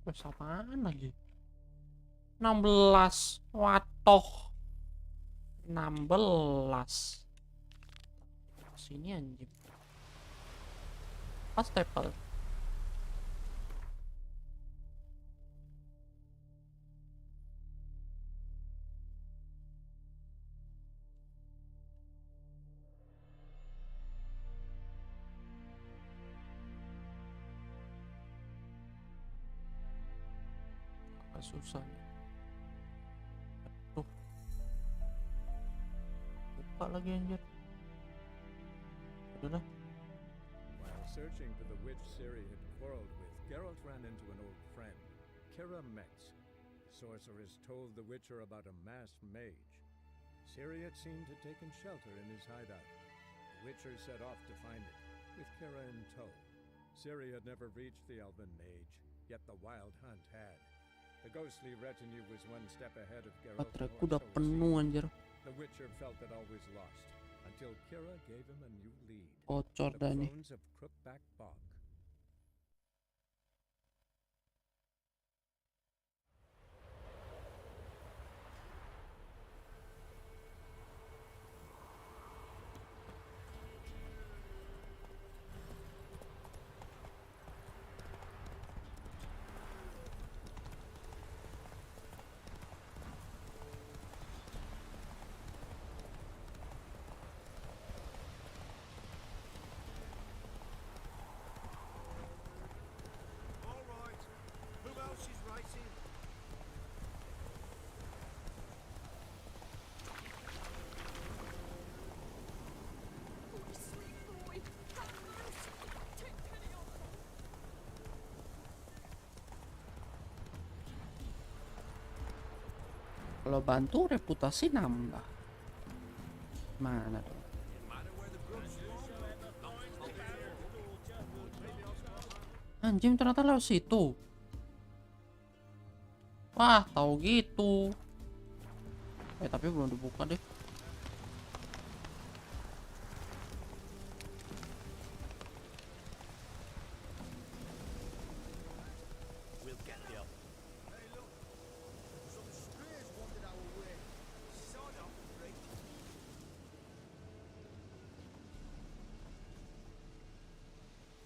Quest apaan lagi? 16, watoh 16 sini anjing. Pas staple. Agak susah nih. Tuh. Buka lagi anjir. While searching for the witch Ciri had quarreled with, Geralt ran into an old friend, Kira Metz. The sorceress told the Witcher about a masked mage. Ciri had seemed to taken shelter in his hideout. The Witcher set off to find it, with Kira in tow. Ciri had never reached the elven mage, yet the wild hunt had. The ghostly retinue was one step ahead of Geralt. Bateraiku udah penuh anjir. The Witcher felt that all was lost, until Kira gave him a new lead. Bocor dah nih. Bones of Crookback Bog. Kalau bantu reputasi nambah. Mana tuh? Anjing, ternyata lewat situ. Wah, tahu gitu. Tapi belum dibuka deh.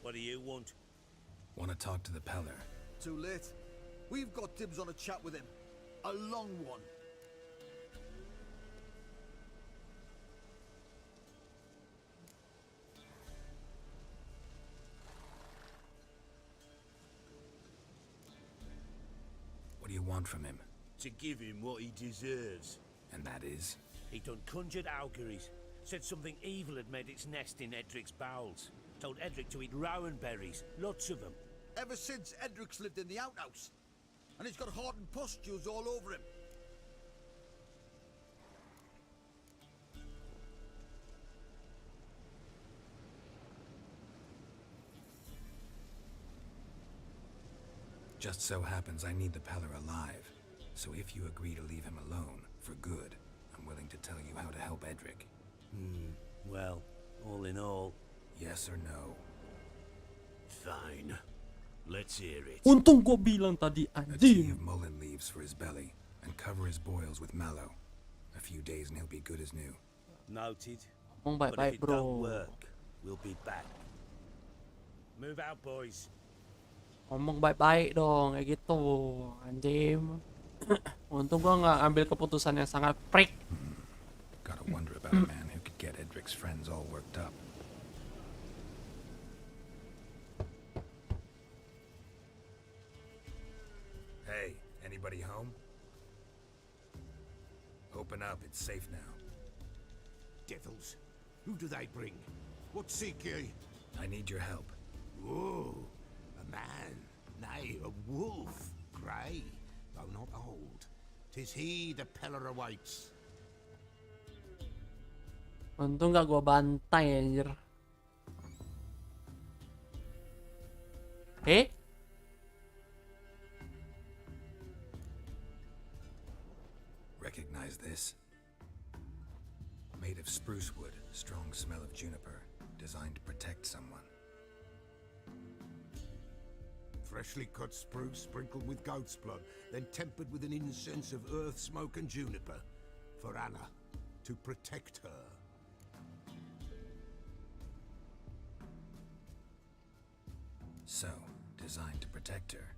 What do you want? Want to talk to the Peller. Too late. We've got dibs on a chat with him. A long one. What do you want from him? To give him what he deserves. And that is? He done conjured auguries. Said something evil had made its nest in Edric's bowels. Told Edric to eat rowan berries. Lots of them. Ever since Edric's lived in the outhouse. And he's got hardened pustules all over him. Just so happens I need the Peller alive. So if you agree to leave him alone, for good, I'm willing to tell you how to help Edric. Well, all in all... Yes or no? Fine. Let's hear it. Untung gua bilang tadi, A tea anjing. of mullein leaves for his belly, and cover his boils with mallow. A few days and he'll be good as new. Noted. Ngomong But if baik-baik, it don't bro. work, we'll be back. Move out, boys. Ngomong baik-baik dong, kayak gitu, anjing. Untung gua nggak ambil keputusan yang sangat freak. Gotta wonder about a man who could get Edric's friends all worked up. Hey, anybody home? Open up, it's safe now. Devils. Who do they bring? What seek ye? I need your help. Oh, a man. Nay, a wolf. Grey, though not old. 'Tis he the Peller awaits. Untung gak gua bantai, anjir. Recognize this? Made of spruce wood, strong smell of juniper, designed to protect someone. Freshly cut spruce sprinkled with goat's blood, then tempered with an incense of earth, smoke, and juniper. For Anna, to protect her. So, designed to protect her.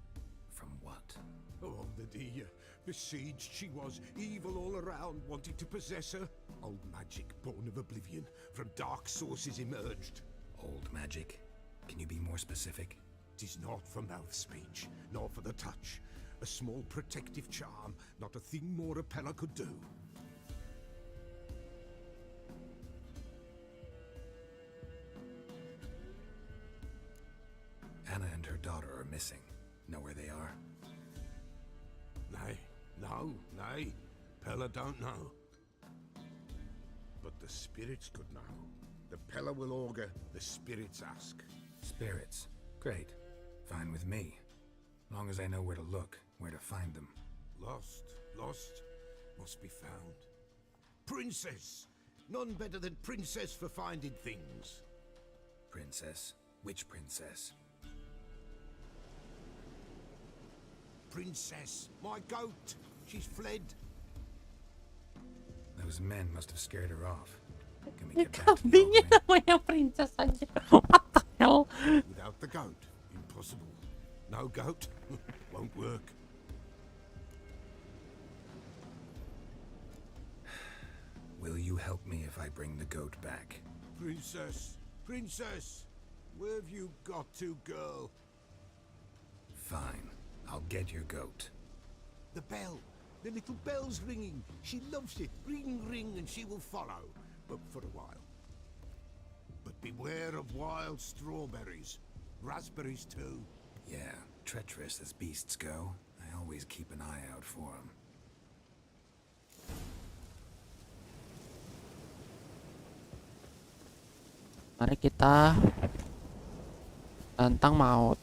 From what? Oh, the besieged she was, evil all around, wanting to possess her. Old magic, born of oblivion, from dark sources emerged. Old magic? Can you be more specific? 'Tis not for mouth speech, nor for the touch. A small protective charm, not a thing more a Peller could do. Anna and her daughter are missing. Know where they are? Nay, no, nay. Peller don't know. But the spirits could know. The Peller will augur, the spirits ask. Spirits. Great. Fine with me. Long as I know where to look, where to find them. Lost, must be found. Princess! None better than Princess for finding things. Princess? Which princess? Princess, my goat! She's fled. Those men must have scared her off. Can we get back to the Kambingnya namanya princess aja. What the hell? Without the goat, impossible. No goat, won't work. Will you help me if I bring the goat back? Princess! Where have you got to, girl? Fine. I'll get your goat. The bell! The little bell's ringing. She loves it. Ring, ring, and she will follow. But for a while. But beware of wild strawberries. Raspberries, too. Yeah, treacherous as beasts go. I always keep an eye out for them. Mari kita tantang maut.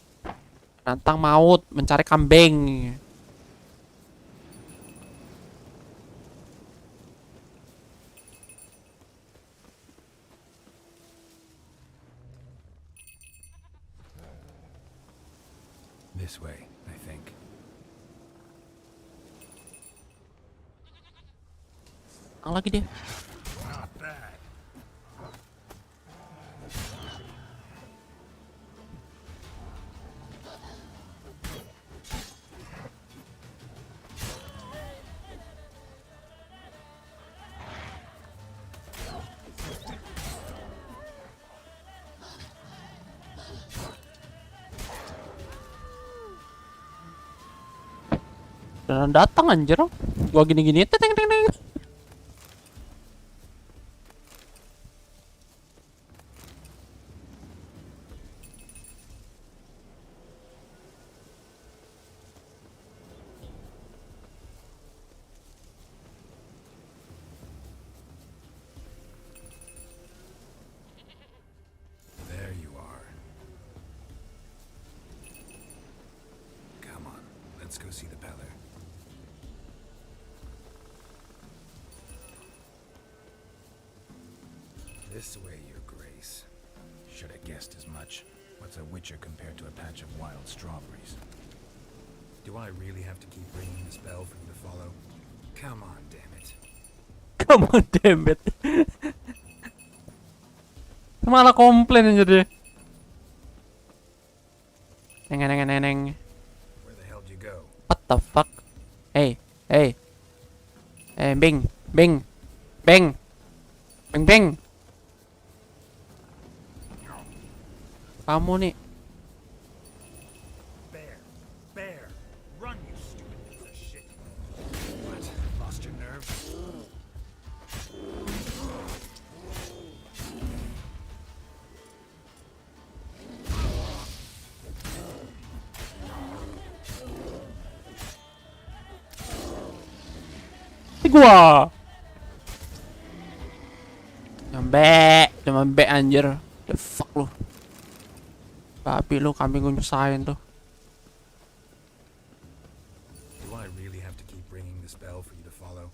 Tantang maut mencari kambing. This way, I think. Lagi dia. Not bad. Dan datang anjir. Gua gini-gini teteng teng teng. There you are. Come on, let's go see the Peller. This way, Your Grace. Should have guessed as much. What's a witcher compared to a patch of wild strawberries? Do I really have to keep ringing this bell for you to follow? Come on, damn it. Come on, damn it. Malah komplain aja deh. Neng. Where the hell did you go? What the fuck? Hey. Bing. Kamu nih. Bear, run, you stupid piece of shit. What? Lost your nerve? Gua. Nyambe anjir. The fuck lu. Babi lu, kambing gue nyusahin tuh. Do I really have to keep ringing this bell for you to follow?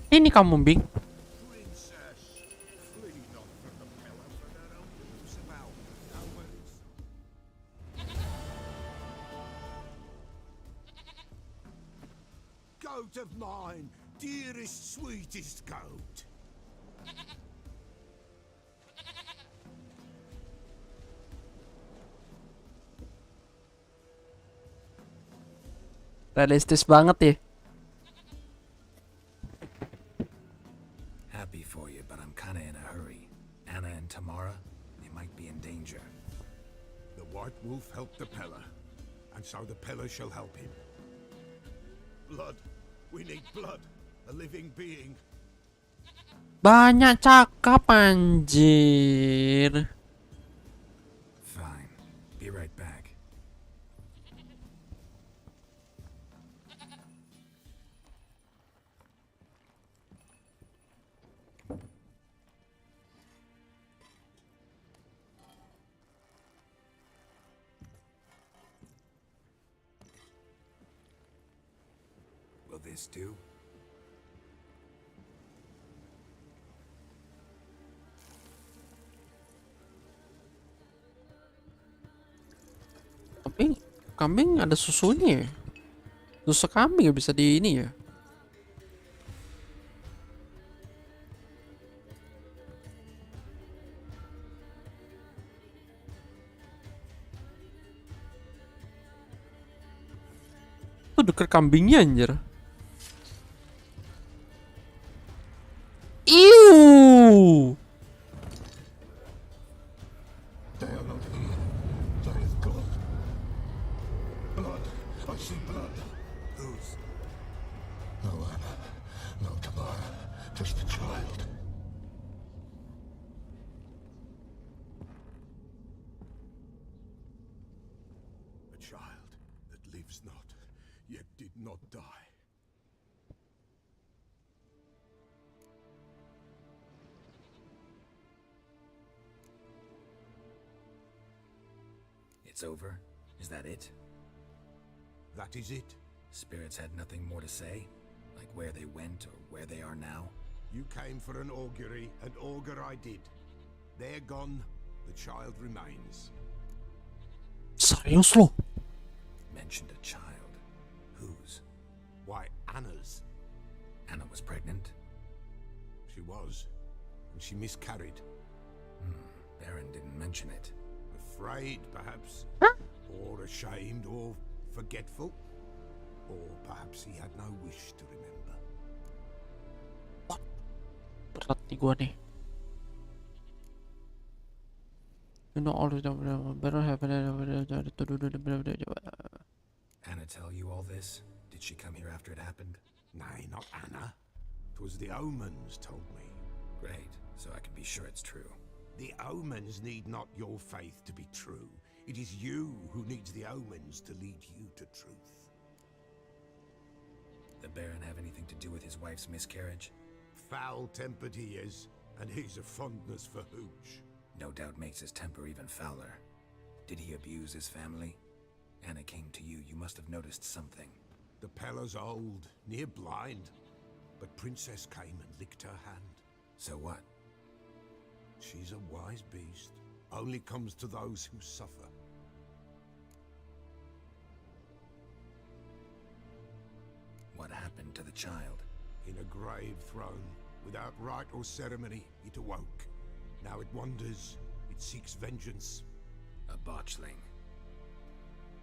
Ini kamu, Bing. Princess, flee not from the pillar for their own use about ours. Goat of mine, dearest, sweetest goat. Realistis banget ya. Happy for you, but I'm kinda in a hurry. Anna and Tamara, they might be in danger. The White Wolf helped the Peller, and so the Peller shall help him. Blood. We need blood. A living being. Banyak cakap anjir. Fine. Be right back. Will this do? Kambing ada susunya ya? Susu kambing ya bisa di ini ya? Tuh deket kambingnya anjir. Iu. No, Anna. No, Tamara. Just the child. A child that lives not, yet did not die. It's over? Is that it? That is it. Spirits had nothing more to say? Like where they went or where they are now? You came for an augury, and augur I did. They're gone, the child remains. Seriously? Mentioned a child. Whose? Why, Anna's. Anna was pregnant? She was, and she miscarried. Baron didn't mention it. Afraid, perhaps. Or ashamed, or forgetful. Or perhaps he had no wish to remember. Berat nih gua nih. You know all better have Anna tell you all this? Did she come here after it happened? Nay, not Anna. 'Twas the omens told me. Great, so I can be sure it's true. The omens need not your faith to be true. It is you who needs the omens to lead you to truth. The Baron have anything to do with his wife's miscarriage? Foul-tempered he is, and he's a fondness for hooch. No doubt makes his temper even fouler. Did he abuse his family? Anna came to you, you must have noticed something. The Pella's old, near blind, but Princess came and licked her hand. So what? She's a wise beast, only comes to those who suffer. What happened to the child? In a grave thrown, without rite or ceremony, it awoke. Now it wanders, it seeks vengeance. A botchling.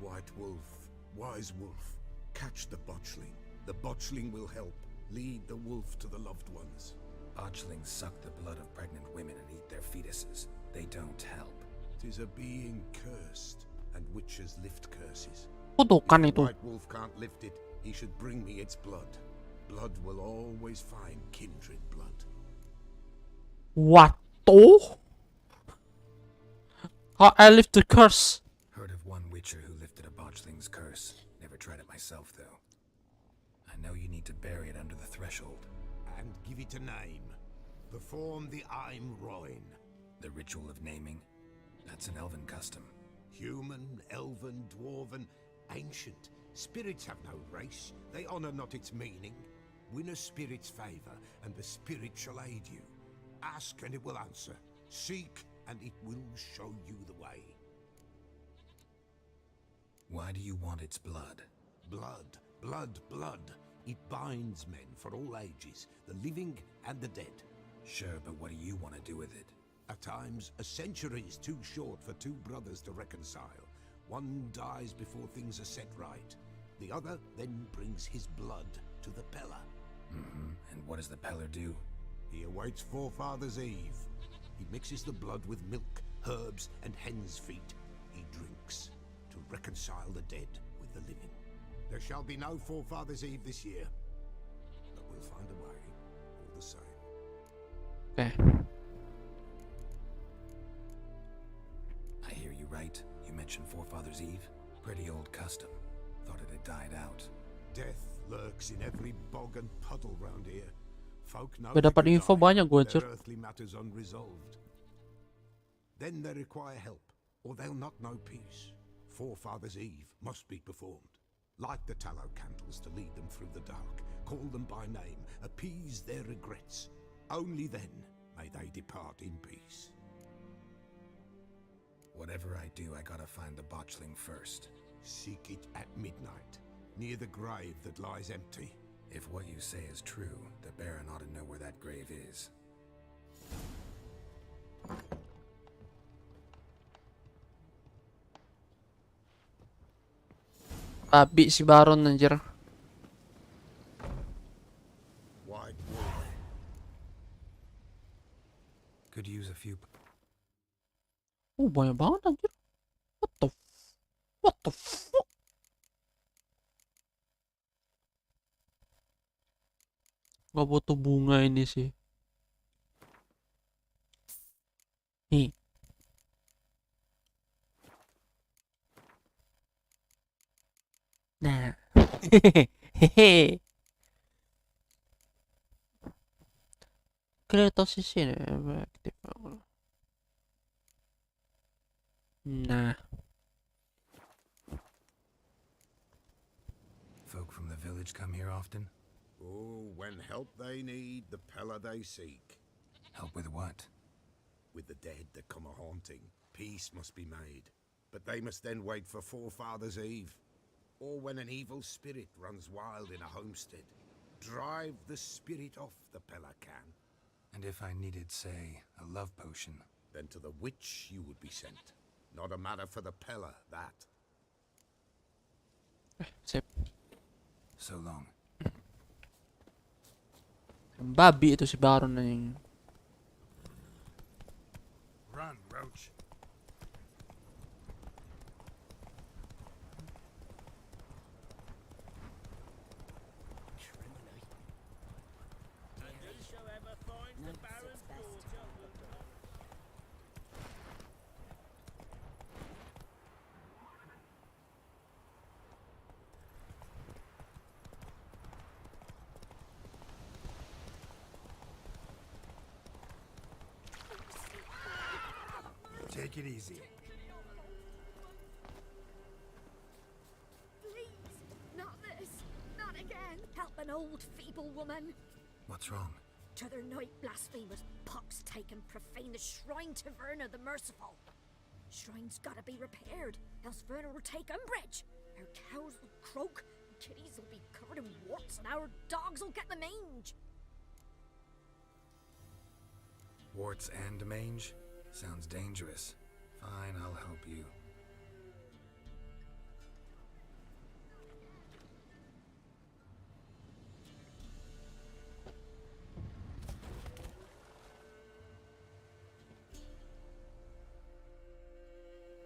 White wolf, wise wolf, catch the botchling. The botchling will help, lead the wolf to the loved ones. Botchlings suck the blood of pregnant women and eat their fetuses. They don't help. 'Tis a being cursed, and witches lift curses. Kutukan If the itu. white wolf can't lift it, he should bring me its blood. Blood will always find kindred blood. What? How I lift the curse? Heard of one witcher who lifted a botchling's curse. Never tried it myself, though. I know you need to bury it under the threshold. And give it a name. Perform the Aim Roin. The ritual of naming? That's an elven custom. Human, elven, dwarven, ancient. Spirits have no race. They honor not its meaning. Win a spirit's favor, and the spirit shall aid you. Ask, and it will answer. Seek, and it will show you the way. Why do you want its blood? Blood, blood, blood. It binds men for all ages, the living and the dead. Sure, but what do you want to do with it? At times, a century is too short for two brothers to reconcile. One dies before things are set right. The other then brings his blood to the Pella. And what does the Peller do? He awaits Forefather's Eve. He mixes the blood with milk, herbs, and hen's feet. He drinks to reconcile the dead with the living. There shall be no Forefather's Eve this year, but we'll find a way all the same. Okay. I hear you right. You mentioned Forefather's Eve. Pretty old custom. Thought it had died out. Death lurks in every bog and puddle round here. Folk know Gak dapat they info die, banyak gua, their Cir. earthly matters unresolved. Then they require help, or they'll not know peace. Forefather's Eve must be performed. Light the tallow candles to lead them through the dark. Call them by name. Appease their regrets. Only then may they depart in peace. Whatever I do, I gotta find the botchling first. Seek it at midnight, near the grave that lies empty. If what you say is true, the Baron ought to know where that grave is. Babi si Baron anjir. White wolf. Could use a few. Oh, banyak banget anjir. What the fuck? Gak butuh bunga ini sih. Nih. Nah. Hehehe. Kreatif sih aktif. Nah. Folk from the village come here often? Oh, when help they need, the Pella they seek. Help with what? With the dead that come a-haunting, peace must be made. But they must then wait for Forefathers' Eve. Or when an evil spirit runs wild in a homestead. Drive the spirit off, the Pella can. And if I needed, say, a love potion? Then to the witch you would be sent. Not a matter for the Pella, that. Sip. So long. Babi itu si Baron na yung... Run, Roach. Take it easy. Please, not this. Not again. Help an old, feeble woman. What's wrong? T'other night, blasphemous pox take and profane the shrine to Verna the Merciful. Shrine's gotta be repaired, else Verna will take umbrage. Our cows will croak, kitties will be covered in warts, and our dogs will get the mange. Warts and mange? Sounds dangerous. Fine, I'll help you.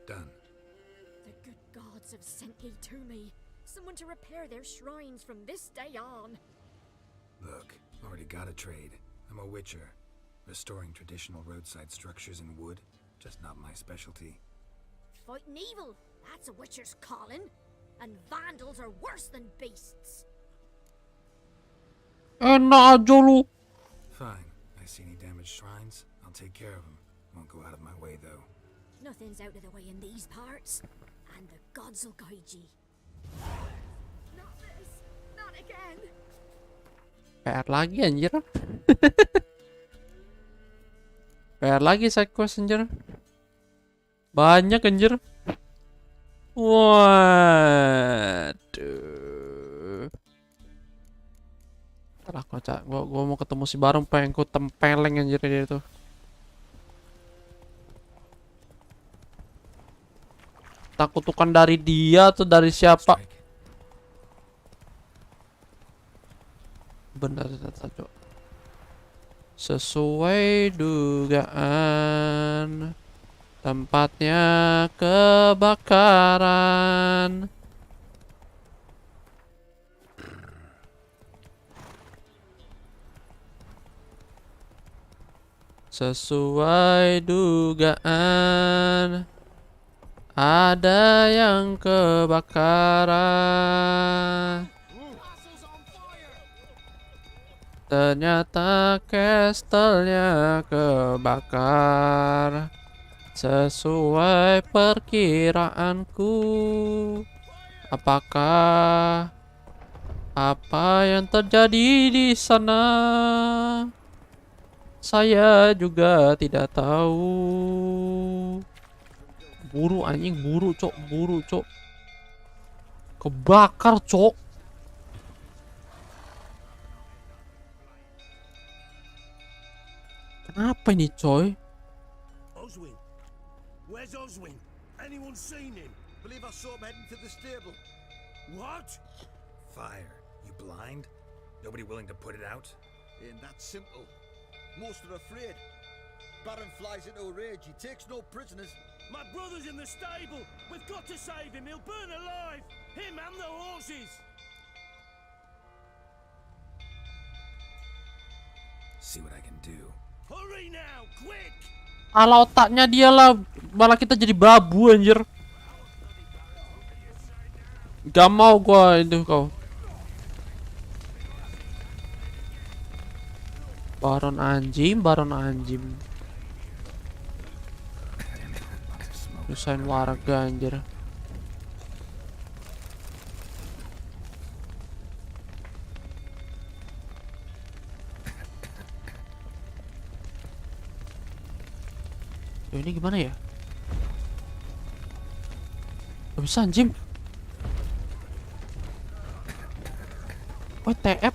Done. The good gods have sent ye to me. Someone to repair their shrines from this day on. Look, already got a trade. I'm a witcher. Restoring traditional roadside structures in wood, just not my specialty. Fighting evil, that's a witcher's calling. And vandals are worse than beasts. Enak aja lu. Fine. I see any damaged shrines, I'll take care of them. Won't go out of my way, though. Nothing's out of the way in these parts. And the gods will guide ye. Not this. Not again. PR lagi anjir. PR lagi side quest anjir. Banyak anjir. Waduh. Salah kocak. Gua mau ketemu si Baron, pengen ku tempeleng anjir dia itu. Tak kutukan dari dia atau dari siapa? Benar saja. Sesuai dugaan, tempatnya kebakaran. Sesuai dugaan, ada yang kebakaran. Ternyata castle-nya kebakar. Sesuai perkiraanku. Apakah apa yang terjadi di sana? Saya juga tidak tahu. Buru anjing, buru cok, buru cok. Kebakar cok. Kenapa ini coy? Oswin? Where's Oswin? Anyone seen him? Believe I saw him heading to the stable. What? Fire. You blind? Nobody willing to put it out? Ain't that simple. Most are afraid. Baron flies into a rage. He takes no prisoners. My brother's in the stable. We've got to save him. He'll burn alive. Him and the horses. See what I can do. Hurry now, quick! Ala otaknya dia lah, malah kita jadi babu anjir. Gak mau gua itu kau. Baron anjing. Nyusahin warga anjir. Ini gimana ya? Gak bisa anjing. Oh, TF.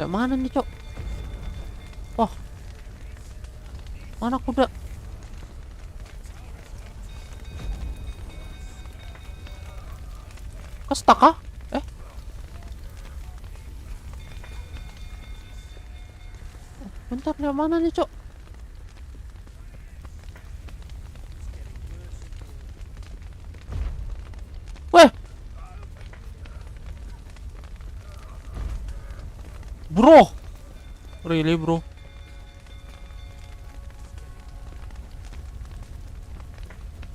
Gak mana nih, Cok? Wah. Mana kuda? Kok stuck ah? Bentar, gak mana nih, Cok? Weh! Bro! Really, bro?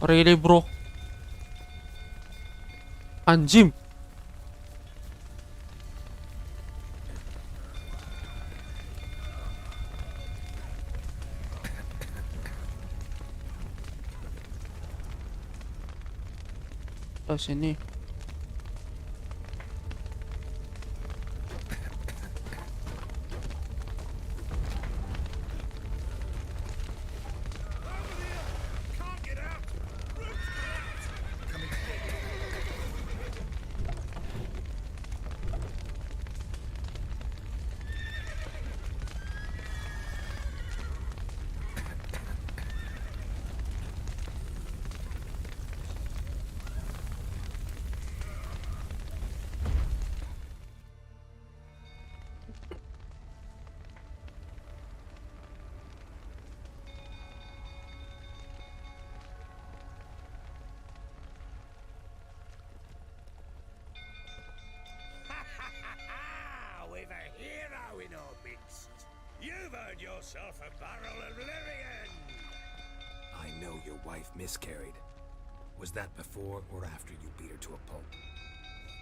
Really, bro? Anjing! Oh, sini. With a hero in our midst. You've earned yourself a barrel of Lyrian. I know your wife miscarried. Was that before or after you beat her to a pulp?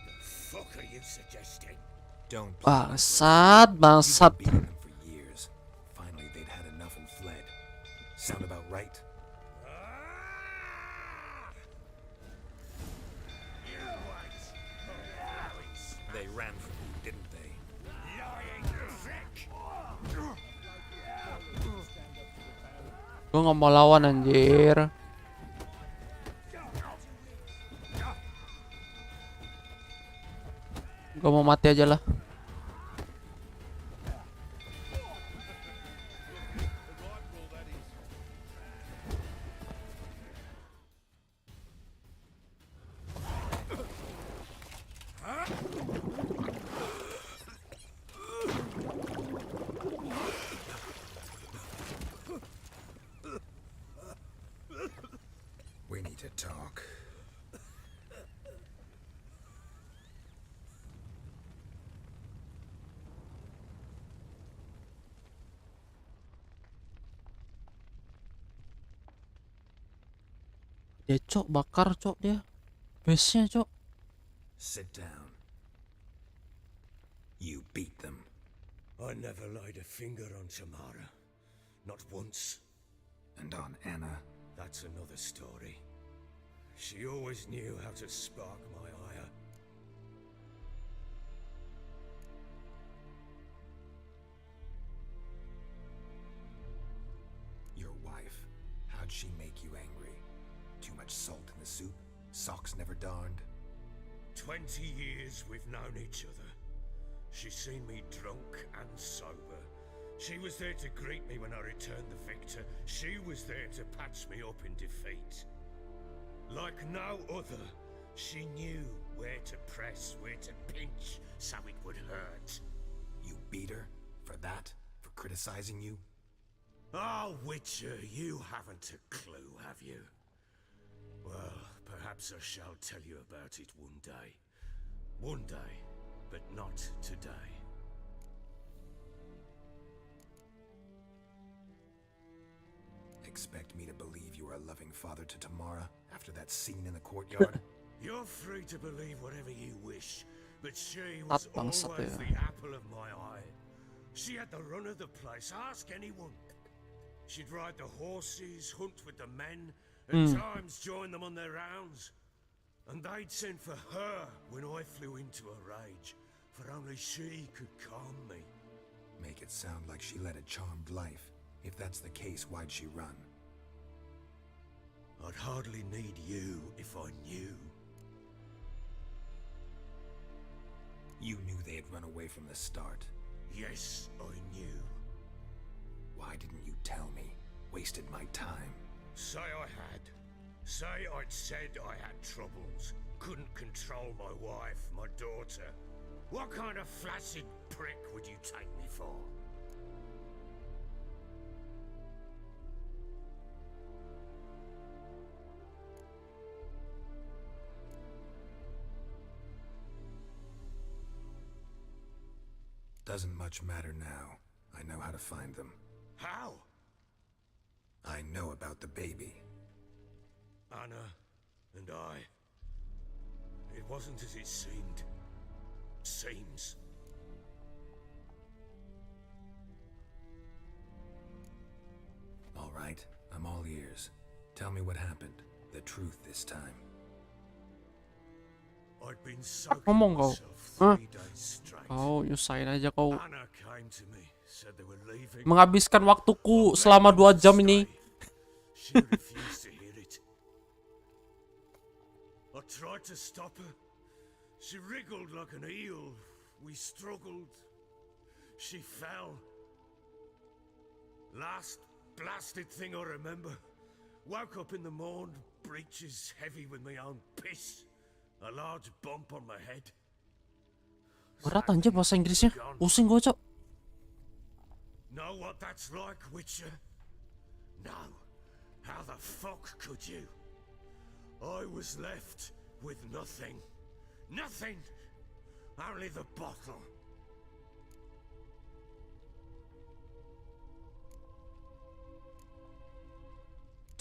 The fuck are you suggesting? Don't. Bangsat. Beaten them for years. Finally, they'd had enough and fled. Sound about right? They ran from you, didn't they? Gue gak mau lawan anjir. Gue mau mati aja lah. We need to talk. Dia Cok, bakar Cok dia. Base-nya Cok. Sit down. You beat them. I never laid a finger on Tamara. Not once. And on Anna? That's another story. She always knew how to spark my ire. Your wife. How'd she make you angry? Too much salt in the soup? Socks never darned? 20 years we've known each other. She's seen me drunk and sober. She was there to greet me when I returned the victor. She was there to patch me up in defeat. Like no other, she knew where to press, where to pinch, so it would hurt. You beat her? For that? For criticizing you? Oh, Witcher, you haven't a clue, have you? Well, perhaps I shall tell you about it one day. One day, but not today. Expect me to believe you are a loving father to Tamara after that scene in the courtyard? You're free to believe whatever you wish, but she was always the apple of my eye. She had the run of the place, ask anyone. She'd ride the horses, hunt with the men, at times join them on their rounds. And they'd send for her when I flew into a rage, for only she could calm me. Make it sound like she led a charmed life. If that's the case, why'd she run? I'd hardly need you if I knew. You knew they had run away from the start. Yes, I knew. Why didn't you tell me? Wasted my time. Say I had. Say I'd said I had troubles. Couldn't control my wife, my daughter. What kind of flaccid prick would you take me for? Doesn't much matter now. I know how to find them. How? I know about the baby. Anna and I. It wasn't as it seemed. Seems. All right, I'm all ears. Tell me what happened. The truth this time. I'd been Ngomong kau. Hah? Kau nyusahin aja kau. Anna came to me, said they were leaving. Menghabiskan waktuku selama 2 jam ini. She refused to hear it. I tried to stop her. She wriggled like an eel. We struggled. She fell. Last blasted thing I remember. Woke up in the morn, breeches heavy with my own piss. A large bump on my head. Berat anjir bahasa Inggrisnya. Pusing gue, Cok. Know what that's like, Witcher? No. How the fuck could you? I was left with nothing. Nothing. Only the bottle.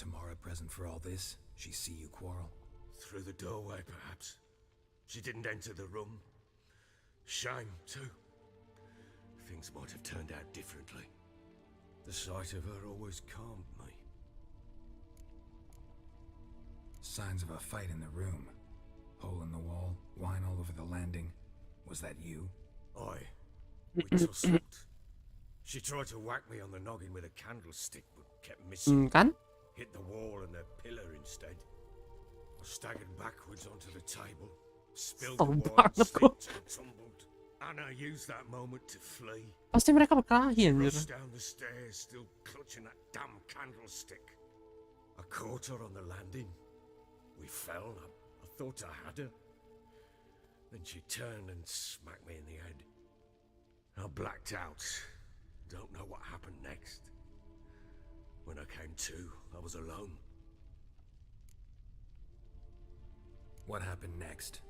Tamara present for all this? She see you quarrel? Through the doorway, perhaps. She didn't enter the room. Shame, too. Things might have turned out differently. The sight of her always calmed me. Signs of a fight in the room. Hole in the wall, wine all over the landing. Was that you? We tussled. She tried to whack me on the noggin with a candlestick, but kept missing. Kan? Hit the wall and a pillar instead. I staggered backwards onto the table, spilled the wine, slipped and tumbled. Anna used that moment to flee. Pasti mereka berkelahi anjir. Rushed down the stairs, still clutching that damn candlestick. I caught her on the landing. We fell. I thought I had her. Then she turned and smacked me in the head. I blacked out. Don't know what happened next. When I came to, I was alone. What happened next?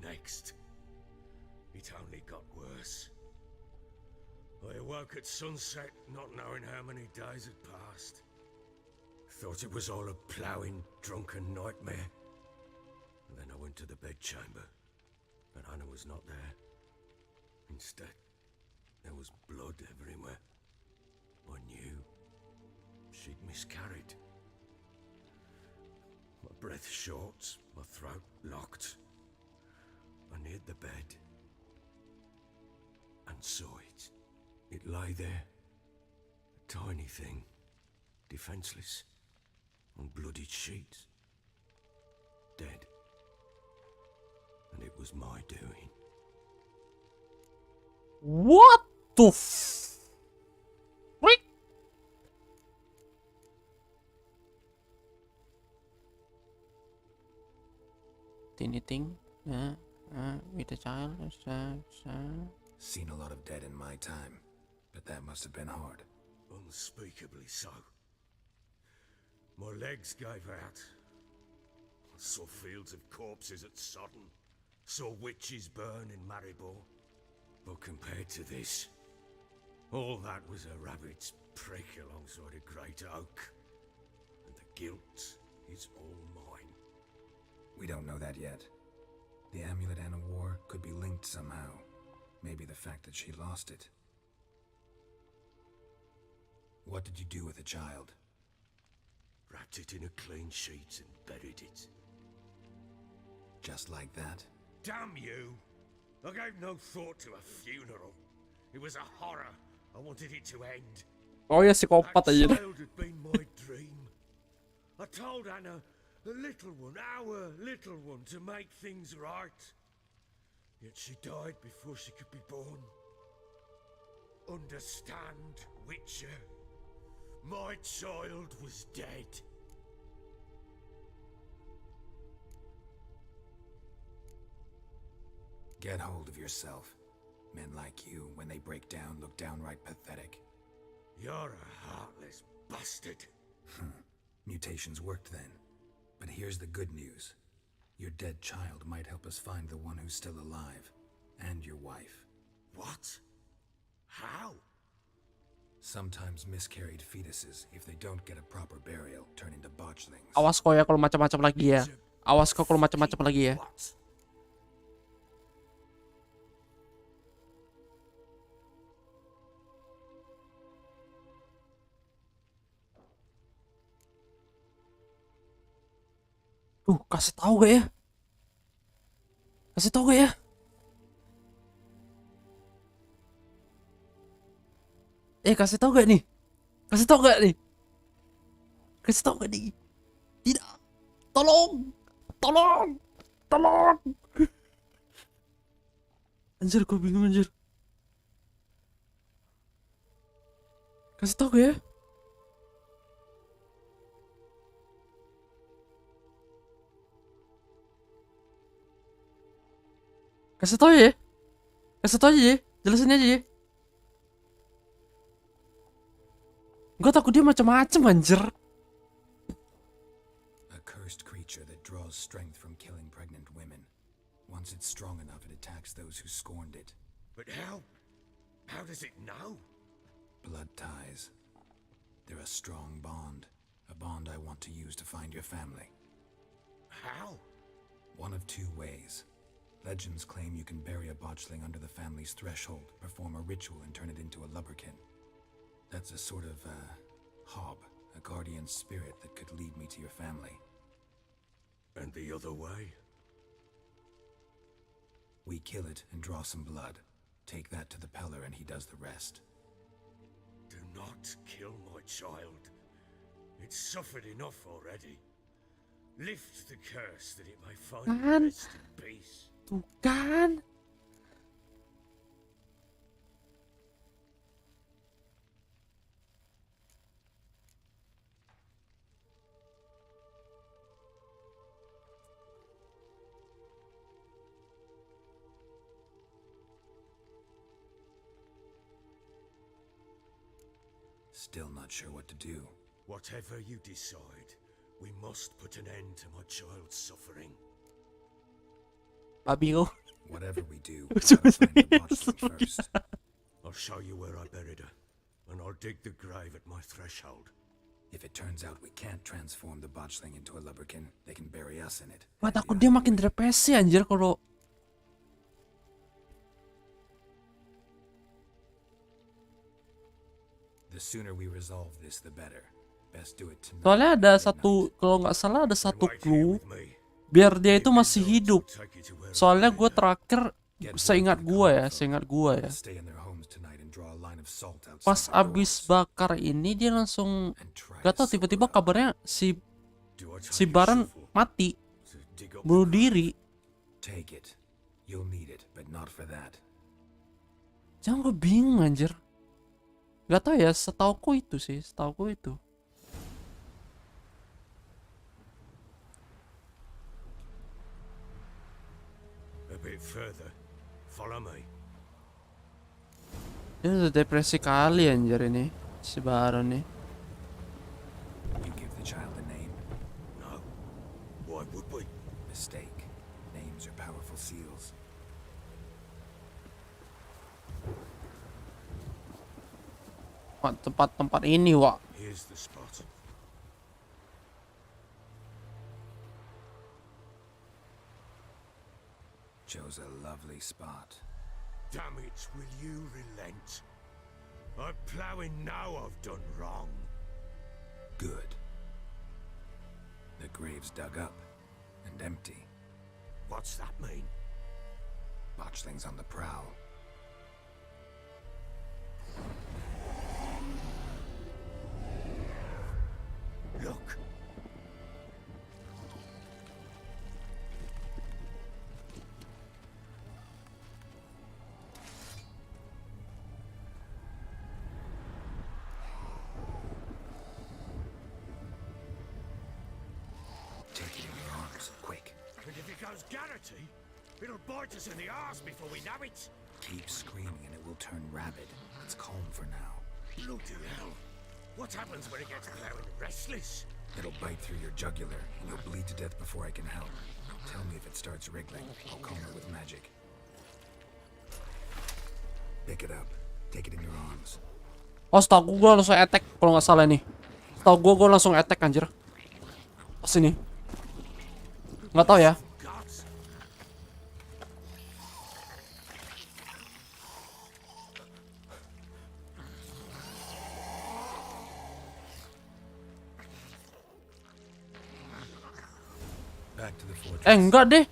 Next? It only got worse. I awoke at sunset, not knowing how many days had passed. Thought it was all a ploughing, drunken nightmare. And then I went to the bedchamber, but Anna was not there. Instead, there was blood everywhere. I knew she'd miscarried. My breath short, my throat locked. I neared the bed and saw it. It lay there, a tiny thing, defenseless, on bloodied sheets, dead. And it was my doing. What the freak? Anything? With a child? Seen a lot of dead in my time, but that must have been hard. Unspeakably so. My legs gave out. I saw fields of corpses at Sodden. saw witches burn in Maribor. But compared to this, all that was a rabbit's prick alongside a great oak. And the guilt is all mine. We don't know that yet. The amulet Anna wore could be linked somehow. Maybe the fact that she lost it. What did you do with the child? Wrapped it in a clean sheet and buried it. Just like that? Damn you! I gave no thought to a funeral. It was a horror. I wanted it to end. Oh ya, psikopat aja deh. Child had been my dream. I told Anna, the little one, our little one, to make things right. Yet she died before she could be born. Understand, Witcher? My child was dead. Get hold of yourself. Men like you, when they break down, look downright pathetic. You're a heartless bastard. Mutations worked then. But here's the good news. Your dead child might help us find the one who's still alive. And your wife. What? How? Sometimes miscarried fetuses, if they don't get a proper burial, turn into botchlings. Awas kok ya kalau macam-macam lagi ya. Awas kok kalau macam-macam lagi ya. Kasih tahu gak ya? Kasih tahu gak ya? Kasih tahu gak nih? Kasih tahu gak nih? Kasih tahu gak nih? Tidak. Tolong. Tolong. Tolong. Anjir, gue bingung anjir. Kasih tahu gak ya? Kasih tau ya. Kasih tau aja ya. Jelasin aja ya. Gue takut dia macam-macam anjir. A cursed creature that draws strength from killing pregnant women. Once it's strong enough, it attacks those who scorned it. But how? How does it know? Blood ties. They're a strong bond. A bond I want to use to find your family. How? One of two ways. Legends claim you can bury a botchling under the family's threshold, perform a ritual, and turn it into a lubberkin. That's a sort of, hob, a guardian spirit that could lead me to your family. And the other way? We kill it and draw some blood. Take that to the Peller and he does the rest. Do not kill my child. It's suffered enough already. Lift the curse that it may find rest in peace. Tuh kan. Still not sure what to do. Whatever you decide, we must put an end to my child's suffering. Bingo. Whatever we do, we gotta find the botchling first. I'll show you where I buried her, and I'll dig the grave at my threshold. If it turns out we can't transform the botchling into a lubberkin, they can bury us in it. Wah, takut dia makin depresi anjir kalau. The sooner we resolve this, the better. Best do it tonight. Soalnya ada satu, kalau nggak salah ada satu clue biar dia itu masih hidup. Soalnya gue terakhir seingat gue ya, pas abis bakar ini dia langsung gak tau tiba-tiba kabarnya si Baran mati, bunuh diri. Jangan, gue bingung anjir. Gak tau ya, setauku itu sih, setauku itu. A bit further. Follow me. Dia udah depresi kali anjir ini, si Baron nih. You give the child a name. No. Why would we? Mistake. names are powerful seals. Tempat-tempat ini, Wak. Here's the spot. Chose a lovely spot. Damn it, will you relent? I'm ploughing now I've done wrong. Good. The grave's dug up and empty. What's that mean? Botchling's on the prowl. Look. Take it in your arms, quick. And if it goes Garrity, it'll bite us in the arse before we know it. Keep screaming and it will turn rabid. It's calm for now. Bloody hell. What happens when it gets plowing restless? It'll bite through your jugular and you'll bleed to death before I can help. Tell me if it starts wriggling. I'll calm it with magic. Pick it up. Take it in your arms. Oh, setahu gue langsung attack kalau nggak salah nih. Setahu gue langsung attack anjir. Pas ini. Nggak tahu ya. Enggak deh.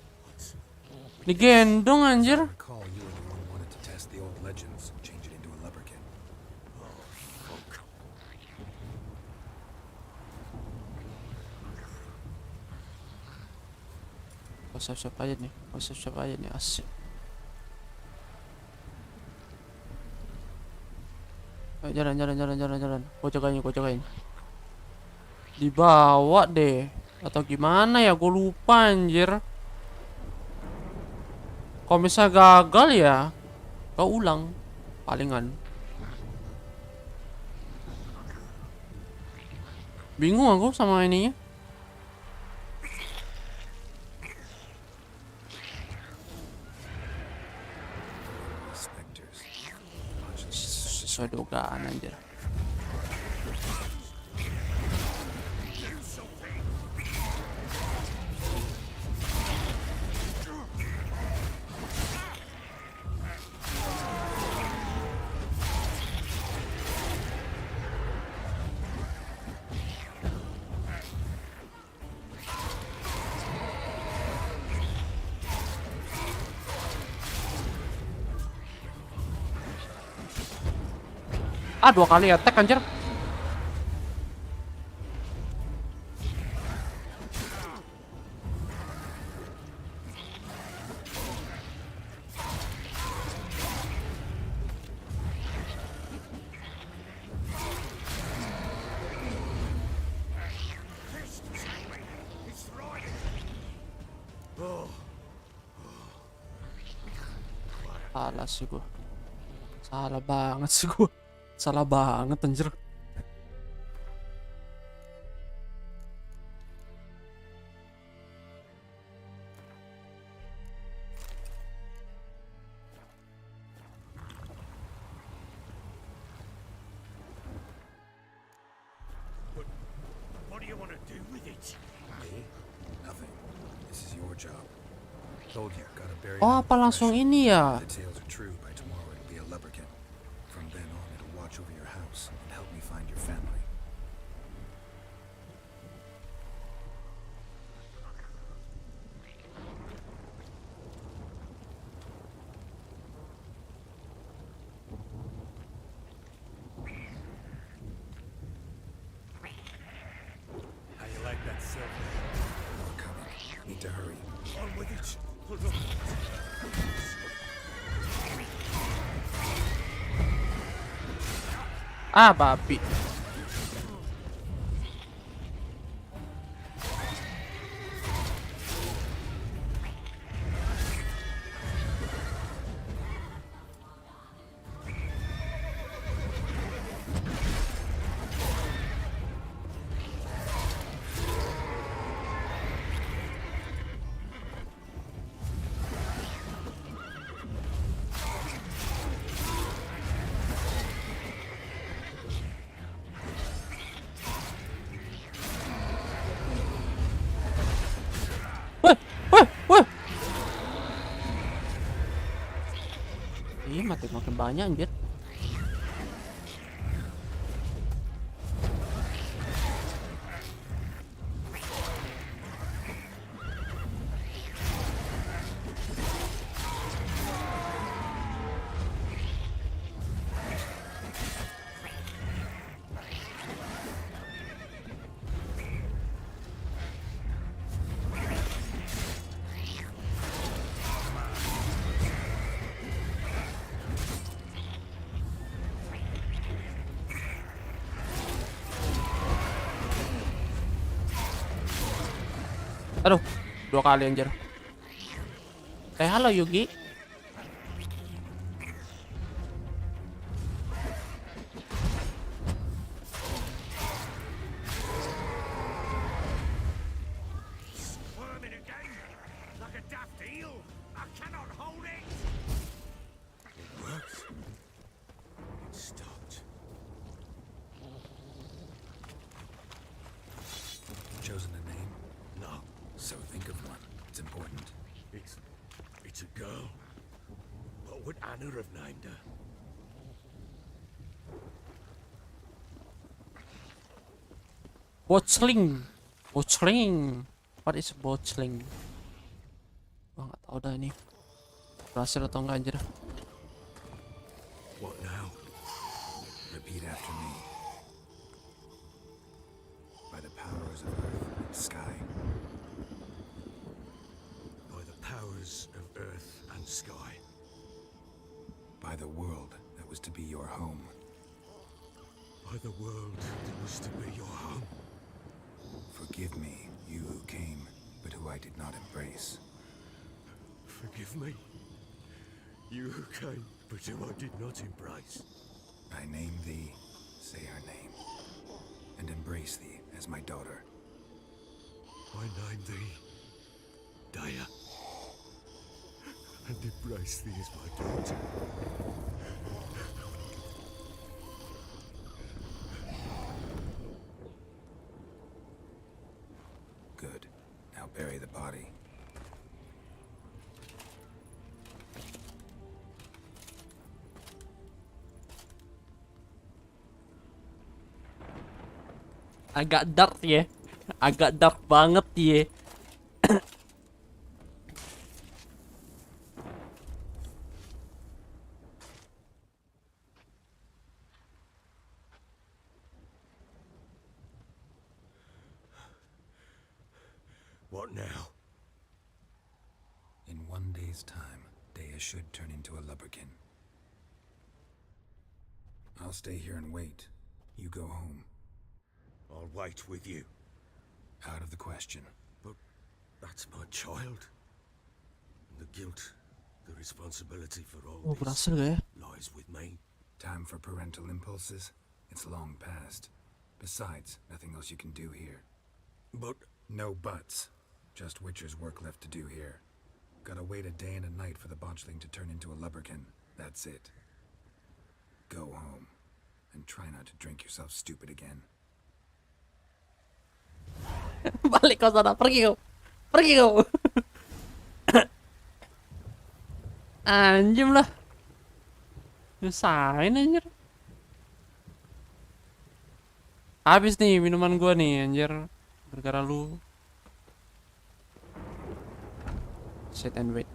Digendong anjir. Recall you were the one who wanted to test the old legends, change it into a lubricant. Oh, siap-siap aja nih. Oh, siap-siap aja nih. Asik. Ayo, jalan. Gua jagain. Dibawa deh. Atau gimana ya? Gue lupa anjir. Kalau misalnya gagal ya, kau ulang. Palingan. Bingung aku sama ininya. Sesuai dugaan anjir. Ah, 2 kali attack anjir. Salah sih gua. Salah banget sih gua. Salah banget anjir. What do you want to do with it? Me? Nothing. This is your job. Told you, gotta bury Oh, apa langsung ini ya? the tales are true. By tomorrow it'll be a lubricant. From then on, it'll watch over your house and help me find your family. How you like that silver? More coming. Need to hurry. On with it. Ah, babi. Makin banyak anjir. Aduh, 2 kali anjir. Halo Yugi. Squirming again, like a daft eel. I cannot hold it. It worked. It stopped. Chosen a name? No. So think of one. It's important. It's a girl. What would Anna have named her? Botchling. Botchling. What is botchling? Gua nggak tahu dah ini. Berhasil atau enggak anjir. What now? Repeat after me. By the powers of earth and sky. By the powers of earth and sky. By the world that was to be your home. By the world that was to be your home. Forgive me, you who came, but who I did not embrace. Forgive me. You who came, but who I did not embrace. I name thee, say her name, and embrace thee as my daughter. I name thee Daya, and embrace thee as my daughter. Good. Now bury the body. Agak dark ya. Agak dark banget ya. What now? In 1 day's time, Dea should turn into a lubberkin. I'll stay here and wait. You go home. I'll wait with you. Out of the question. But that's my child. And the guilt, the responsibility for all Oh, this berhasil gak ya? lies with me. Time for parental impulses? It's long past. Besides, nothing else you can do here. But... No buts. Just Witcher's work left to do here. Gotta wait a day and a night for the botchling to turn into a lubberkin. That's it. Go home. And try not to drink yourself stupid again. Balik kau sana, pergi kau. Pergi kau. Anjim lah. Nyusahin anjir. Habis nih minuman gua nih anjir. Gara-gara lu. Sit and wait.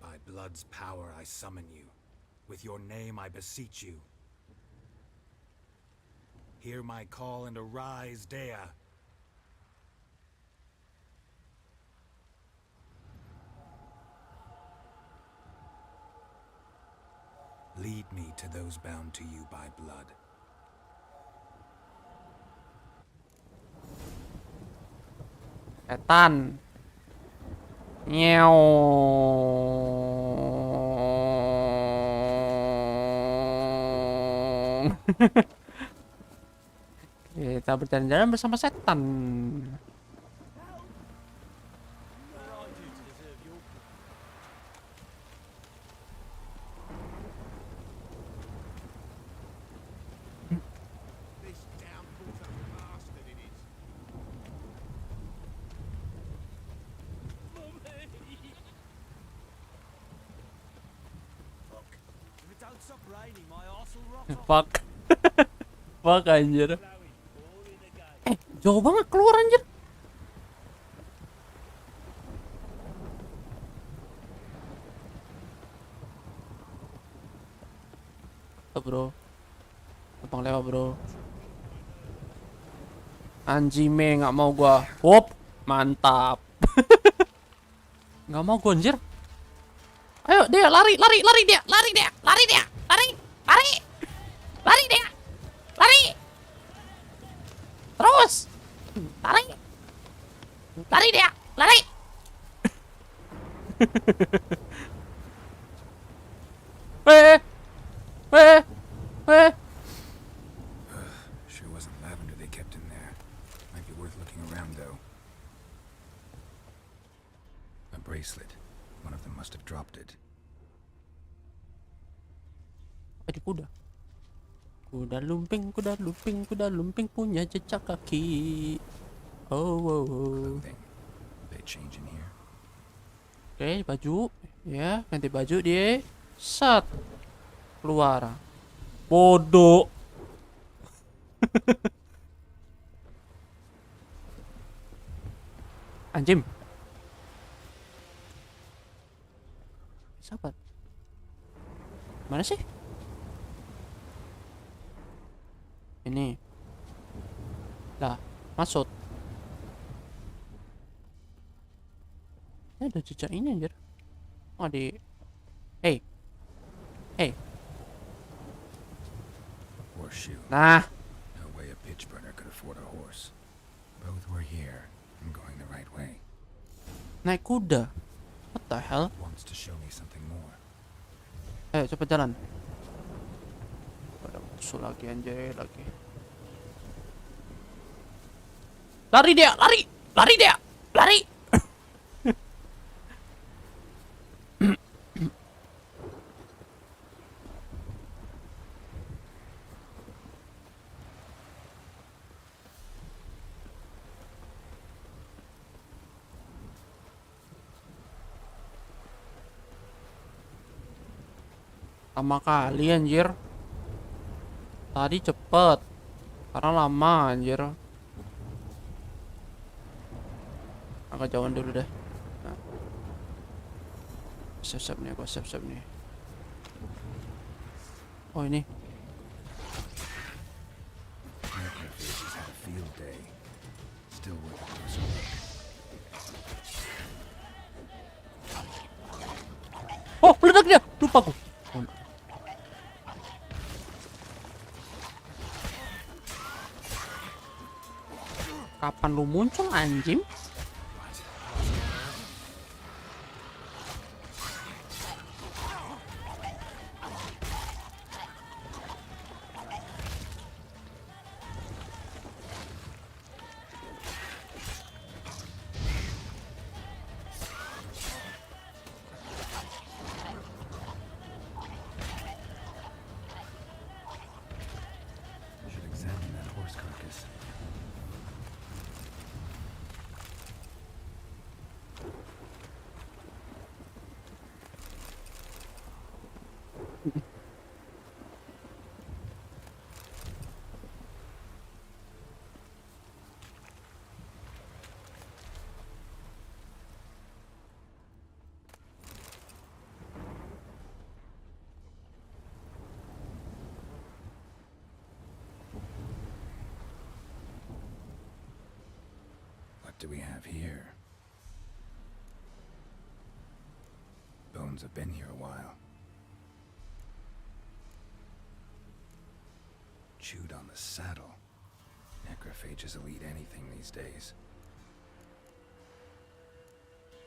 By blood's power I summon you. With your name I beseech you. Hear my call and arise, Dea. Lead me to those bound to you by blood. Setan. Nyew. Kita berjalan-jalan bersama setan. Fuck. Fuck anjir. Jauh banget keluar anjir. Bro, abang lewat bro. Anjime nggak mau gua. Wop, mantap. Nggak mau gua anjir. Ayo dia lari dia, lari dia. Terus. Lari dia. Sure wasn't lavender they kept in there. Might be worth looking around though. A bracelet. One of them must have dropped it. Ada kuda. Kuda lumping punya jejak kaki. Oh. They change in here. Oke, baju. Ya, ganti baju dia. Set. Keluar. Bodoh. Anjim. Sahabat. Mana sih? Ini. Lah, masuk. Ini ada jejak ini anjir. Oh, di. Hey. Horseshoe. Nah. No way a pitch burner could afford a horse. Both were here and going the right way. Naik kuda. What the hell? Wants to show me something more. Ayo cepet jalan. Ada musuh lagi anjir lagi. Lari dia. Lama kali anjir. Tadi cepet. Sekarang lama anjir. Agak jauhan dulu deh. Nah. Siap-siap nih. Oh ini. Necrophages had a field day. Still worth a closer look. Oh, meledak dia. Lupa aku. Kapan lu muncul anjing? Should examine that horse carcass. What do we have here? Bones have been here a while. Chewed on the saddle. Necrophages will eat anything these days.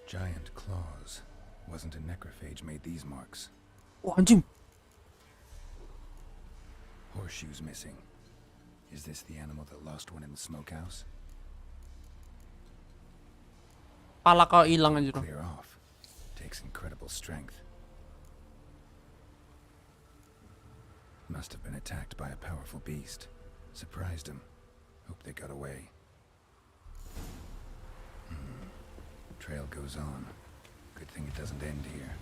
Giant claws. Wasn't a necrophage made these marks. Oh, anjing. Horseshoes missing. Is this the animal that lost one in the smokehouse? Pala kau hilang anjir. Clear off. Takes incredible strength. Must have been attacked by a powerful beast. Surprised him. Hope they got away. Trail goes on. Good thing it doesn't end here.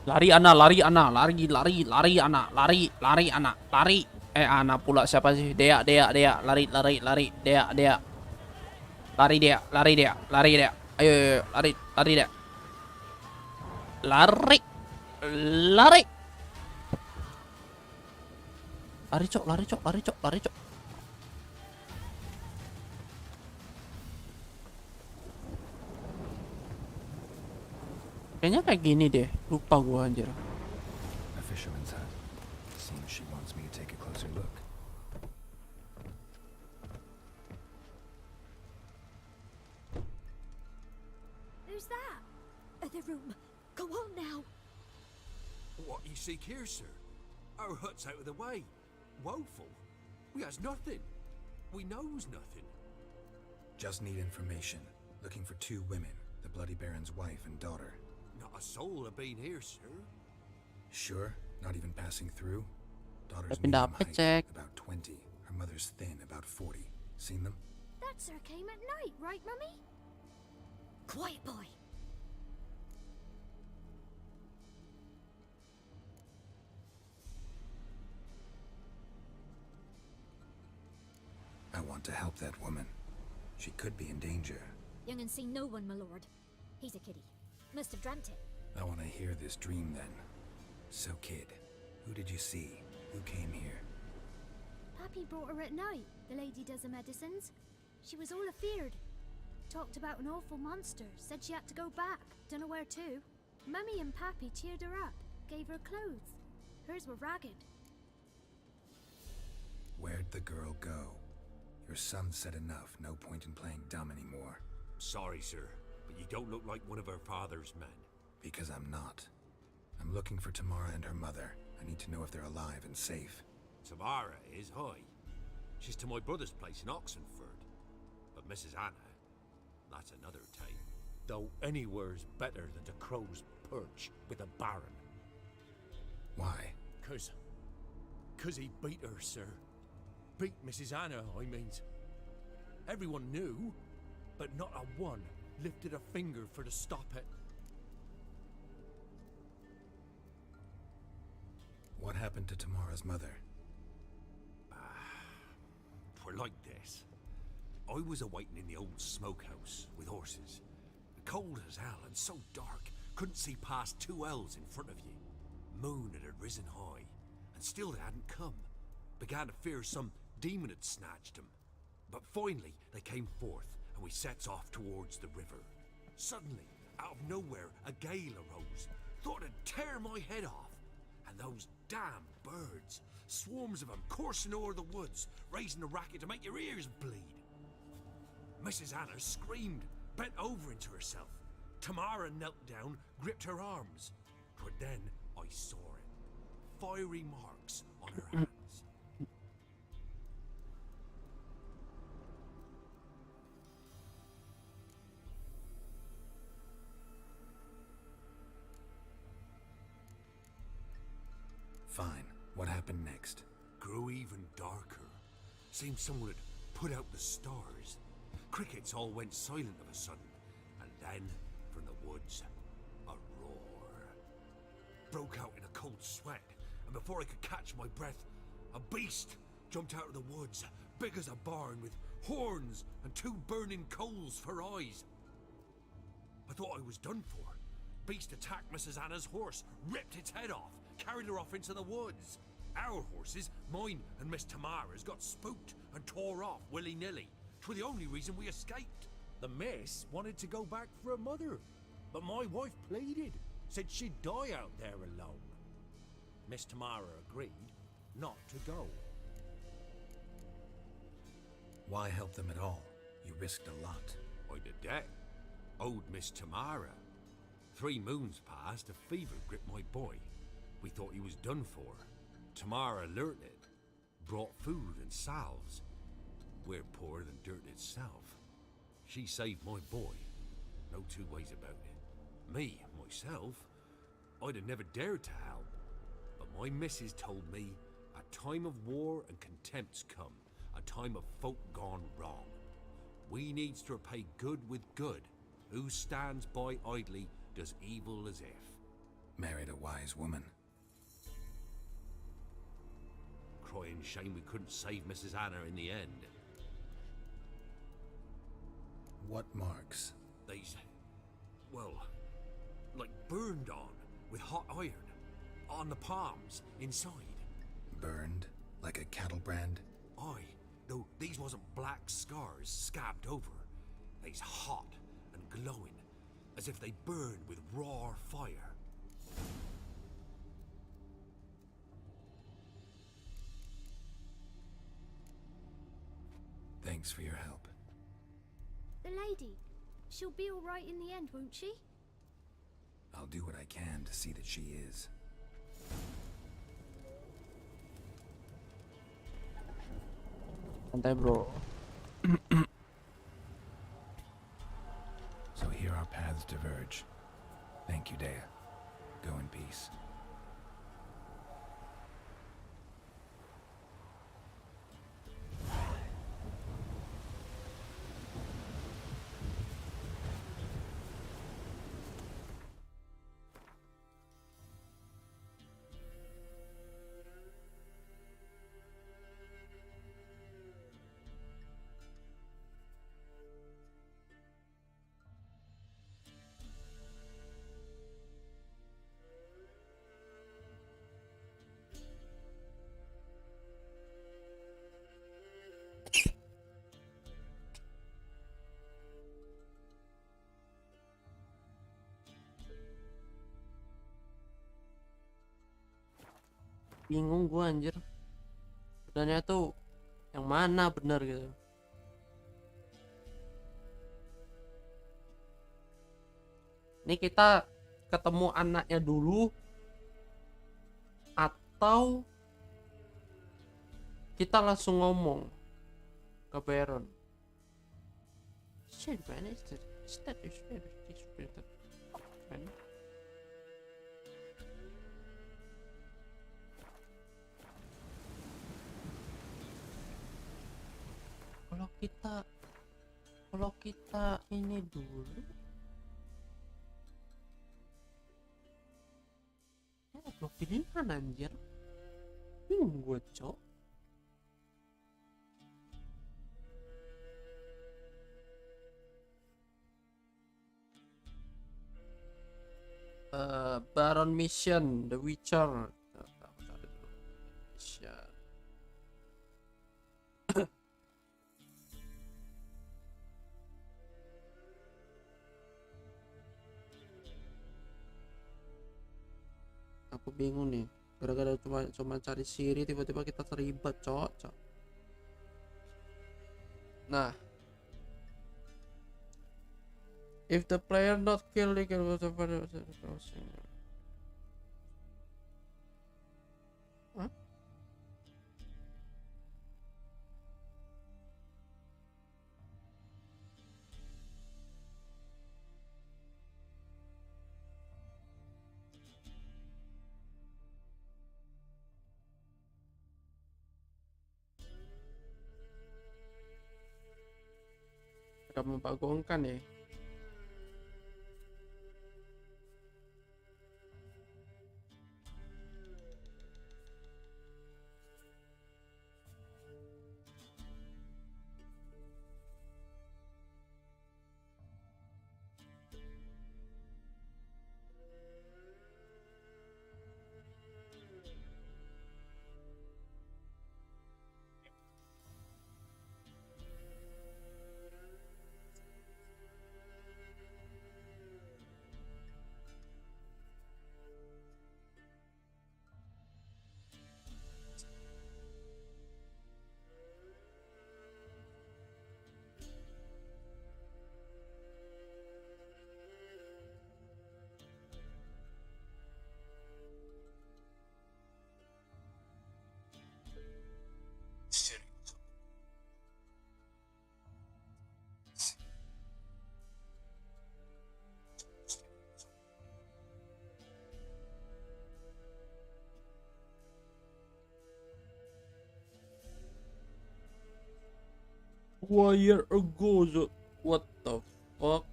Lari anak, lari anak, lari anak, lari anak, lari. Anak pula siapa sih? Dea, lari, Dea. Lari dia. Ayo, lari dia. Lari. Lari, cok. Kayaknya kayak gini deh. Lupa gua anjir. A fisherman's hut. Seems she wants me to take a closer look. Who's that? The room. Go on now. What you seek here, sir? Our hut's out of the way. Woeful. We has nothing. We knows nothing. Just need information. Looking for 2 women, the Bloody Baron's wife and daughter. Not a soul have been here, sir. Sure? Not even passing through? Daughter's Tapi medium dapat, height, cek. about 20. Her mother's thin, about 40. Seen them? That sir came at night, right, Mummy? Quiet, boy. I want to help that woman. She could be in danger. Young and seen no one, my lord. He's a kiddie. Must have dreamt it. I want to hear this dream then. So, kid, who did you see? Who came here? Pappy brought her at night. The lady does the medicines. She was all afeared. Talked about an awful monster. Said she had to go back. Dunno where to. Mummy and Pappy cheered her up. Gave her clothes. Hers were ragged. Where'd the girl go? Your son said enough. No point in playing dumb anymore. Sorry, sir, but you don't look like one of her father's men. Because I'm not. I'm looking for Tamara and her mother. I need to know if they're alive and safe. Tamara is, hi. She's to my brother's place in Oxenford. But Mrs. Anna, that's another tale. Though anywhere's better than the Crow's Perch with a baron. Why? Cause he beat her, sir. Beat Mrs. Anna, I means. Everyone knew, but not a one lifted a finger for to stop it. What happened to Tamara's mother? Twere like this. I was awaiting in the old smokehouse with horses. Cold as hell and so dark, couldn't see past 2 ells in front of you. Moon had risen high, and still they hadn't come. Began to fear some demon had snatched them. But finally they came forth, and we sets off towards the river. Suddenly, out of nowhere, a gale arose. Thought it'd tear my head off. And those damn birds, swarms of them coursing o'er the woods, raising a racket to make your ears bleed. Mrs. Anna screamed, bent over into herself. Tamara knelt down, gripped her arms. 'Twere then I saw it. Fiery marks on her hands. Fine. What happened next? Grew even darker. Seemed someone had put out the stars. Crickets all went silent of a sudden. And then, from the woods, a roar. Broke out in a cold sweat, and before I could catch my breath, a beast jumped out of the woods, big as a barn, with horns and 2 burning coals for eyes. I thought I was done for. Beast attacked Mrs. Anna's horse, ripped its head off, carried her off into the woods. Our horses, mine and Miss Tamara's, got spooked and tore off willy-nilly. 'Twere the only reason we escaped. The miss wanted to go back for her mother, but my wife pleaded, said she'd die out there alone. Miss Tamara agreed not to go. Why help them at all? You risked a lot. I'd a debt. Owed Miss Tamara. 3 moons passed, a fever gripped my boy. We thought he was done for. Tamara learnt it. Brought food and salves. We're poorer than dirt itself. She saved my boy. No 2 ways about it. Me, myself, I'd have never dared to help. But my missus told me a time of war and contempt's come. A time of folk gone wrong. We needs to repay good with good. Who stands by idly does evil as if. married a wise woman. Crying shame we couldn't save Mrs. Anna in the end. What marks? These, well, like burned on with hot iron. On the palms, inside. Burned? Like a cattle brand? Aye, though these wasn't black scars scabbed over. They's hot and glowing, as if they burned with raw fire. Thanks for your help. The lady. She'll be all right in the end, won't she? I'll do what I can to see that she is. Santai bro. So here our paths diverge. Thank you, Dea. Go in peace. Bingung gua anjir. Sebenarnya tuh yang mana bener gitu. Ini kita ketemu anaknya dulu atau kita langsung ngomong ke Baron. Shit man, is that man? Kalau kita ini dulu ya blok pilihan anjir. Bingung gue cok. Baron Mission The Witcher. Mission. Aku bingung nih, gara-gara cuma cari Siri tiba-tiba kita terlibat cok. Nah, if the player not killed they can crossing. Hah? Agak membagongkan ya. Wire ago, what the fuck?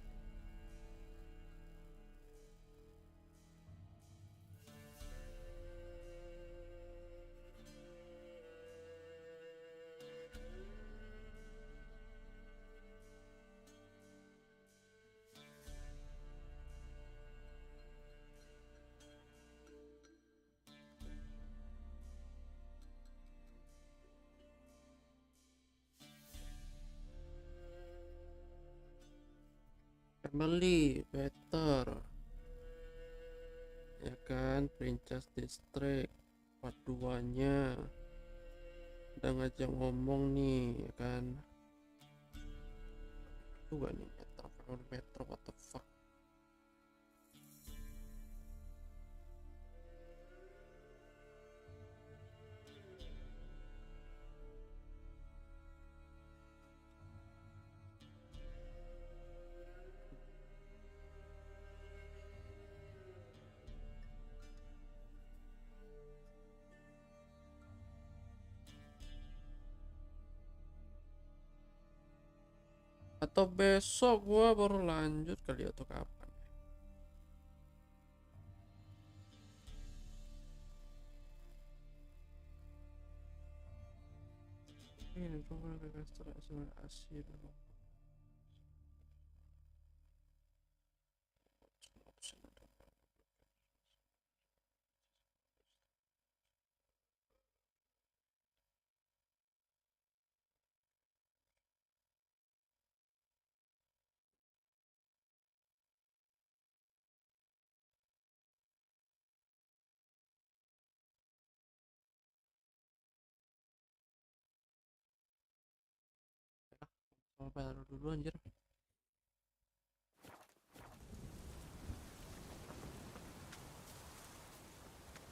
family better, ya kan. Princess District part 2 nya udah ngajak ngomong nih, ya kan. Juga nih metro, what the fuck. Atau besok gua baru lanjut kali, atau kapan. Ini coba asir. Taruh dulu anjir.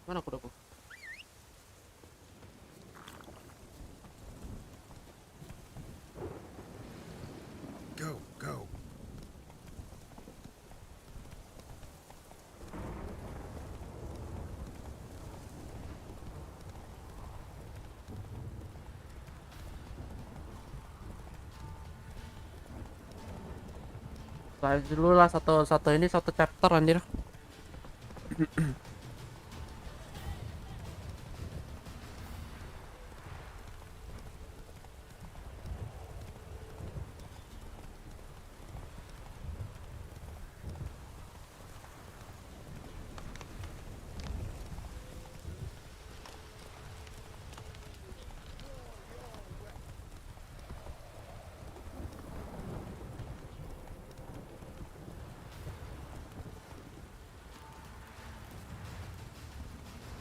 Mana kudaku? Go, go. Selesai dulu lah satu ini, satu chapter anjir.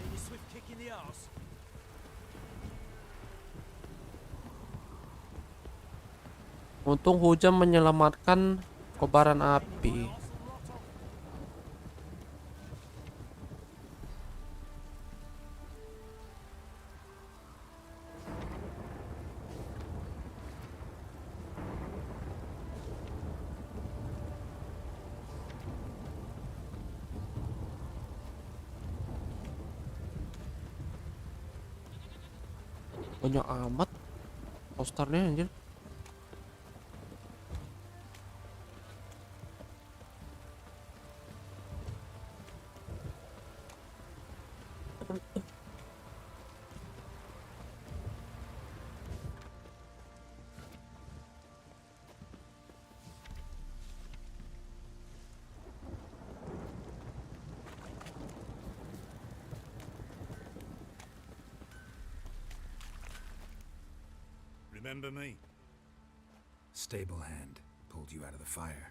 Need a swift kick in the arse. Untung hujan menyelamatkan kobaran api. Banyak amat posternya anjir. Remember me? Stable hand pulled you out of the fire.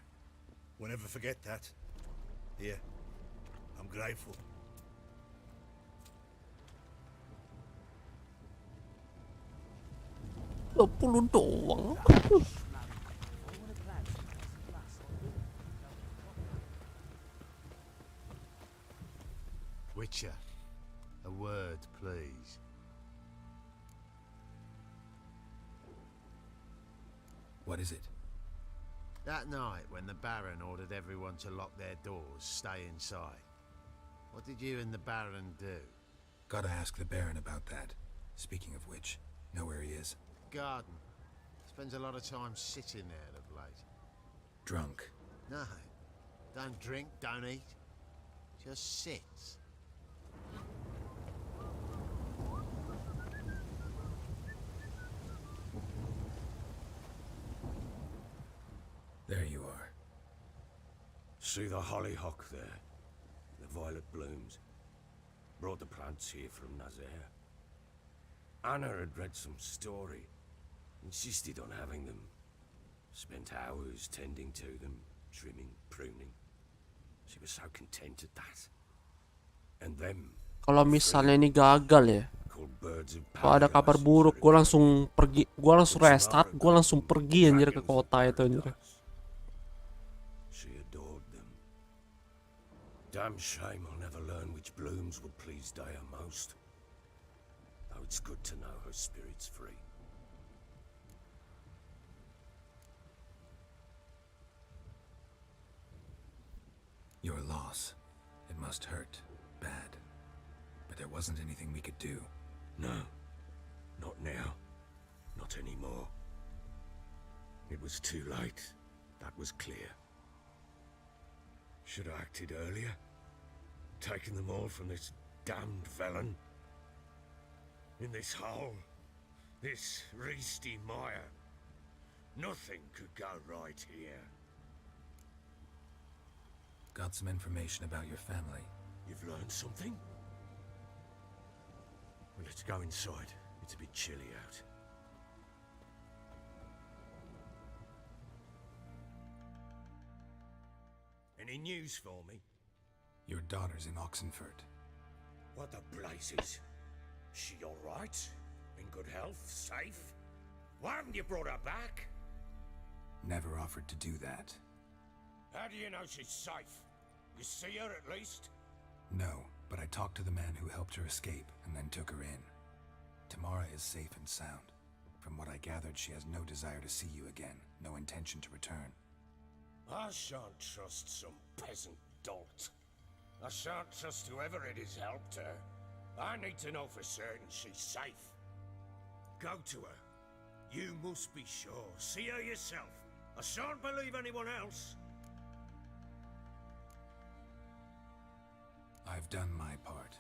Won't ever forget that. Here, I'm grateful. $20 doang. Witcher, a word, please. What is it? That night when the Baron ordered everyone to lock their doors, stay inside. What did you and the Baron do? Gotta ask the Baron about that. Speaking of which, know where he is? Garden. Spends a lot of time sitting there of late. Drunk. No. Don't drink, don't eat. Just sits. There you are. See the hollyhock there? The violet blooms. Brought the plants here from Nazaire. Anna had read some story. Insisted on having them. Spent hours tending to them. trimming, pruning. She was so content at that. And them Kalau misalnya ini gagal ya, called birds of kalau ada kabar buruk, gue langsung pergi, gue langsung restart, gue langsung pergi anjir ke kota itu anjir. She adored them. Damn shame I'll never learn which blooms would please Dea most. Though it's good to know her spirit's free. Your loss. It must hurt. Bad. But there wasn't anything we could do. No. Not now. Not anymore. It was too late. That was clear. Should have acted earlier. Taken them all from this damned felon. In this hole. This reesty mire. Nothing could go right here. Got some information about your family. You've learned something? Well, let's go inside. It's a bit chilly out. Any news for me? Your daughter's in Oxenfurt. What the blazes? She all right? In good health? Safe? Why haven't you brought her back? Never offered to do that. How do you know she's safe? You see her at least? No, but I talked to the man who helped her escape and then took her in. Tamara is safe and sound. From what I gathered, she has no desire to see you again, no intention to return. I shan't trust some peasant dolt. I shan't trust whoever it is helped her. I need to know for certain she's safe. Go to her. You must be sure. See her yourself. I shan't believe anyone else. I've done my part.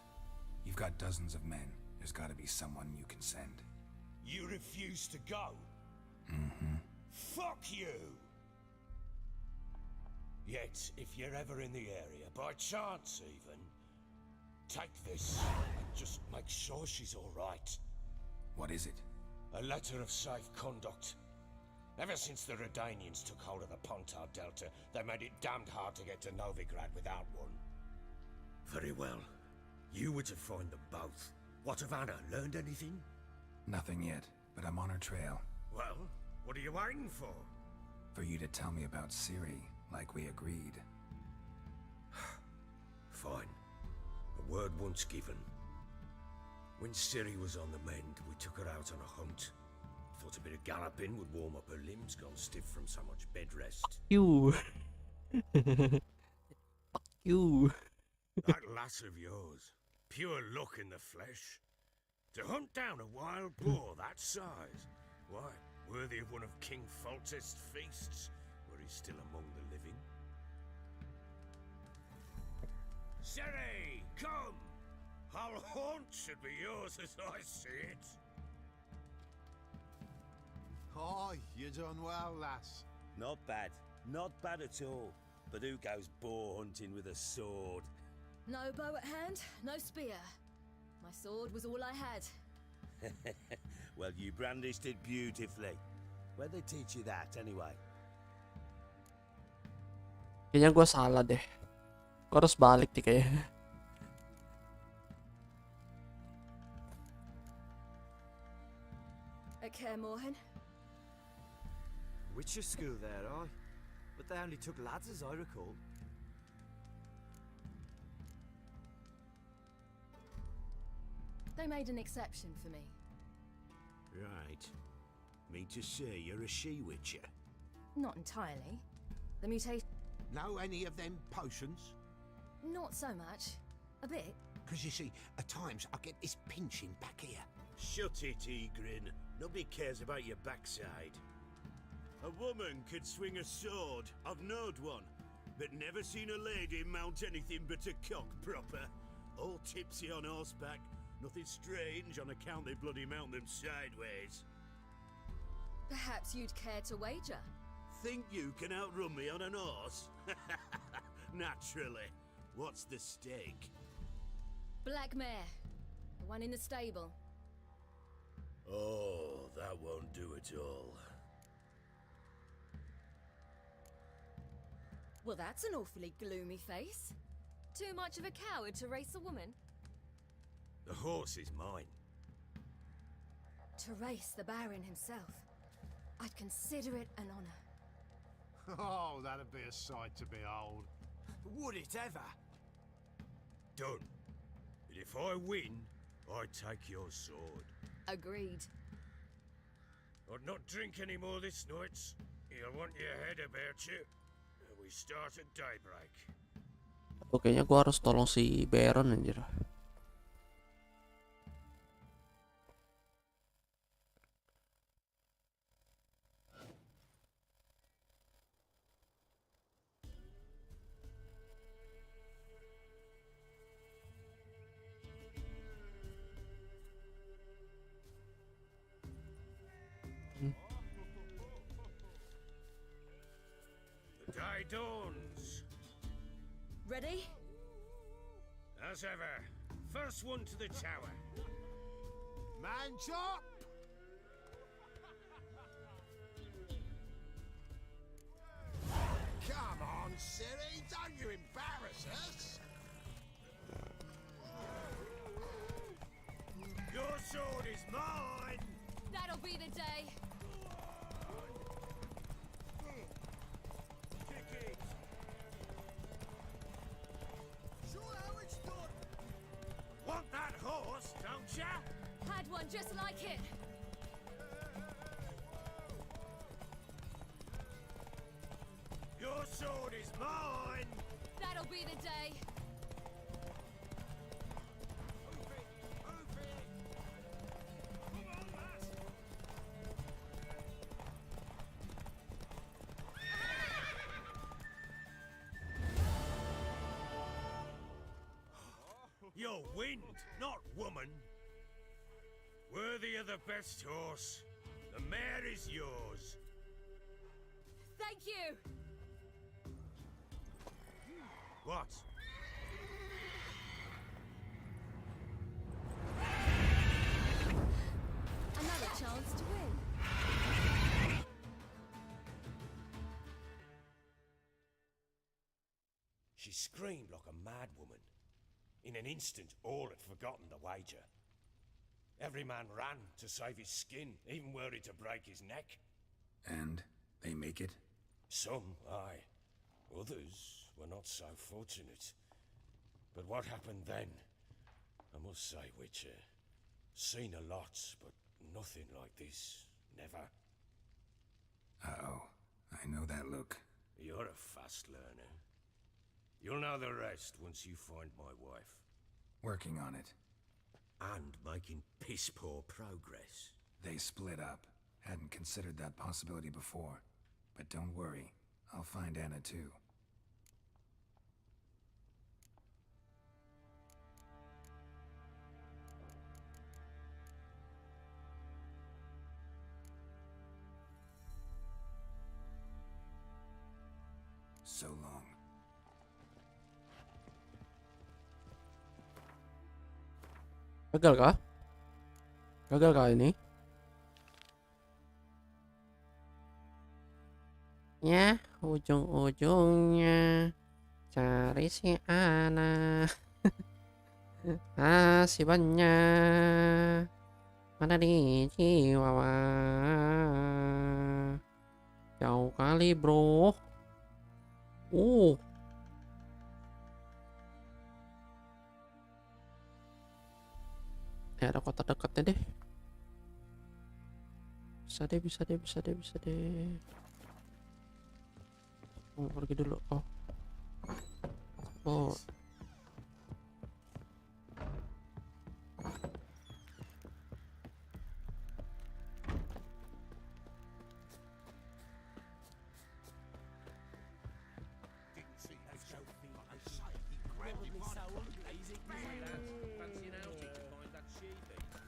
You've got dozens of men. There's got to be someone you can send. You refuse to go? Mm-hmm. Fuck you! Yet, if you're ever in the area, by chance even, take this and just make sure she's all right. What is it? A letter of safe conduct. Ever since the Redanians took hold of the Pontar Delta, they made it damned hard to get to Novigrad without one. Very well. You were to find them both. What of Anna? Learned anything? Nothing yet, but I'm on her trail. Well, what are you waiting for? For you to tell me about Ciri, like we agreed. Fine. A word once given. When Ciri was on the mend, we took her out on a hunt. Thought a bit of galloping would warm up her limbs, gone stiff from so much bed rest. You. Fuck you. That lass of yours, pure luck in the flesh. To hunt down a wild boar that size, why, worthy of one of King Foltest's feasts, where he's still among the living. Ciri, come! Our haunt should be yours as I see it. Hi, you done well, lass. Not bad. Not bad at all. But who goes boar hunting with a sword? No bow at hand, no spear. My sword was all I had. Well, you brandished it beautifully. Where'd they teach you that, anyway? Kayaknya gue salah deh. Gue harus balik nih kayaknya. At Kaer Morhen? Witcher school there, aye. But they only took lads as I recall. They made an exception for me. Right. Mean to say you're a she-witcher? Not entirely. The mutation... Know any of them potions? Not so much. A bit. Because you see, at times I get this pinching back here. Shut it, Egrin. Nobody cares about your backside. A woman could swing a sword. I've knowed one. But never seen a lady mount anything but a cock proper. All tipsy on horseback. Nothing strange on account they bloody mount them sideways. Perhaps you'd care to wager? Think you can outrun me on an horse? Naturally. What's the stake? Black mare. The one in the stable. Oh, that won't do at all. Well, that's an awfully gloomy face. Too much of a coward to race a woman? The horse is mine. To race the Baron himself. I'd consider it an honor. Oh, that'd be a sight to behold. Would it ever? Done. But if I win, I take your sword. Agreed. I'd not drink any more this night. You'll want your head about you. We start at daybreak. Oke, kayaknya gua harus tolong si Baron anjir. The day dawns. Ready? As ever, first one to the tower. Man chop! Come on, Siri, don't you embarrass us! Your sword is mine! That'll be the day. Kick it! Show how it's done! Want that horse, don't ya? Had one just like it. Your sword is mine! That'll be the day. You're wind, not woman. Worthy of the best horse. The mare is yours. Thank you. What? Another chance to win. She screamed like a mad woman. In an instant, all had forgotten the wager. Every man ran to save his skin, even worried to break his neck. And they make it? Some, aye. Others were not so fortunate. But what happened then? I must say, Witcher, seen a lot, but nothing like this. Never. Uh-oh. I know that look. You're a fast learner. You'll know the rest once you find my wife. Working on it. And making piss-poor progress. They split up. Hadn't considered that possibility before. But don't worry. I'll find Anna too. So long. Gagal kah? Gagal kah ini? Ya, ujung-ujungnya cari si Ana. Si banyak mana di Chihuahua. Jauh kali bro. Ada kota dekatnya deh. Bisa deh. Pergi dulu. Oh.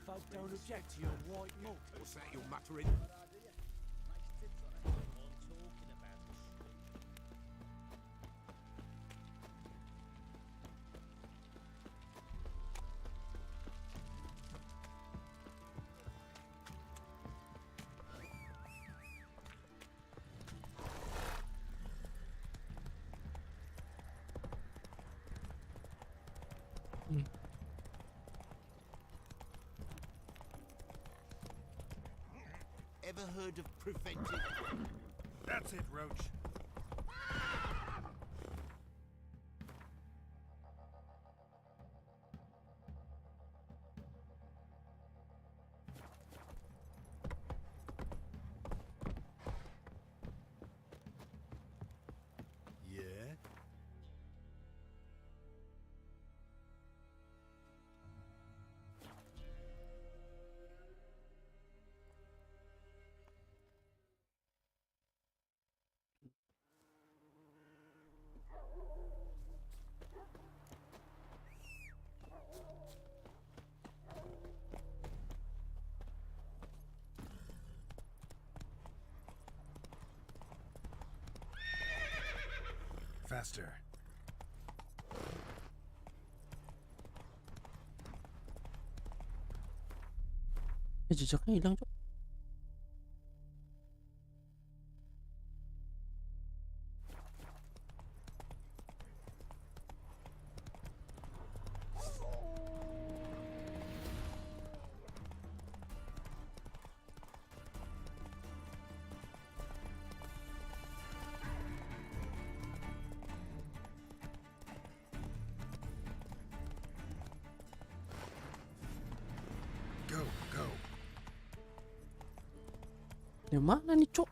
Folk don't object to your white milk. What's that you're muttering? Ever heard of preventive? That's it, Roach. Yeah? Faster. Jejaknya hilang, Cok. Go, go. Di mana nih, Cok?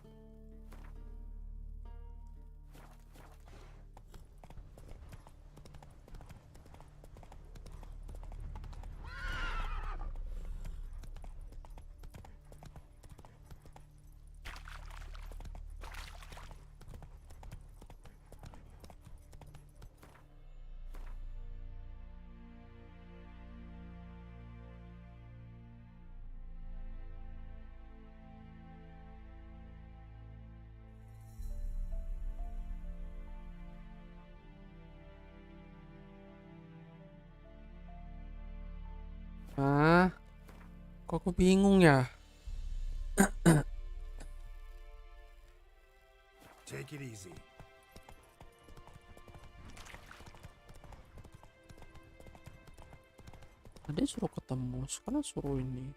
Ah, kok aku bingung ya? Take it easy. Ada suruh ketemu, sekarang suruh ini.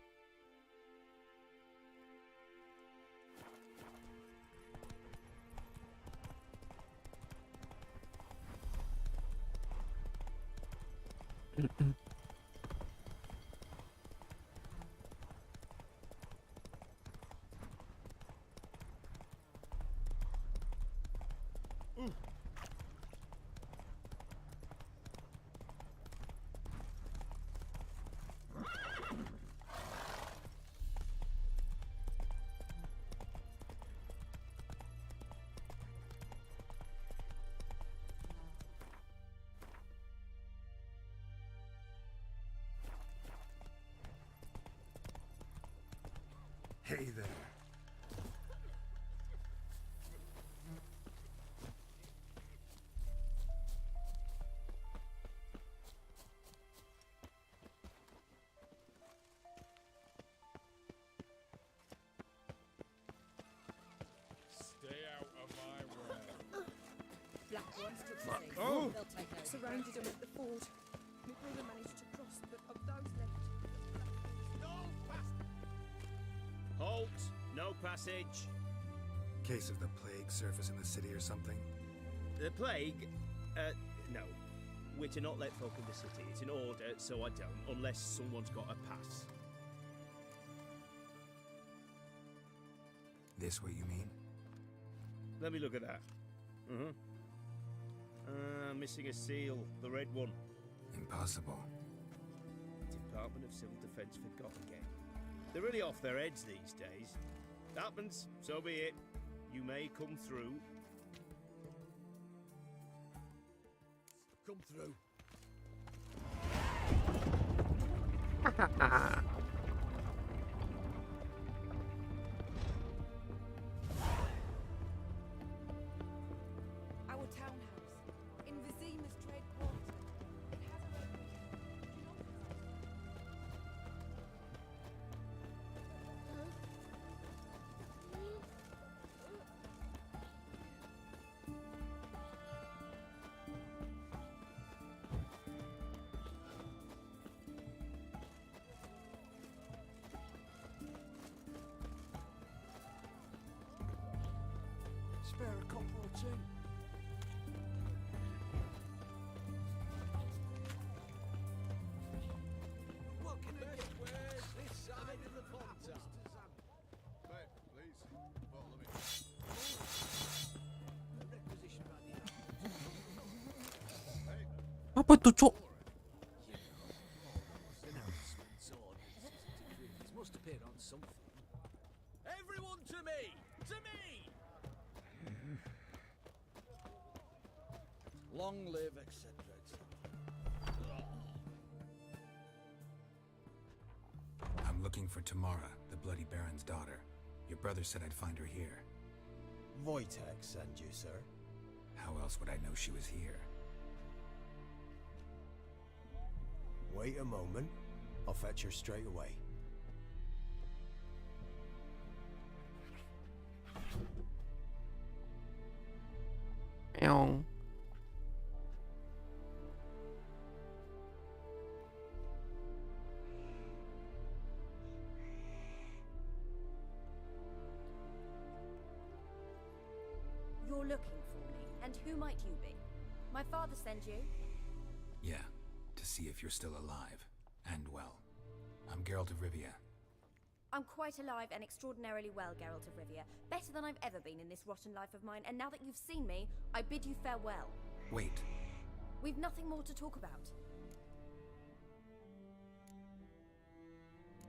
Hey there. Stay out of my way. Black ones took the sea. Oh! They'll take over. Surrounded them at the ford. My brother managed to cross, but of those left. Halt! No passage. Case of the plague surface in the city or something? The plague? No. We're to not let folk in the city. It's an order, so I don't, unless someone's got a pass. This what you mean? Let me look at that. Missing a seal, the red one. Impossible. Department of Civil Defence forgot again. They're really off their heads these days. Happens, so be it. You may come through. Come through. Our townhouse in Vizima's trade port. It has a spare a copper or two? What can I get? Where's this side of the pond? Mate, please. Follow me. Requisition right here. Apa tuh, Cok? Announcements, orders, decrees must appear on something. Everyone to me! To me! Long live, etc., etc. I'm looking for Tamara, the Bloody Baron's daughter. Your brother said I'd find her here. Wojtek send you, sir. How else would I know she was here? Wait a moment. I'll fetch her straight away. Meong. You're looking for me, and who might you be? My father sent you? Yeah, to see if you're still alive. And well. I'm Geralt of Rivia. I'm quite alive and extraordinarily well, Geralt of Rivia. Better than I've ever been in this rotten life of mine, and now that you've seen me, I bid you farewell. Wait. We've nothing more to talk about.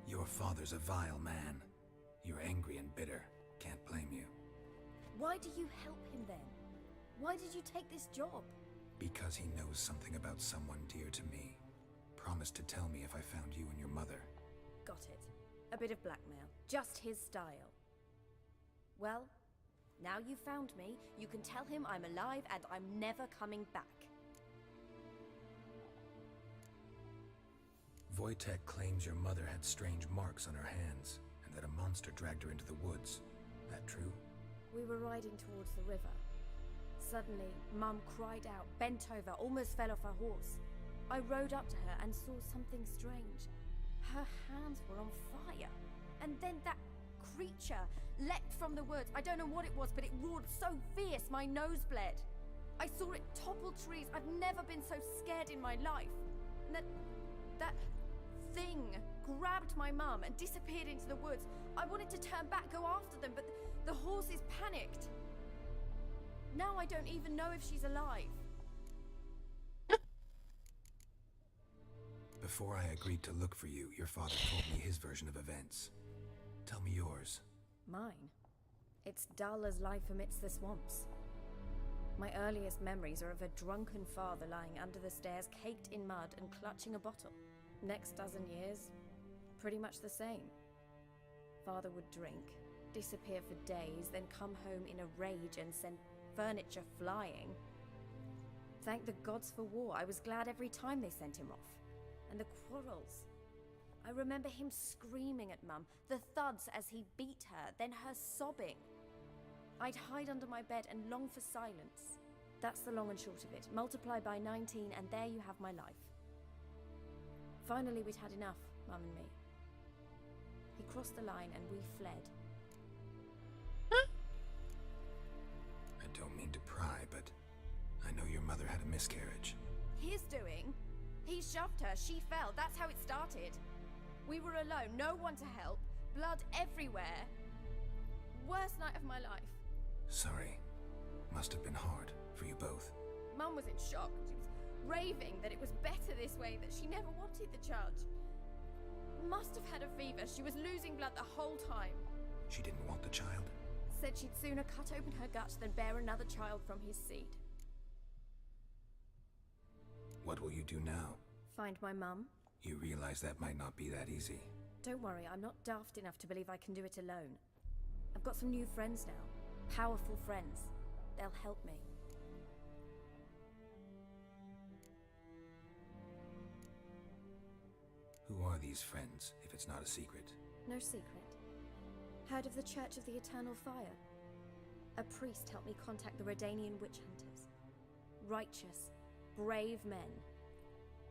Your father's a vile man. You're angry and bitter. Can't blame you. Why do you help him then? Why did you take this job? Because he knows something about someone dear to me. Promised to tell me if I found you and your mother. Got it. A bit of blackmail. Just his style. Well, now you've found me, you can tell him I'm alive and I'm never coming back. Wojtek claims your mother had strange marks on her hands, and that a monster dragged her into the woods. That true? We were riding towards the river. Suddenly, Mum cried out, bent over, almost fell off her horse. I rode up to her and saw something strange. Her hands were on fire. And then that creature leapt from the woods. I don't know what it was, but it roared so fierce my nose bled. I saw it topple trees. I've never been so scared in my life. And that thing grabbed my mum and disappeared into the woods. I wanted to turn back, go after them, but the horses panicked. Now I don't even know if she's alive. Before I agreed to look for you, your father told me his version of events. Tell me yours. Mine? It's dull as life amidst the swamps. My earliest memories are of a drunken father lying under the stairs, caked in mud and clutching a bottle. Next dozen years, pretty much the same. Father would drink, disappear for days, then come home in a rage and send furniture flying. Thank the gods for war. I was glad every time they sent him off. And the quarrels. I remember him screaming at Mum, the thuds as he beat her, then her sobbing. I'd hide under my bed and long for silence. That's the long and short of it. Multiply by 19 and there you have my life. Finally, we'd had enough, Mum and me. He crossed the line and we fled. I don't mean to pry, but I know your mother had a miscarriage. His doing? He shoved her, she fell, that's how it started. We were alone, no one to help, blood everywhere. Worst night of my life. Sorry. Must have been hard for you both. Mum was in shock. She was raving that it was better this way, that she never wanted the child. Must have had a fever. She was losing blood the whole time. She didn't want the child? Said she'd sooner cut open her guts than bear another child from his seed. What will you do now? Find my mum. You realize that might not be that easy. Don't worry, I'm not daft enough to believe I can do it alone. I've got some new friends now. Powerful friends. They'll help me. Who are these friends, if it's not a secret? No secret. Heard of the Church of the Eternal Fire? A priest helped me contact the Redanian witch hunters. Righteous, brave men.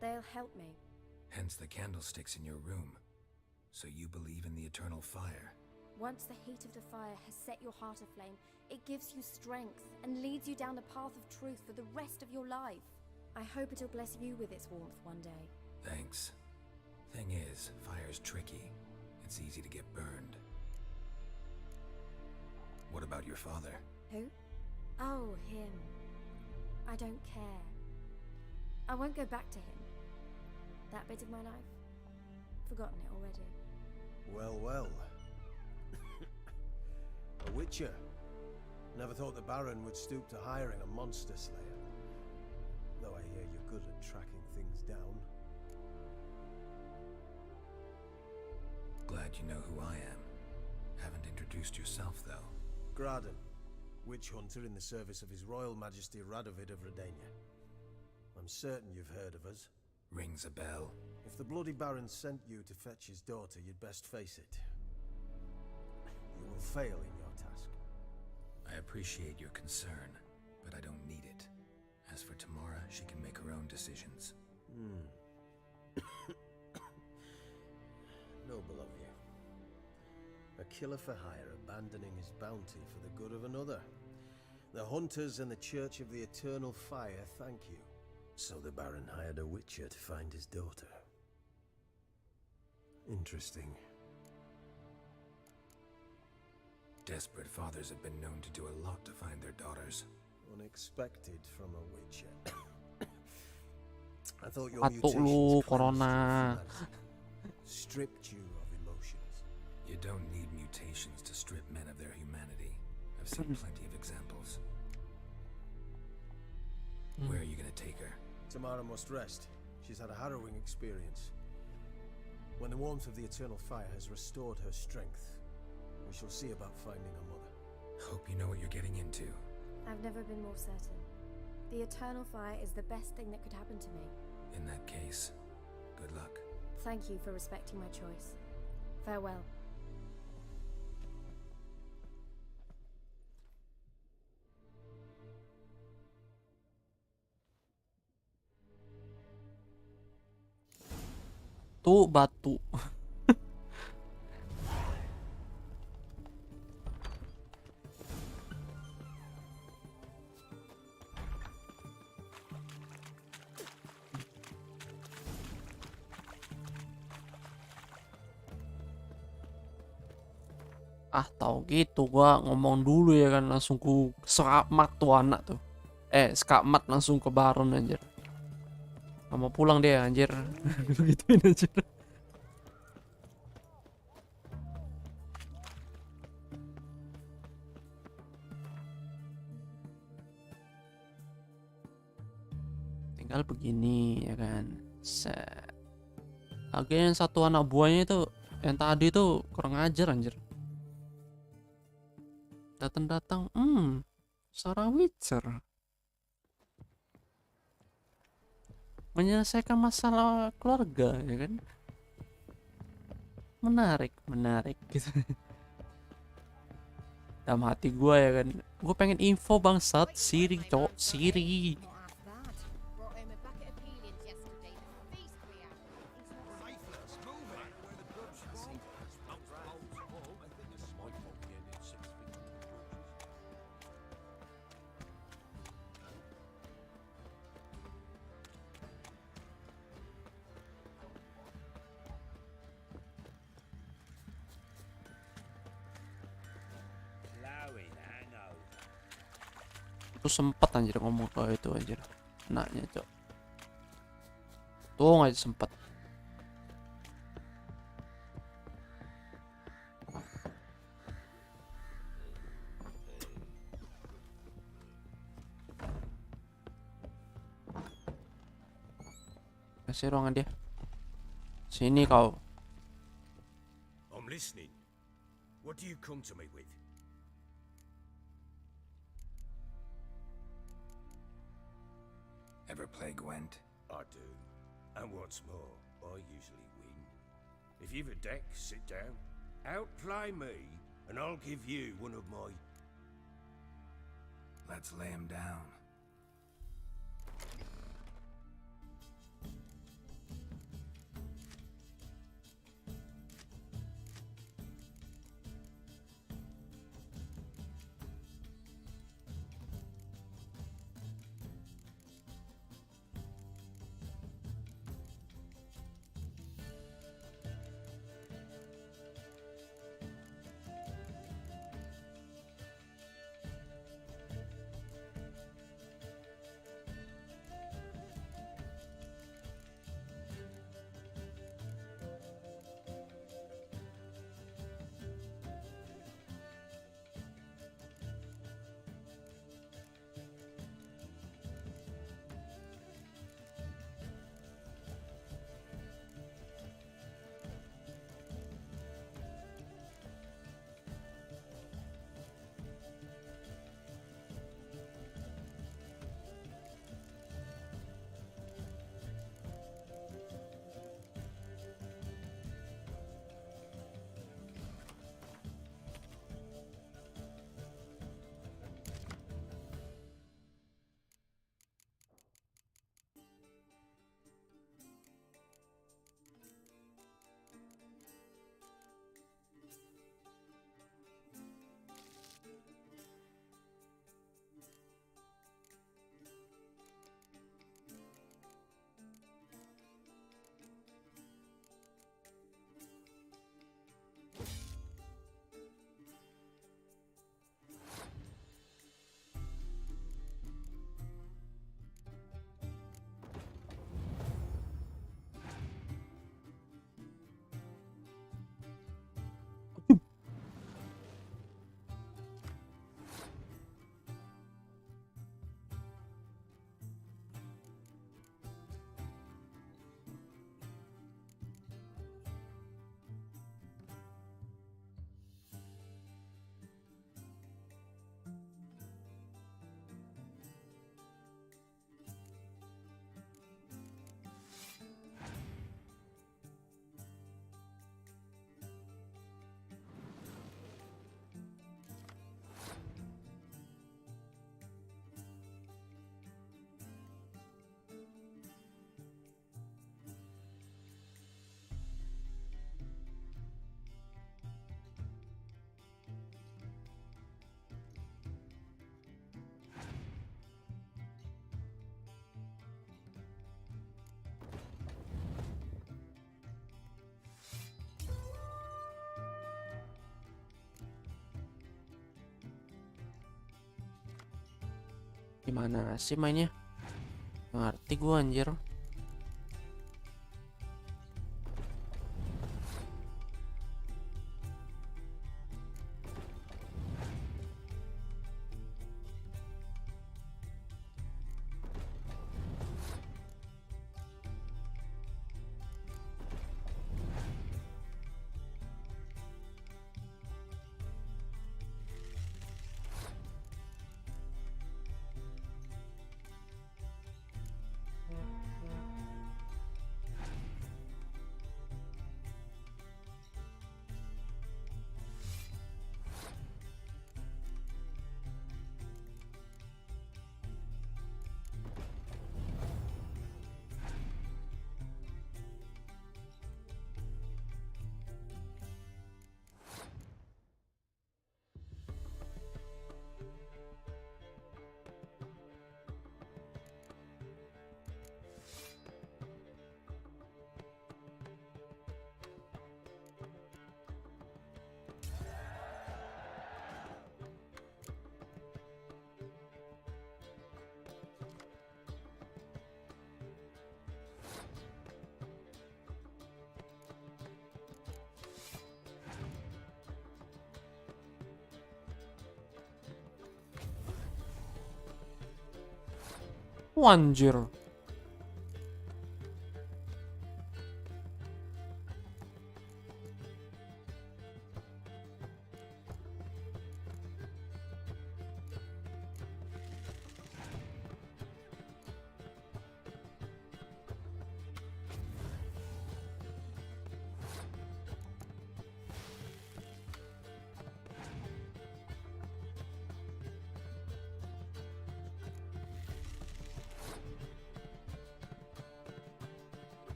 They'll help me. Hence the candlesticks in your room. So you believe in the eternal fire? Once the heat of the fire has set your heart aflame, it gives you strength and leads you down the path of truth for the rest of your life. I hope it'll bless you with its warmth one day. Thanks. Thing is, fire's tricky. It's easy to get burned. What about your father? Who? Oh, him. I don't care. I won't go back to him. That bit of my life? Forgotten it already. Well, well. A witcher. Never thought the Baron would stoop to hiring a monster slayer. Though I hear you're good at tracking things down. Glad you know who I am. Haven't introduced yourself, though. Graden, witch hunter in the service of His Royal Majesty Radovid of Redania. I'm certain you've heard of us. Rings a bell. If the Bloody Baron sent you to fetch his daughter, you'd best face it. You will fail in your task. I appreciate your concern, but I don't need it. As for Tamara, she can make her own decisions. Noble of you. A killer for hire abandoning his bounty for the good of another. The hunters and the Church of the Eternal Fire thank you. So the Baron hired a witcher to find his daughter. Interesting. Desperate fathers have been known to do a lot to find their daughters. Unexpected from a witcher. I thought your Atuk lu, corona. stripped you of emotions. You don't need mutations to strip men of their humanity. I've seen plenty of examples. Where are you gonna take her? Tamara must rest. She's had a harrowing experience. When the warmth of the Eternal Fire has restored her strength, we shall see about finding her mother. Hope you know what you're getting into. I've never been more certain. The Eternal Fire is the best thing that could happen to me. In that case, good luck. Thank you for respecting my choice. Farewell. Tuh batu. Ah, tau gitu gua ngomong dulu ya kan, langsung ku sekamat tuh anak tuh. Sekamat langsung ke Baron anjir. Gak mau pulang dia anjir. Begituin anjir. Tinggal begini ya kan. Set. Akhirnya yang satu anak buahnya itu yang tadi tuh kurang ajar anjir. Datang-datang, seorang witcher menyelesaikan masalah keluarga ya kan, menarik gitu. Dalam hati gue ya kan, gue pengen info bangsat. Siri cok, Siri. Itu sempet anjir ngomong ke itu anjir anaknya cok, tuh aja sempet. Kasih ruangan dia. Sini kau. I'm listening. What do you come to me with? Ever play Gwent? I do. And what's more, I usually win. If you've a deck, sit down. Outplay me, and I'll give you one of my... Let's lay him down. Gimana sih mainnya? Nggak ngerti gua anjir. Anjir.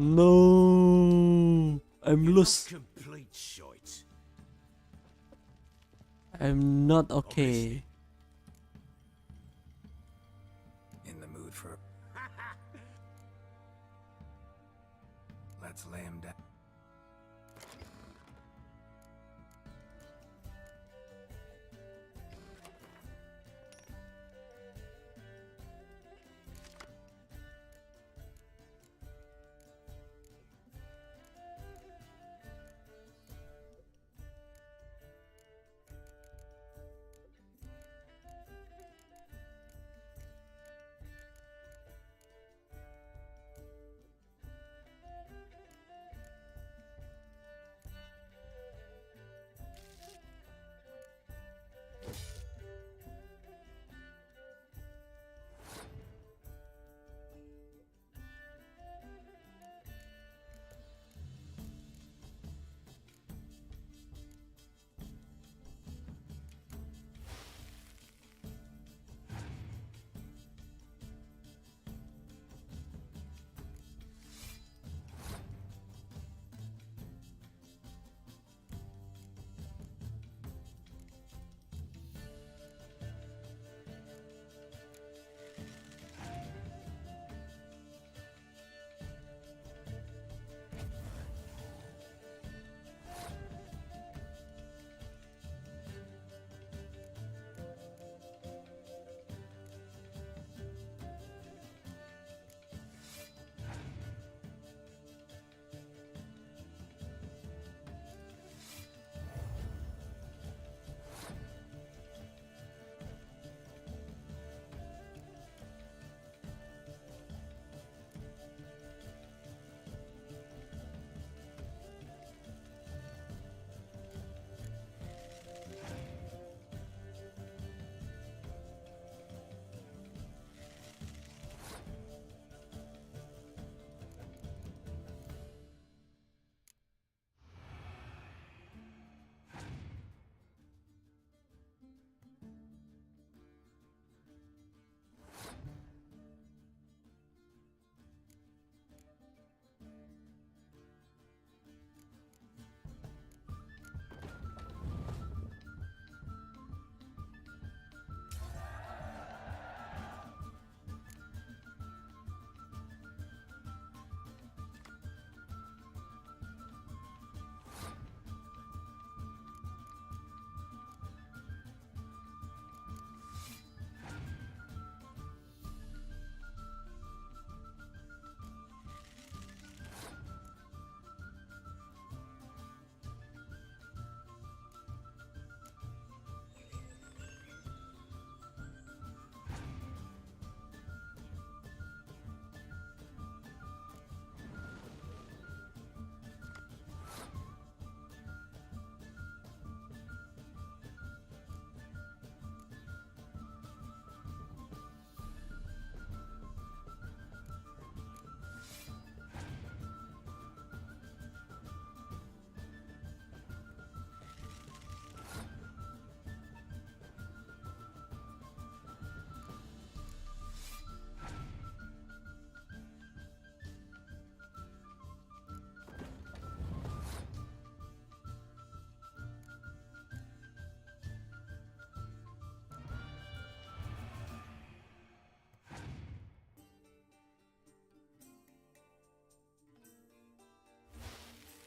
No, I'm lost. Complete shite. I'm not okay. In the mood for... Let's lay him down.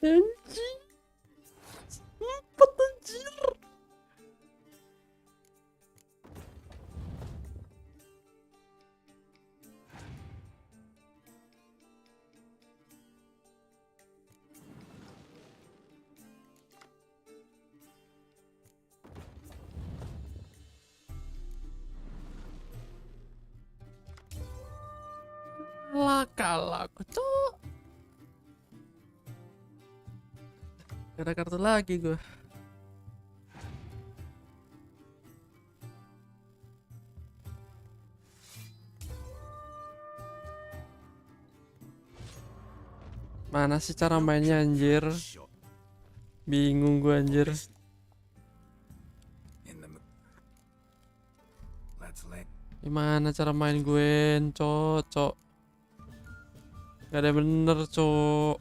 Anjing. 4 anjir. Kalah aku, cok. Gak ada kartu lagi gue. Mana sih cara mainnya anjir? Bingung gue anjir. Gimana cara main gue, cok? Gak ada bener, cok.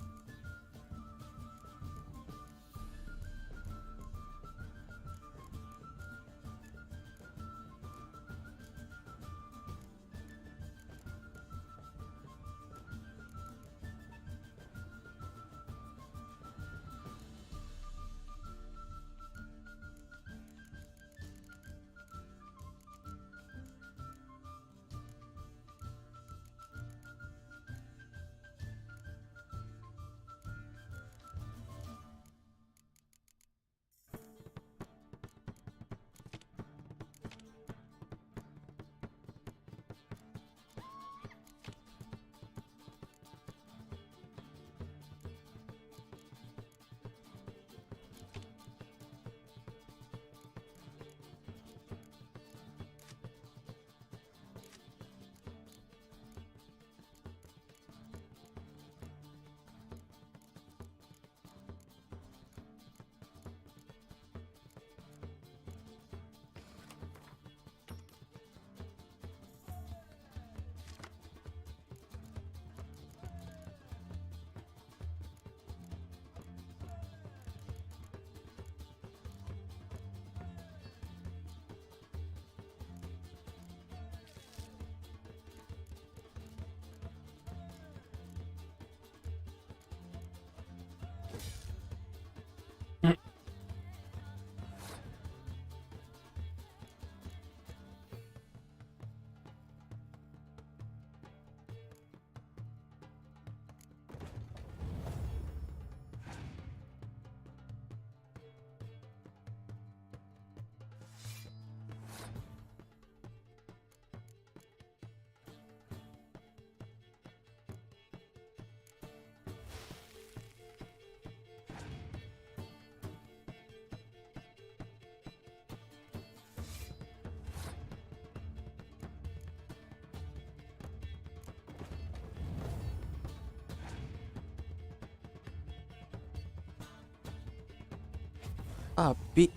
Api.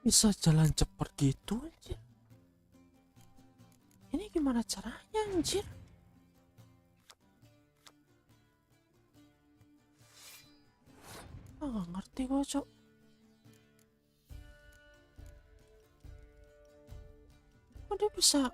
bisa jalan cepet gitu anjir? Ini gimana caranya anjir? Gak ngerti gue, Cok. Kok dia bisa?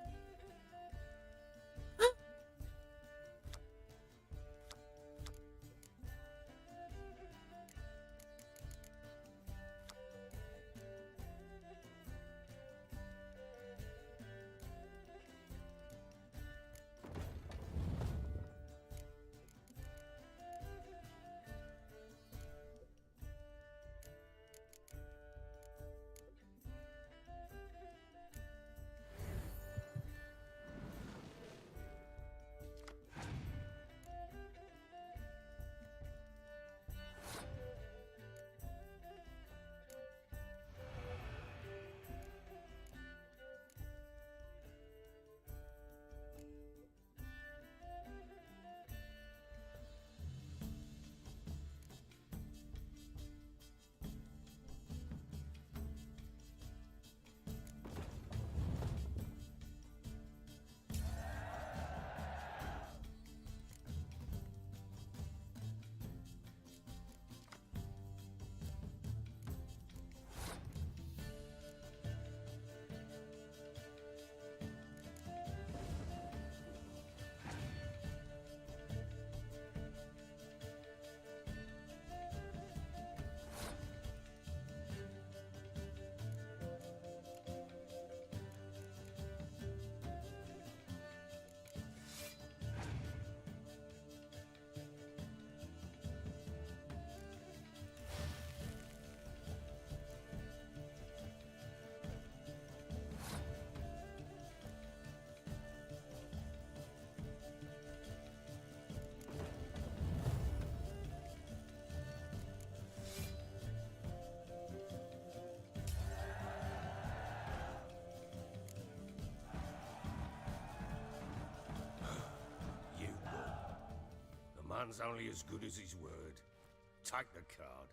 Man's only as good as his word. Take the card.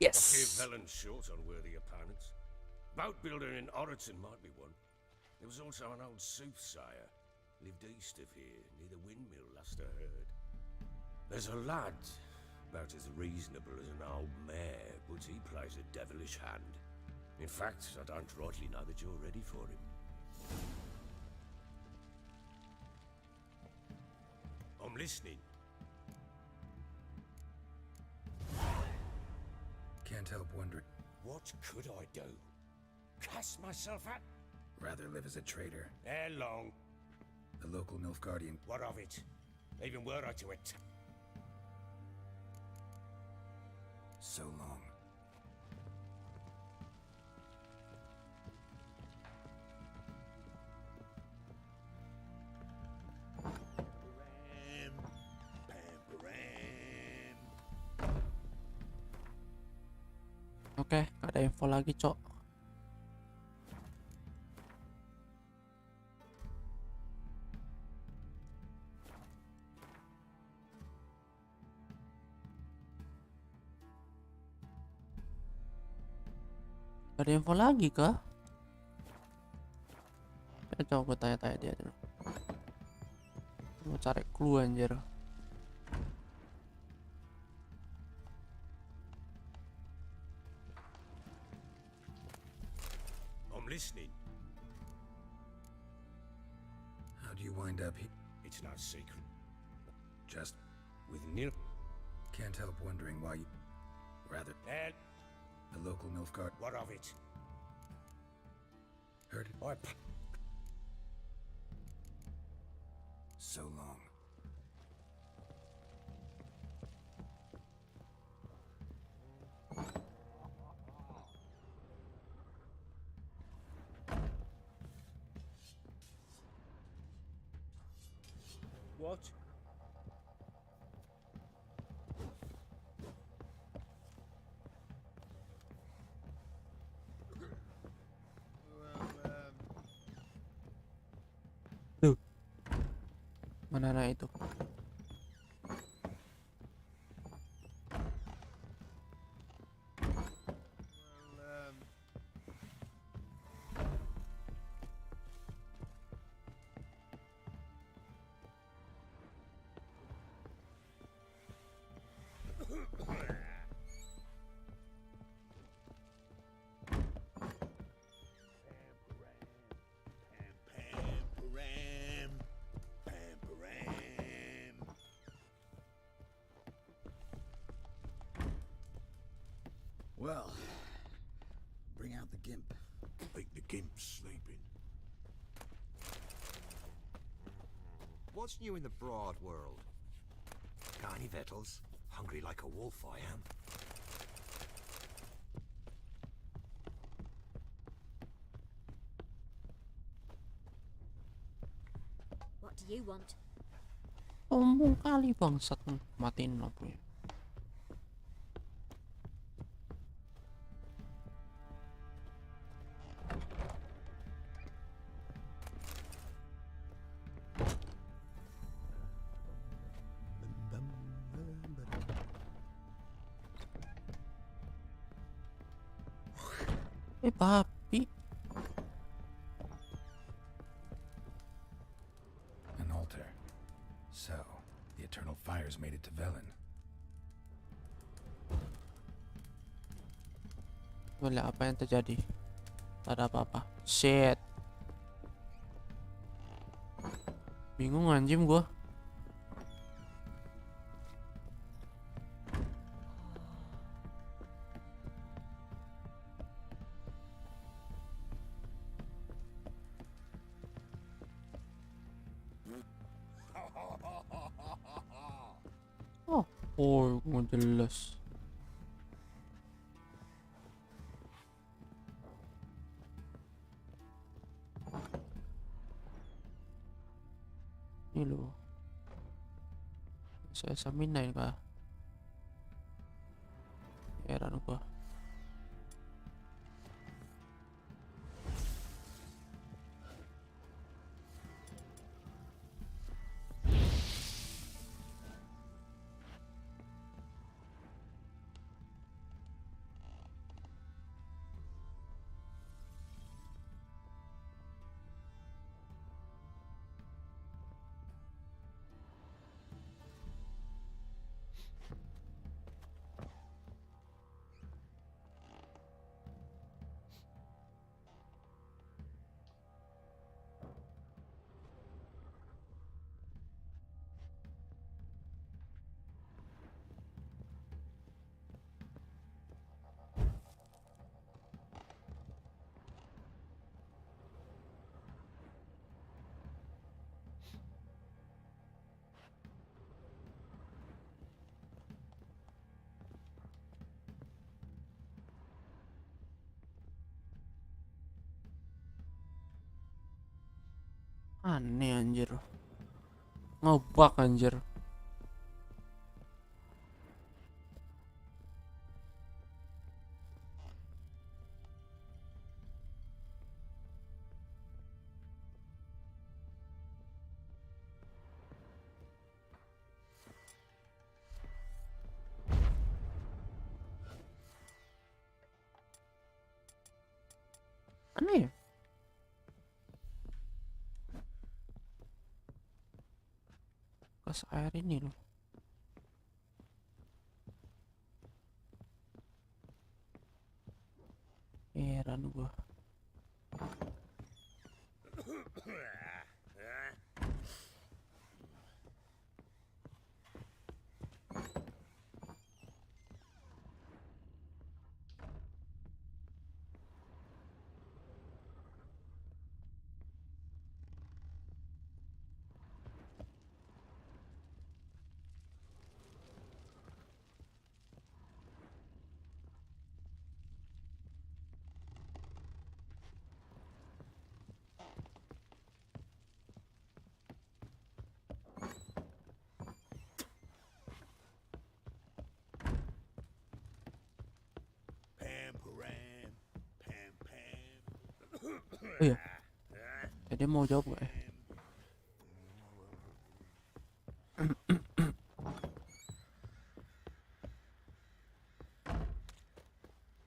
Yes. A few felons short on worthy opponents. Boat builder in Oroton might be one. There was also an old soothsayer. Lived east of here, near the windmill, last I heard. There's a lad, about as reasonable as an old mare, but he plays a devilish hand. In fact, I don't rightly know that you're ready for him. I'm listening. Can't help wondering. What could I do? Cast myself at? Rather live as a traitor. Ere long. The local Nilfgaardian. What of it? Even were I to it. So long. Oke, gak ada info lagi, Cok. Gak ada info lagi kah? Ya, coba gue tanya-tanya dia dulu. Mau cari clue anjir. Listening. How do you wind up here? It's no secret. Just with Nil. Can't help wondering why you. Rather. The local Nilfgaard. What of it? Heard it. So long. What? Tuh. Mana anak itu? What's new in the broad world? Got any victuals? Hungry like a wolf, I am. What do you want? Sombong kali bangsat. Matiin lampunya. Papi. An altar. So, the eternal fires made it to Velen. Wala, apa yang terjadi? Tak ada apa-apa. Shit. Bingung anjing gua. Oh, nggak jelas. Ini loh. Saya saminain kah? Heran gua. Aneh anjir. Ngebug anjir. Aneh ya? Bekas air ini loh. Heran gua. Oh iya. Jadi mau jawab gak ya?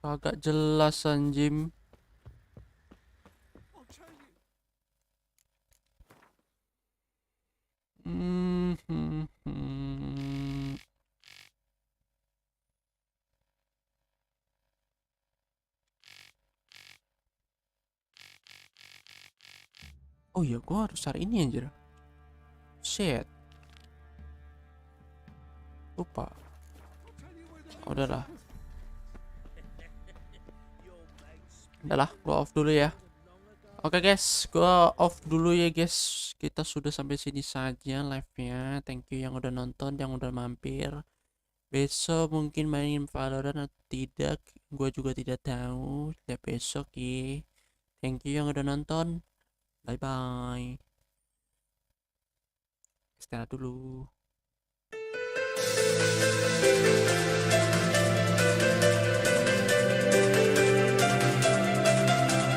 Agak jelas anjim. Oh iya, gua harus cari ini anjir. Shit. Lupa. Udahlah. Udahlah, gua off dulu ya. Oke guys, gua off dulu ya guys. Kita sudah sampai sini saja live-nya. Thank you yang udah nonton, yang udah mampir. Besok mungkin main Valorant atau tidak, gua juga tidak tahu. Lihat besok ya. Thank you yang udah nonton. Bye bye. Istirahat dulu.